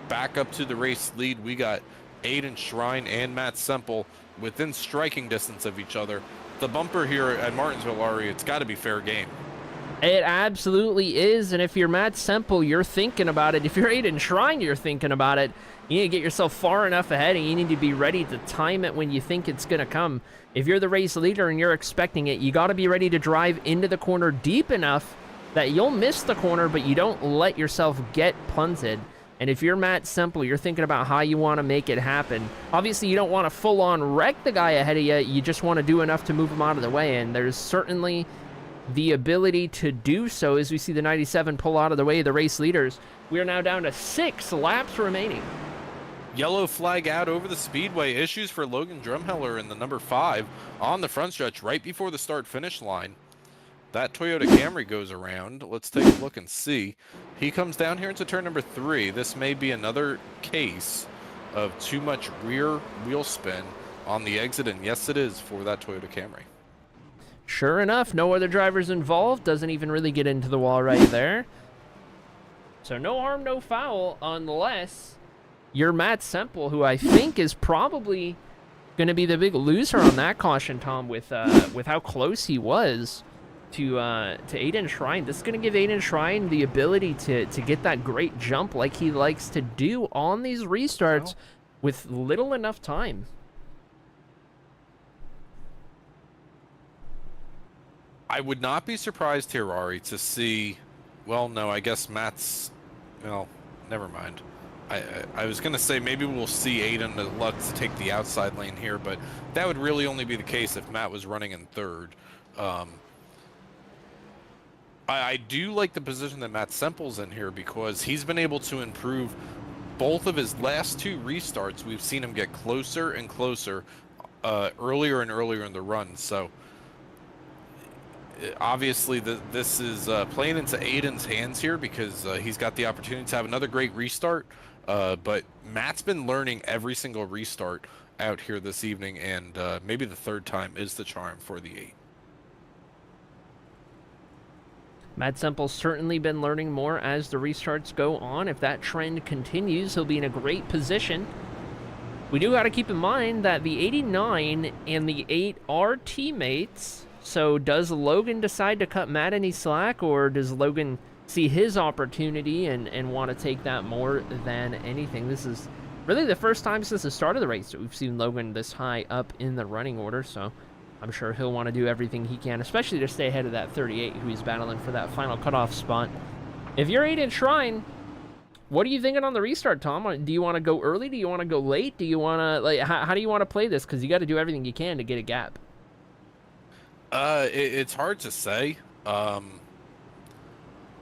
Back up to the race lead, we got Aiden Shrine and Matt Semple within striking distance of each other. The bumper here at Martinsville, Arie, it's got to be fair game. It absolutely is, and if you're Matt Semple, you're thinking about it. If you're Aiden Shrine, you're thinking about it. You need to get yourself far enough ahead, and you need to be ready to time it when you think it's going to come. If you're the race leader and you're expecting it, you got to be ready to drive into the corner deep enough that you'll miss the corner, but you don't let yourself get punted. And if you're Matt Semple, you're thinking about how you want to make it happen. Obviously, you don't want to full-on wreck the guy ahead of you. You just want to do enough to move him out of the way, and there's certainly the ability to do so as we see the 97 pull out of the way of the race leaders. We are now down to 6 laps remaining. Yellow flag out over the speedway. Issues for Logan Drumheller in the number 5 on the front stretch right before the start-finish line. That Toyota Camry goes around. Let's take a look and see. He comes down here into turn number 3. This may be another case of too much rear wheel spin on the exit, and yes, it is for that Toyota Camry. Sure enough, no other drivers involved. Doesn't even really get into the wall right there. So no harm, no foul, unless you're Matt Semple, who I think is probably going to be the big loser on that caution, Tom, with how close he was to Aiden Shrine. This is going to give Aiden Shrine the ability to get that great jump like he likes to do on these restarts with little enough time. I would not be surprised here, Arie, to see... Well, no, I guess Matt's... Well, never mind. I was going to say maybe we'll see Aiden elect to take the outside lane here, but that would really only be the case if Matt was running in third. I do like the position that Matt Semple's in here because he's been able to improve both of his last 2 restarts. We've seen him get closer and closer earlier and earlier in the run. So obviously this is playing into Aiden's hands here because he's got the opportunity to have another great restart. But Matt's been learning every single restart out here this evening, and maybe the 3rd time is the charm for the 8. Matt Semple's certainly been learning more as the restarts go on. If that trend continues, he'll be in a great position. We do got to keep in mind that the 89 and the 8 are teammates. So does Logan decide to cut Matt any slack, or does Logan see his opportunity and want to take that more than anything? This is really the first time since the start of the race that we've seen Logan this high up in the running order. So I'm sure he'll want to do everything he can, especially to stay ahead of that 38 who he's battling for that final cutoff spot. If you're Aiden Shrine, what are you thinking on the restart, Tom? Do you want to go early? Do you want to go late? Do you want to, like, how do you want to play this? Because you got to do everything you can to get a gap. It's hard to say.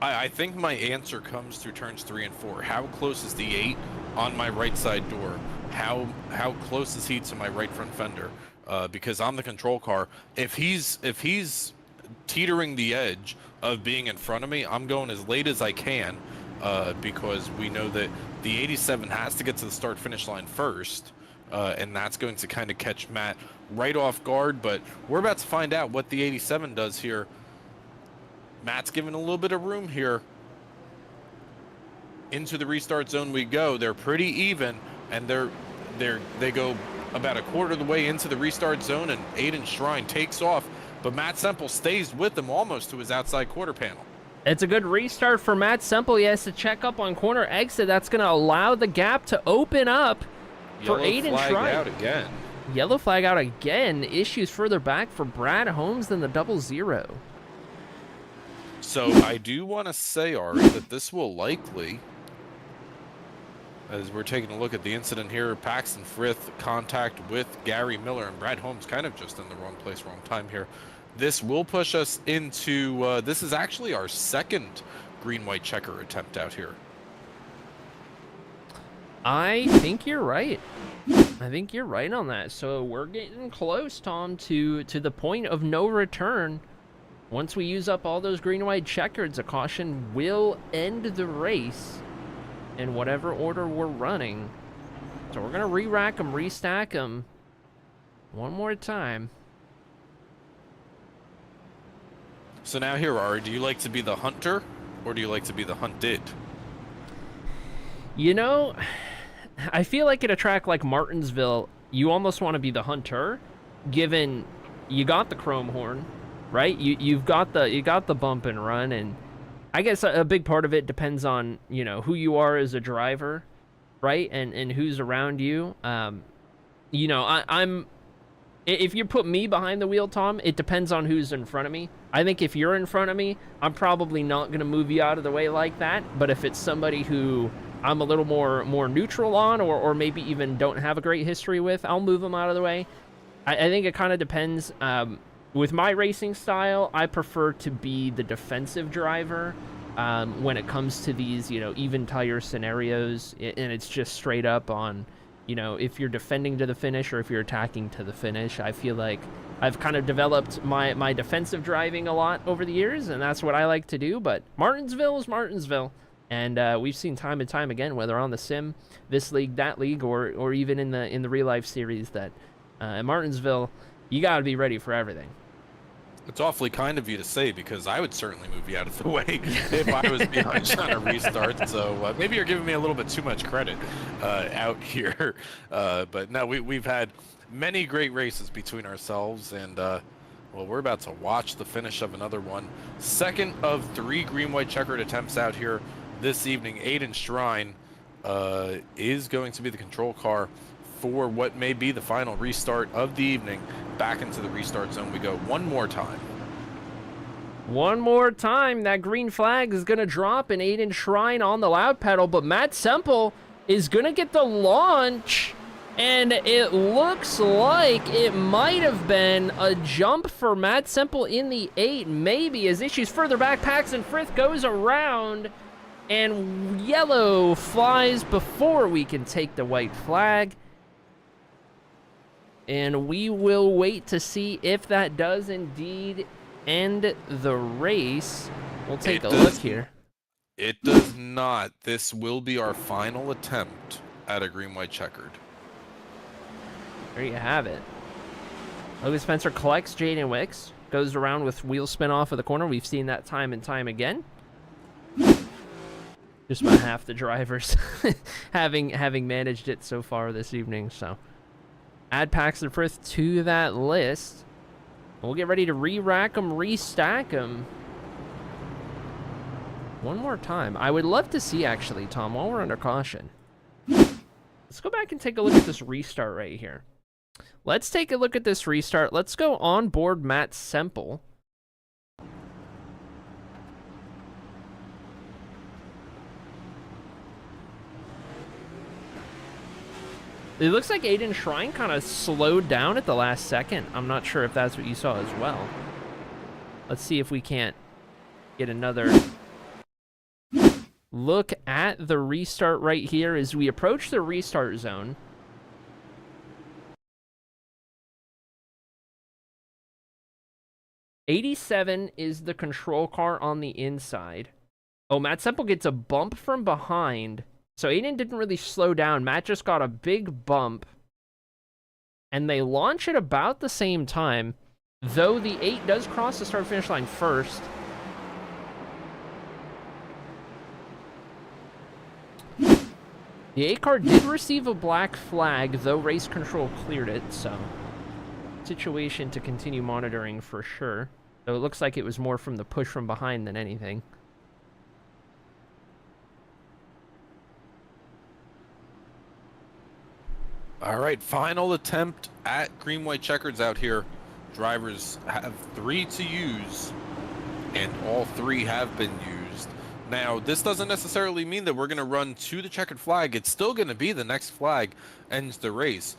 I think my answer comes through turns 3 and 4. How close is the 8 on my right side door? How close is he to my right front fender? Because I'm the control car. If he's teetering the edge of being in front of me, I'm going as late as I can because we know that the 87 has to get to the start finish line first, and that's going to kind of catch Matt right off guard. But we're about to find out what the 87 does here. Matt's given a little bit of room here. Into the restart zone we go. They're pretty even, and they go about a quarter of the way into the restart zone, and Aiden Shrine takes off, but Matt Semple stays with him almost to his outside quarter panel. It's a good restart for Matt Semple. He has to check up on corner exit. That's going to allow the gap to open up for Aiden Shrine. Yellow flag out again. Yellow flag out again. Issues further back for Brad Holmes than the 00. So I do want to say, Arie, that this will likely, as we're taking a look at the incident here, Paxton Frith contact with Gary Miller, and Brad Holmes kind of just in the wrong place, wrong time here. This will push us into, this is actually our 2nd green-white checker attempt out here. I think you're right. I think you're right on that. So we're getting close, Tom, to the point of no return. Once we use up all those green-white checkers, a caution will end the race in whatever order we're running. So we're going to re-rack them, restack them one more time. So now here, Arie, do you like to be the hunter, or do you like to be the hunted? You know, I feel like at a track like Martinsville, you almost want to be the hunter, given you got the chrome horn, right? You got the bump and run, and I guess a big part of it depends on, you know, who you are as a driver, right? And who's around you. You know, I'm if you put me behind the wheel, Tom, it depends on who's in front of me. I think if you're in front of me, I'm probably not going to move you out of the way like that. But if it's somebody who I'm a little more neutral on, or maybe even don't have a great history with, I'll move them out of the way. I think it kind of depends. With my racing style, I prefer to be the defensive driver when it comes to these, you know, even tire scenarios. And it's just straight up on, you know, if you're defending to the finish or if you're attacking to the finish. I feel like I've kind of developed my defensive driving a lot over the years, and that's what I like to do. But Martinsville is Martinsville. And we've seen time and time again, whether on the sim, this league, that league, or even in the real life series, that at Martinsville, you got to be ready for everything. It's awfully kind of you to say, because I would certainly move you out of the way if I was behind on a restart. So maybe you're giving me a little bit too much credit out here. But no, we've had many great races between ourselves, and well, we're about to watch the finish of another one. Second of 3 green-white checkered attempts out here this evening. Aiden Shrine is going to be the control car for what may be the final restart of the evening. Back into the restart zone we go one more time. One more time. That green flag is going to drop, and Aiden Shrine on the loud pedal, but Matt Semple is going to get the launch, and it looks like it might have been a jump for Matt Semple in the 8, maybe, as issues further back. Paxton Frith goes around, and yellow flies before we can take the white flag. And we will wait to see if that does indeed end the race. We'll take a look here. It does not. This will be our final attempt at a green-white checkered. There you have it. Logan Spencer collects Jaden Wicks. Goes around with wheel spin off of the corner. We've seen that time and time again. Just about half the drivers having managed it so far this evening, so... Add Paxton Frith to that list. We'll get ready to re-rack them, restack them. One more time. I would love to see, actually, Tom, while we're under caution. Let's go back and take a look at this restart right here. Let's take a look at this restart. Let's go on board Matt Semple. It looks like Aiden Shrine kind of slowed down at the last second. I'm not sure if that's what you saw as well. Let's see if we can't get another look at the restart right here as we approach the restart zone. '87 is the control car on the inside. Oh, Matt Semple gets a bump from behind. So Aiden didn't really slow down. Matt just got a big bump. And they launch at about the same time, though the 8 does cross the start-finish line first. The 8 car did receive a black flag, though race control cleared it, so... situation to continue monitoring for sure. So it looks like it was more from the push from behind than anything. All right, final attempt at green-white checkers out here. Drivers have 3 to use, and all 3 have been used. Now, this doesn't necessarily mean that we're going to run to the checkered flag. It's still going to be the next flag ends the race.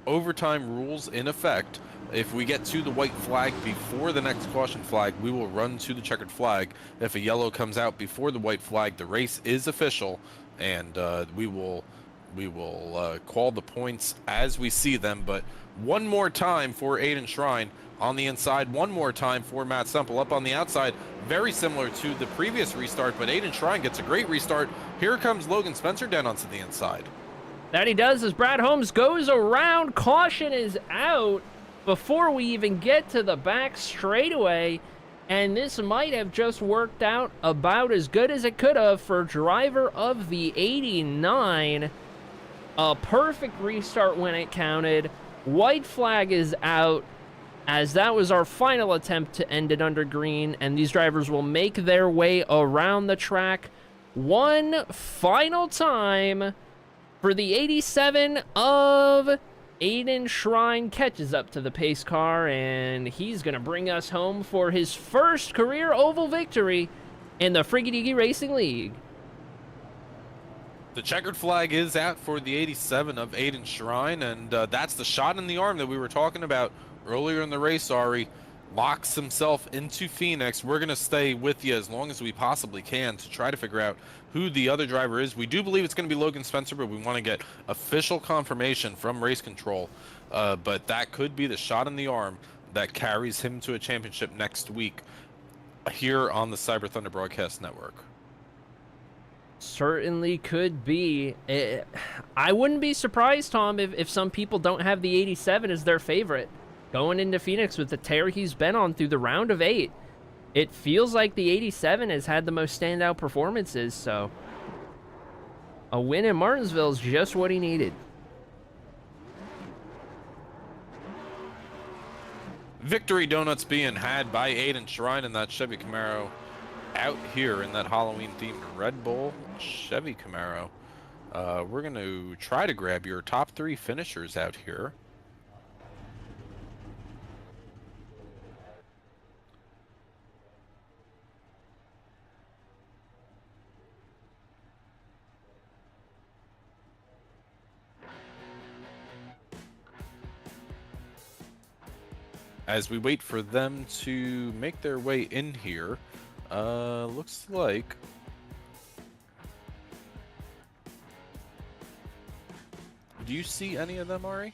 Overtime rules in effect. If we get to the white flag before the next caution flag, we will run to the checkered flag. If a yellow comes out before the white flag, the race is official, and we will call the points as we see them. But one more time for Aiden Shrine on the inside, one more time for Matt Semple up on the outside. Very similar to the previous restart, but Aiden Shrine gets a great restart. Here comes Logan Spencer down onto the inside. That he does as Brad Holmes goes around. Caution is out before we even get to the back straightaway. And this might have just worked out about as good as it could have for driver of the 89. A perfect restart when it counted. White flag is out. as that was our final attempt to end it under green, and these drivers will make their way around the track one final time for the 87 of Aiden Shrine. Catches up to the pace car, and he's going to bring us home for his first career oval victory in the Friggy Diggy Racing League. The checkered flag is out for the 87 of Aiden Shrine, and that's the shot in the arm that we were talking about earlier in the race. Arie locks himself into Phoenix. We're going to stay with you as long as we possibly can to try to figure out who the other driver is. We do believe it's going to be Logan Spencer, but we want to get official confirmation from race control. But that could be the shot in the arm that carries him to a championship next week here on the CyberThunder Broadcast Network. Certainly could be. I wouldn't be surprised, Tom, if some people don't have the 87 as their favorite. Going into Phoenix with the tear he's been on through the round of 8, it feels like the 87 has had the most standout performances, so a win in Martinsville is just what he needed. Victory donuts being had by Aiden Shrine in that Chevy Camaro out here in that Halloween-themed Red Bull Chevy Camaro. We're going to try to grab your top 3 finishers out here. As we wait for them to make their way in here, looks like do you see any of them, Arie?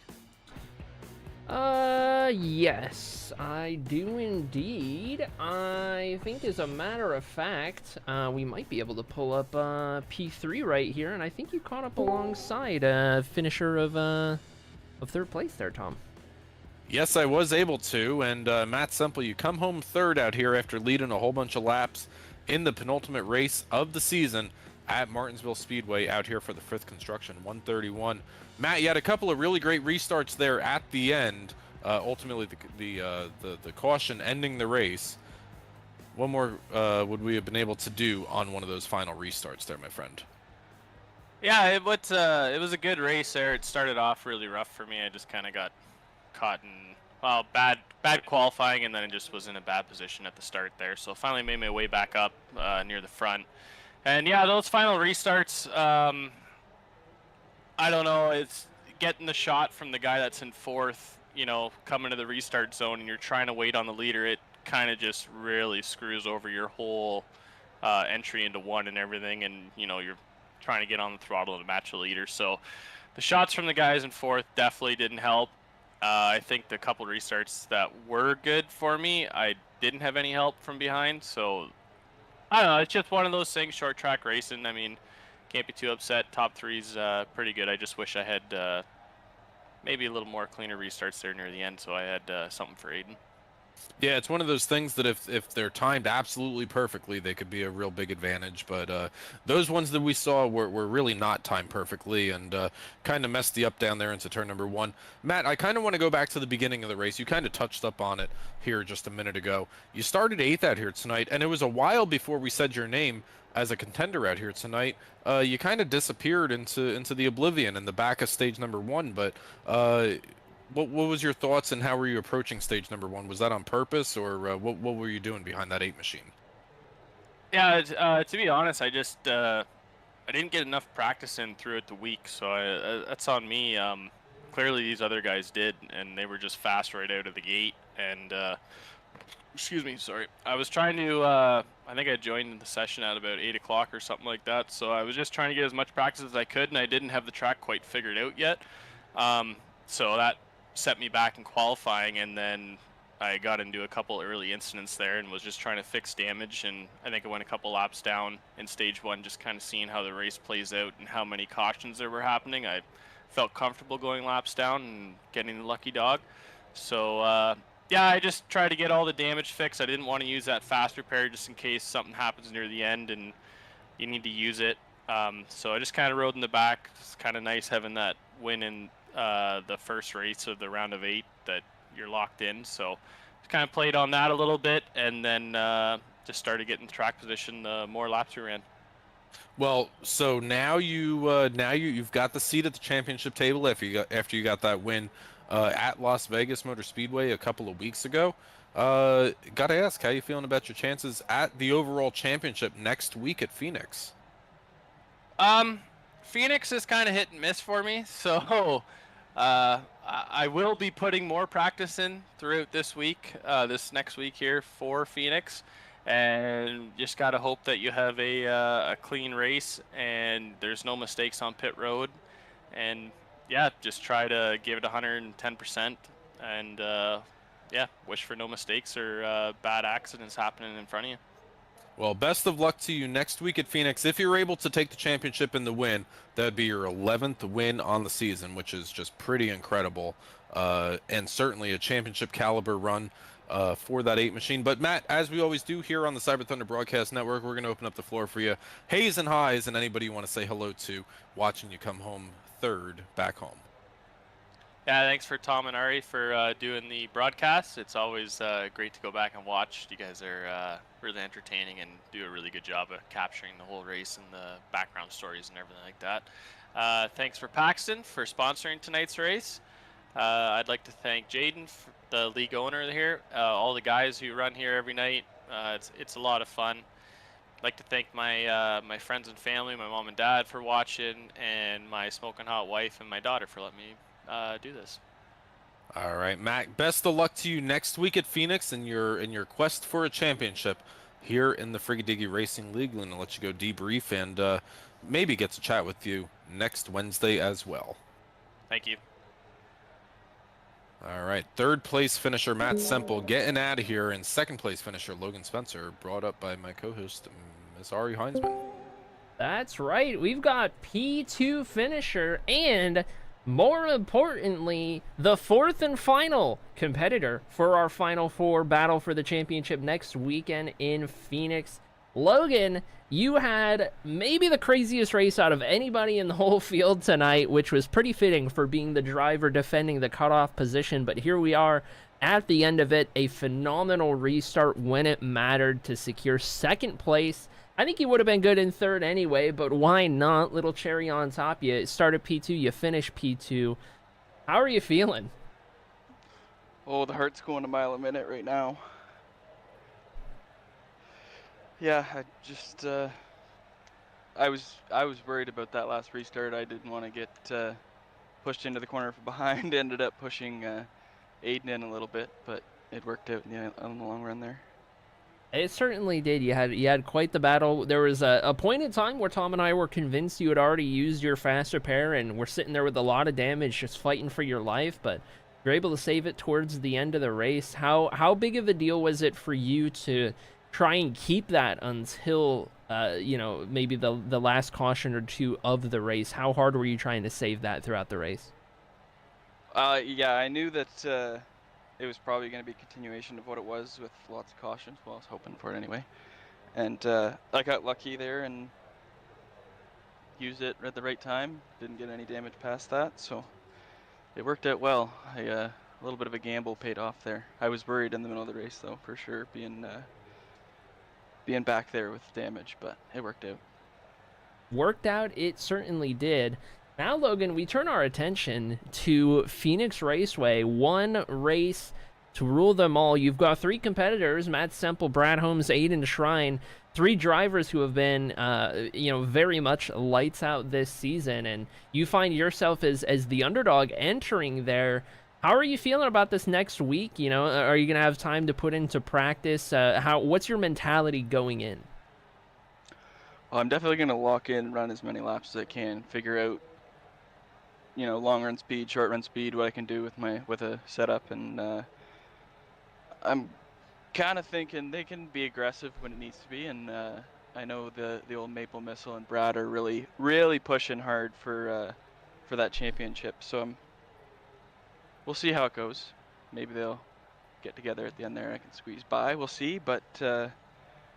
Yes, I do indeed. I think as a matter of fact, we might be able to pull up P3 right here, and I think you caught up alongside finisher of 3rd place there, Tom. Yes, I was able to, and Matt Semple, you come home 3rd out here after leading a whole bunch of laps in the penultimate race of the season at Martinsville Speedway out here for the 5th Construction 131. Matt, you had a couple of really great restarts there at the end. Ultimately, the caution ending the race. What more would we have been able to do on one of those final restarts there, my friend? Yeah, it was a good race there. It started off really rough for me. I just kind of got caught in, well, bad qualifying, and then it just was in a bad position at the start there. So finally made my way back up near the front. And yeah, those final restarts, I don't know, it's getting the shot from the guy that's in 4th, you know, coming to the restart zone, and you're trying to wait on the leader. It kind of just really screws over your whole entry into 1 and everything, and, you know, you're trying to get on the throttle to match the leader. So the shots from the guys in 4th definitely didn't help. I think the couple restarts that were good for me, I didn't have any help from behind. So I don't know, it's just one of those things, short track racing. I mean, can't be too upset. Top 3's pretty good. I just wish I had maybe a little more cleaner restarts there near the end, so I had something for Aiden. Yeah, it's one of those things that if they're timed absolutely perfectly, they could be a real big advantage. But those ones that we saw were really not timed perfectly, and kind of messed the up down there into turn number 1. Matt, I kind of want to go back to the beginning of the race. You kind of touched up on it here just a minute ago. You started 8th out here tonight, and it was a while before we said your name as a contender out here tonight. You kind of disappeared into the oblivion in the back of stage number 1, but what was your thoughts, and how were you approaching stage number 1? Was that on purpose, or what were you doing behind that 8 machine? Yeah, to be honest, I just I didn't get enough practice in throughout the week, so that's on me. Clearly, these other guys did, and they were just fast right out of the gate. And excuse me, sorry. I was trying to. I think I joined the session at about 8 o'clock or something like that. So I was just trying to get as much practice as I could, and I didn't have the track quite figured out yet. So that set me back in qualifying, and then I got into a couple early incidents there and was just trying to fix damage, and I think I went a couple laps down in stage 1, just kind of seeing how the race plays out and how many cautions there were happening. I felt comfortable going laps down and getting the lucky dog. So yeah, I just tried to get all the damage fixed. I didn't want to use that fast repair just in case something happens near the end and you need to use it. So I just kind of rode in the back. It's kind of nice having that win in the first race of the round of 8 that you're locked in. So kind of played on that a little bit, and then just started getting track position the more laps we ran. Well, so now you've got the seat at the championship table after you got that win at Las Vegas Motor Speedway a couple of weeks ago. Gotta ask, how you feeling about your chances at the overall championship next week at Phoenix? Phoenix is kind of hit and miss for me, so I will be putting more practice in throughout this week, this next week here for Phoenix, and just gotta hope that you have a clean race and there's no mistakes on pit road, and yeah, just try to give it 110%, and yeah, wish for no mistakes or bad accidents happening in front of you. Well, best of luck to you next week at Phoenix. If you're able to take the championship in the win, that'd be your 11th win on the season, which is just pretty incredible, and certainly a championship caliber run for that 8 machine. But Matt, as we always do here on the CyberThunder Broadcast Network, we're going to open up the floor for you. Hays and highs, and anybody you want to say hello to watching you come home third back home. Yeah, thanks for Tom and Arie for doing the broadcast. It's always great to go back and watch. You guys are really entertaining and do a really good job of capturing the whole race and the background stories and everything like that. Thanks for Paxton for sponsoring tonight's race. I'd like to thank Jaden, the league owner here, all the guys who run here every night. It's a lot of fun. I'd like to thank my my friends and family, my mom and dad for watching, and my smoking hot wife and my daughter for letting me do this. All right, Matt, best of luck to you next week at Phoenix in your quest for a championship here in the Frigadiggy Racing League. We're going to let you go debrief and maybe get to chat with you next Wednesday as well. Thank you. All right, third place finisher Matt Semple getting out of here, and second place finisher Logan Spencer, brought up by my co-host Miss Arie Heinzman. That's right. We've got P2 finisher and, more importantly, the fourth and final competitor for our Final Four battle for the championship next weekend in Phoenix. Logan, you had maybe the craziest race out of anybody in the whole field tonight, which was pretty fitting for being the driver defending the cutoff position. But here we are at the end of it, a phenomenal restart when it mattered to secure second place. I think you would have been good in third anyway, but why not? Little cherry on top. You started P2, you finished P2. How are you feeling? Oh, the heart's going a mile a minute right now. Yeah, I just I was worried about that last restart. I didn't want to get pushed into the corner from behind. Ended up pushing Aiden in a little bit, but it worked out in the long run there. It certainly did. You had quite the battle. There was a point in time where Tom and I were convinced you had already used your fast repair, and we're sitting there with a lot of damage, just fighting for your life. But you're able to save it towards the end of the race. How big of a deal was it for you to try and keep that until you know, maybe the last caution or two of the race? How hard were you trying to save that throughout the race? Yeah, I knew that it was probably going to be a continuation of what it was with lots of cautions. Well, I was hoping for it anyway. And I got lucky there and used it at the right time. Didn't get any damage past that, so it worked out well. A little bit of a gamble paid off there. I was worried in the middle of the race, though, for sure, being back there with damage, but it worked out. Worked out, it certainly did. Now, Logan, we turn our attention to Phoenix Raceway. One race to rule them all. You've got three competitors, Matt Semple, Brad Holmes, Aiden Shrine, three drivers who have been, you know, very much lights out this season, and you find yourself as the underdog entering there. How are you feeling about this next week? You know, are you going to have time to put into practice? What's your mentality going in? Well, I'm definitely going to lock in, run as many laps as I can, figure out, you know, long run speed, short run speed, what I can do with a setup, and I'm kind of thinking they can be aggressive when it needs to be, and I know the old Maple Missile and Brad are really pushing hard for that championship, so we'll see how it goes. Maybe they'll get together at the end there and I can squeeze by. We'll see, but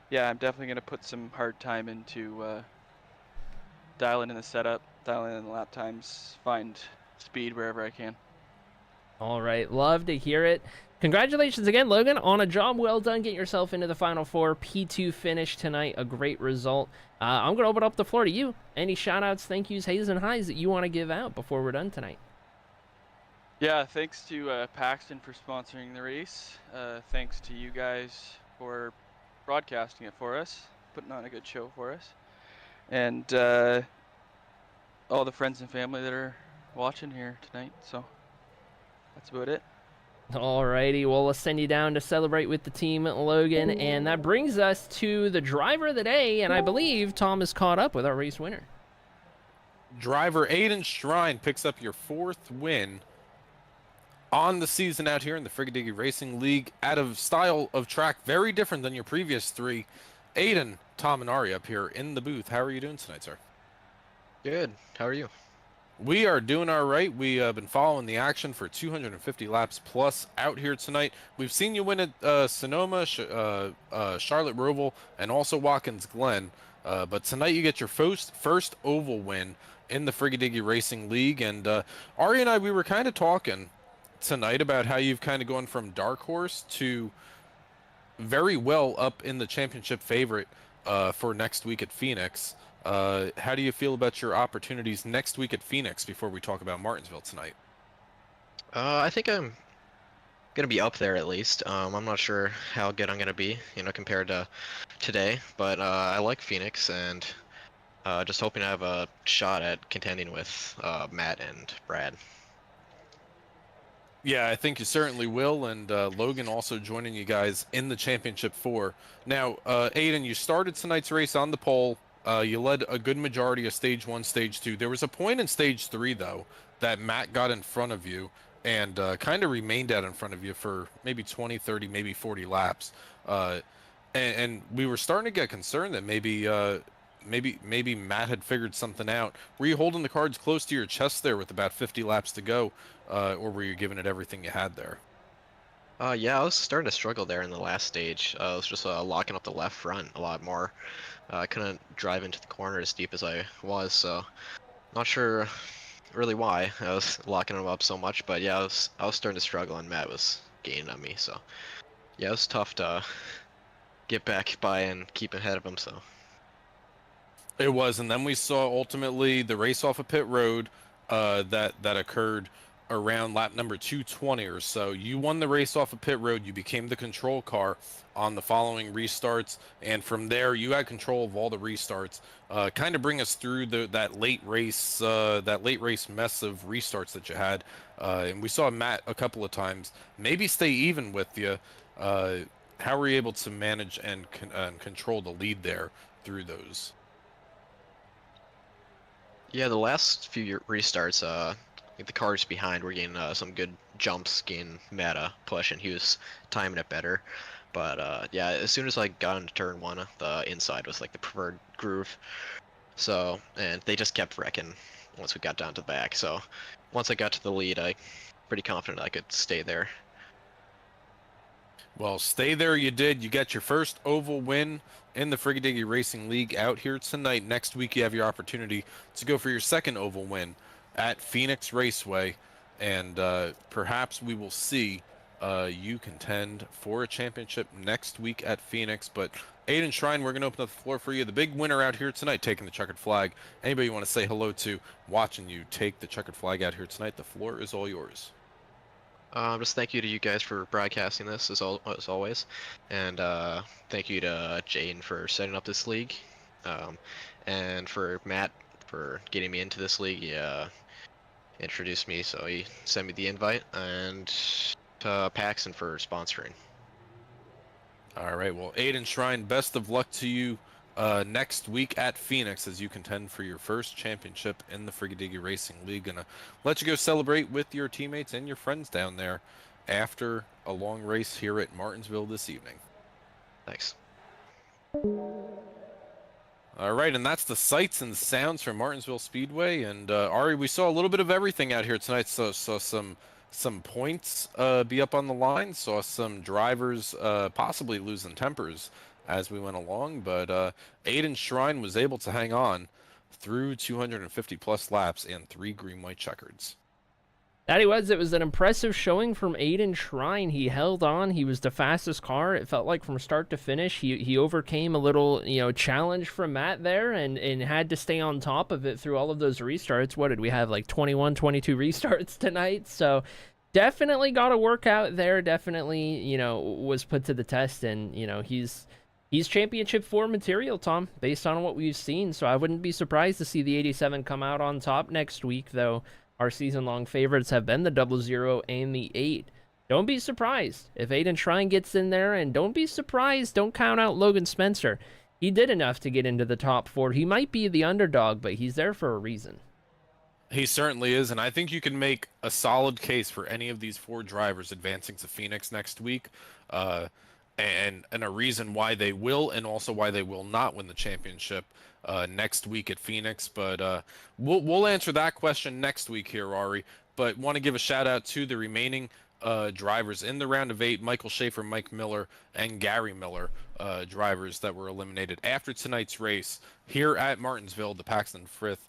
yeah, I'm definitely going to put some hard time into dialing in the setup, dialing in the lap times, find speed wherever I can. All right, love to hear it. Congratulations again, Logan, on a job well done. Get yourself into the Final Four. P2 finish tonight, a great result. I'm going to open up the floor to you. Any shout-outs, thank yous, hays, and highs that you want to give out before we're done tonight? Yeah, thanks to Paxton for sponsoring the race. Thanks to you guys for broadcasting it for us, putting on a good show for us. And all the friends and family that are watching here tonight. So that's about it. Alrighty, well, let's send you down to celebrate with the team, Logan. And that brings us to the driver of the day, and I believe Tom is caught up with our race winner. Driver Aiden Shrine picks up your 4th win on the season out here in the Frigadigi Racing League, out of style of track very different than your previous 3. Aiden, Tom, and Arie up here in the booth. How are you doing tonight, sir? Good. How are you? We are doing all right. We have been following the action for 250 laps plus out here tonight. We've seen you win at Sonoma, Charlotte Roval, and also Watkins Glen. But tonight you get your first oval win in the Frigadigi Racing League. And Arie and I, we were kind of talking tonight about how you've kind of gone from dark horse to very well up in the championship favorite for next week at Phoenix. How do you feel about your opportunities next week at Phoenix before we talk about Martinsville tonight? I think I'm gonna be up there at least. I'm not sure how good I'm gonna be, compared to today, but I like Phoenix, and just hoping to have a shot at contending with Matt and Brad. Yeah, I think you certainly will, and Logan also joining you guys in the Championship 4. Now, Aiden, you started tonight's race on the pole. You led a good majority of Stage 1, Stage 2. There was a point in Stage 3, though, that Matt got in front of you and kind of remained out in front of you for maybe 20, 30, maybe 40 laps. And we were starting to get concerned that maybe Matt had figured something out. Were you holding the cards close to your chest there with about 50 laps to go, or were you giving it everything you had there? Yeah, I was starting to struggle there in the last stage. I was just locking up the left front a lot more. I couldn't drive into the corner as deep as I was, so not sure really why I was locking him up so much. But yeah, I was starting to struggle, and Matt was gaining on me. So yeah, it was tough to get back by and keep ahead of him. So. It was, and then we saw ultimately the race off of pit road that occurred around lap number 220 or so. You won the race off of pit road. You became the control car on the following restarts, and from there you had control of all the restarts. Kind of bring us through that late race mess of restarts that you had. And we saw Matt a couple of times maybe stay even with you. How were you able to manage and control the lead there through those? Yeah, the last few restarts, like the cars behind were getting some good jumps, getting Matt push, and he was timing it better. But yeah, as soon as I got into turn 1, the inside was like the preferred groove. So, and they just kept wrecking once we got down to the back. So once I got to the lead, I pretty confident I could stay there. Well, stay there you did. You got your first oval win in the Frigadigi Racing League out here tonight. Next week you have your opportunity to go for your second oval win at Phoenix Raceway, and perhaps we will see you contend for a championship next week at Phoenix. But Aiden Shrine, we're going to open up the floor for you. The big winner out here tonight taking the checkered flag. Anybody you want to say hello to watching you take the checkered flag out here tonight, the floor is all yours. Just thank you to you guys for broadcasting this as always, and thank you to Jane for setting up this league, and for Matt for getting me into this league. He introduced me, so he sent me the invite, and to Paxton for sponsoring. All right, well, Aiden Shrine, best of luck to you next week at Phoenix as you contend for your first championship in the Frigadigi Racing League. Gonna let you go celebrate with your teammates and your friends down there after a long race here at Martinsville this evening. Thanks. All right, and that's the sights and sounds from Martinsville Speedway. And Arie, we saw a little bit of everything out here tonight. So saw some points be up on the line. Saw some drivers possibly losing tempers as we went along, but Aiden Shrine was able to hang on through 250 plus laps and 3 green-white checkers. That was. It was an impressive showing from Aiden Shrine. He held on. He was the fastest car. It felt like from start to finish. He overcame a little, challenge from Matt there and had to stay on top of it through all of those restarts. What did we have, like 21, 22 restarts tonight? So definitely got a workout there. Definitely, was put to the test. And, he's championship 4 material, Tom, based on what we've seen. So I wouldn't be surprised to see the 87 come out on top next week, though. Our season-long favorites have been the 00 and the 8. Don't be surprised if Aiden Shrine gets in there, and don't be surprised, don't count out Logan Spencer. He did enough to get into the top 4. He might be the underdog, but he's there for a reason. He certainly is, and I think you can make a solid case for any of these 4 drivers advancing to Phoenix next week, and a reason why they will and also why they will not win the championship next week at Phoenix. But we'll answer that question next week here, Arie. But want to give a shout out to the remaining drivers in the round of 8: Michael Schaefer, Mike Miller, and Gary Miller, drivers that were eliminated after tonight's race here at Martinsville, the Paxton Frith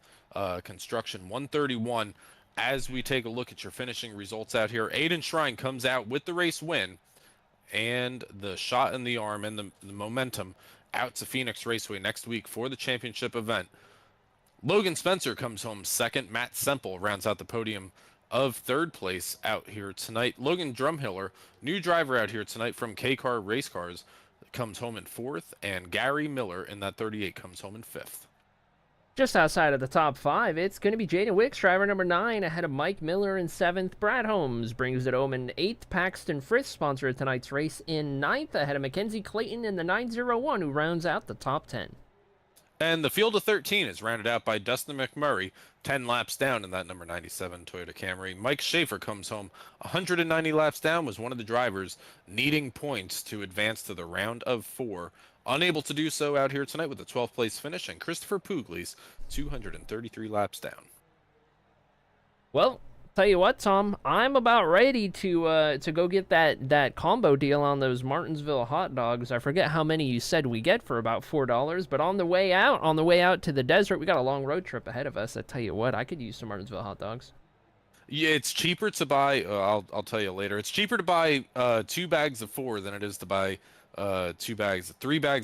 Construction 131. As we take a look at your finishing results out here, Aiden Shrine comes out with the race win and the shot in the arm and the momentum out to Phoenix Raceway next week for the championship event. Logan Spencer comes home second. Matt Semple rounds out the podium of 3rd place out here tonight. Logan Drumhiller, new driver out here tonight from K-Car Race Cars, comes home in 4th, and Gary Miller in that 38 comes home in 5th. Just outside of the top 5, it's going to be Jaden Wicks, driver number 9, ahead of Mike Miller in 7th. Brad Holmes brings it home in 8th. Paxton Frith, sponsor of tonight's race, in 9th, ahead of Mackenzie Clayton in the 901, who rounds out the top 10. And the field of 13 is rounded out by Dustin McMurray, 10 laps down in that number 97 Toyota Camry. Mike Schaefer comes home 190 laps down, was one of the drivers needing points to advance to the round of 4. Unable to do so out here tonight with a 12th place finish, and Christopher Pugliese 233 laps down. Well, tell you what, Tom, I'm about ready to go get that combo deal on those Martinsville hot dogs. I forget how many you said we get for about $4, but on the way out to the desert, we got a long road trip ahead of us. I tell you what, I could use some Martinsville hot dogs. Yeah, it's cheaper to buy. I'll tell you later. It's cheaper to buy 2 bags of 4 than it is to buy 3 bags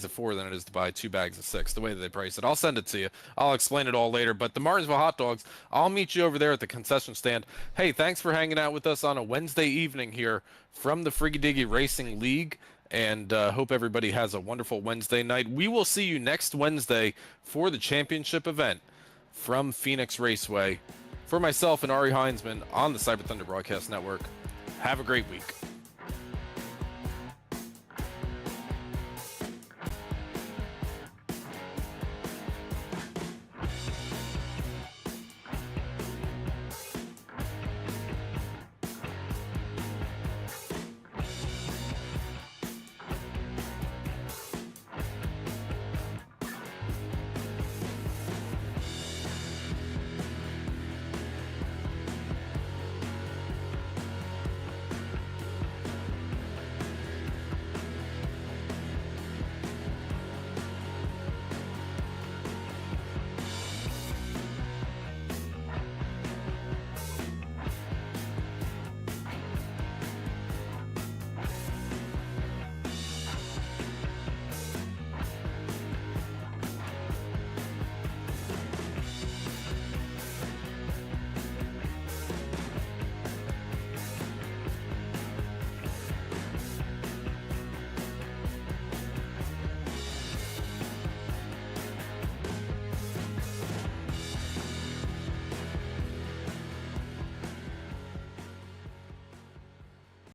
of 4 than it is to buy 2 bags of 6, the way that they price it. I'll send it to you. I'll explain it all later. But the Martinsville hot dogs, I'll meet you over there at the concession stand. Hey, thanks for hanging out with us on a Wednesday evening here from the Friggy Diggy Racing League, and hope everybody has a wonderful Wednesday night. We will see you next Wednesday for the championship event from Phoenix Raceway. For myself and Arie Heinzman on the CyberThunder Broadcast Network, have a great week.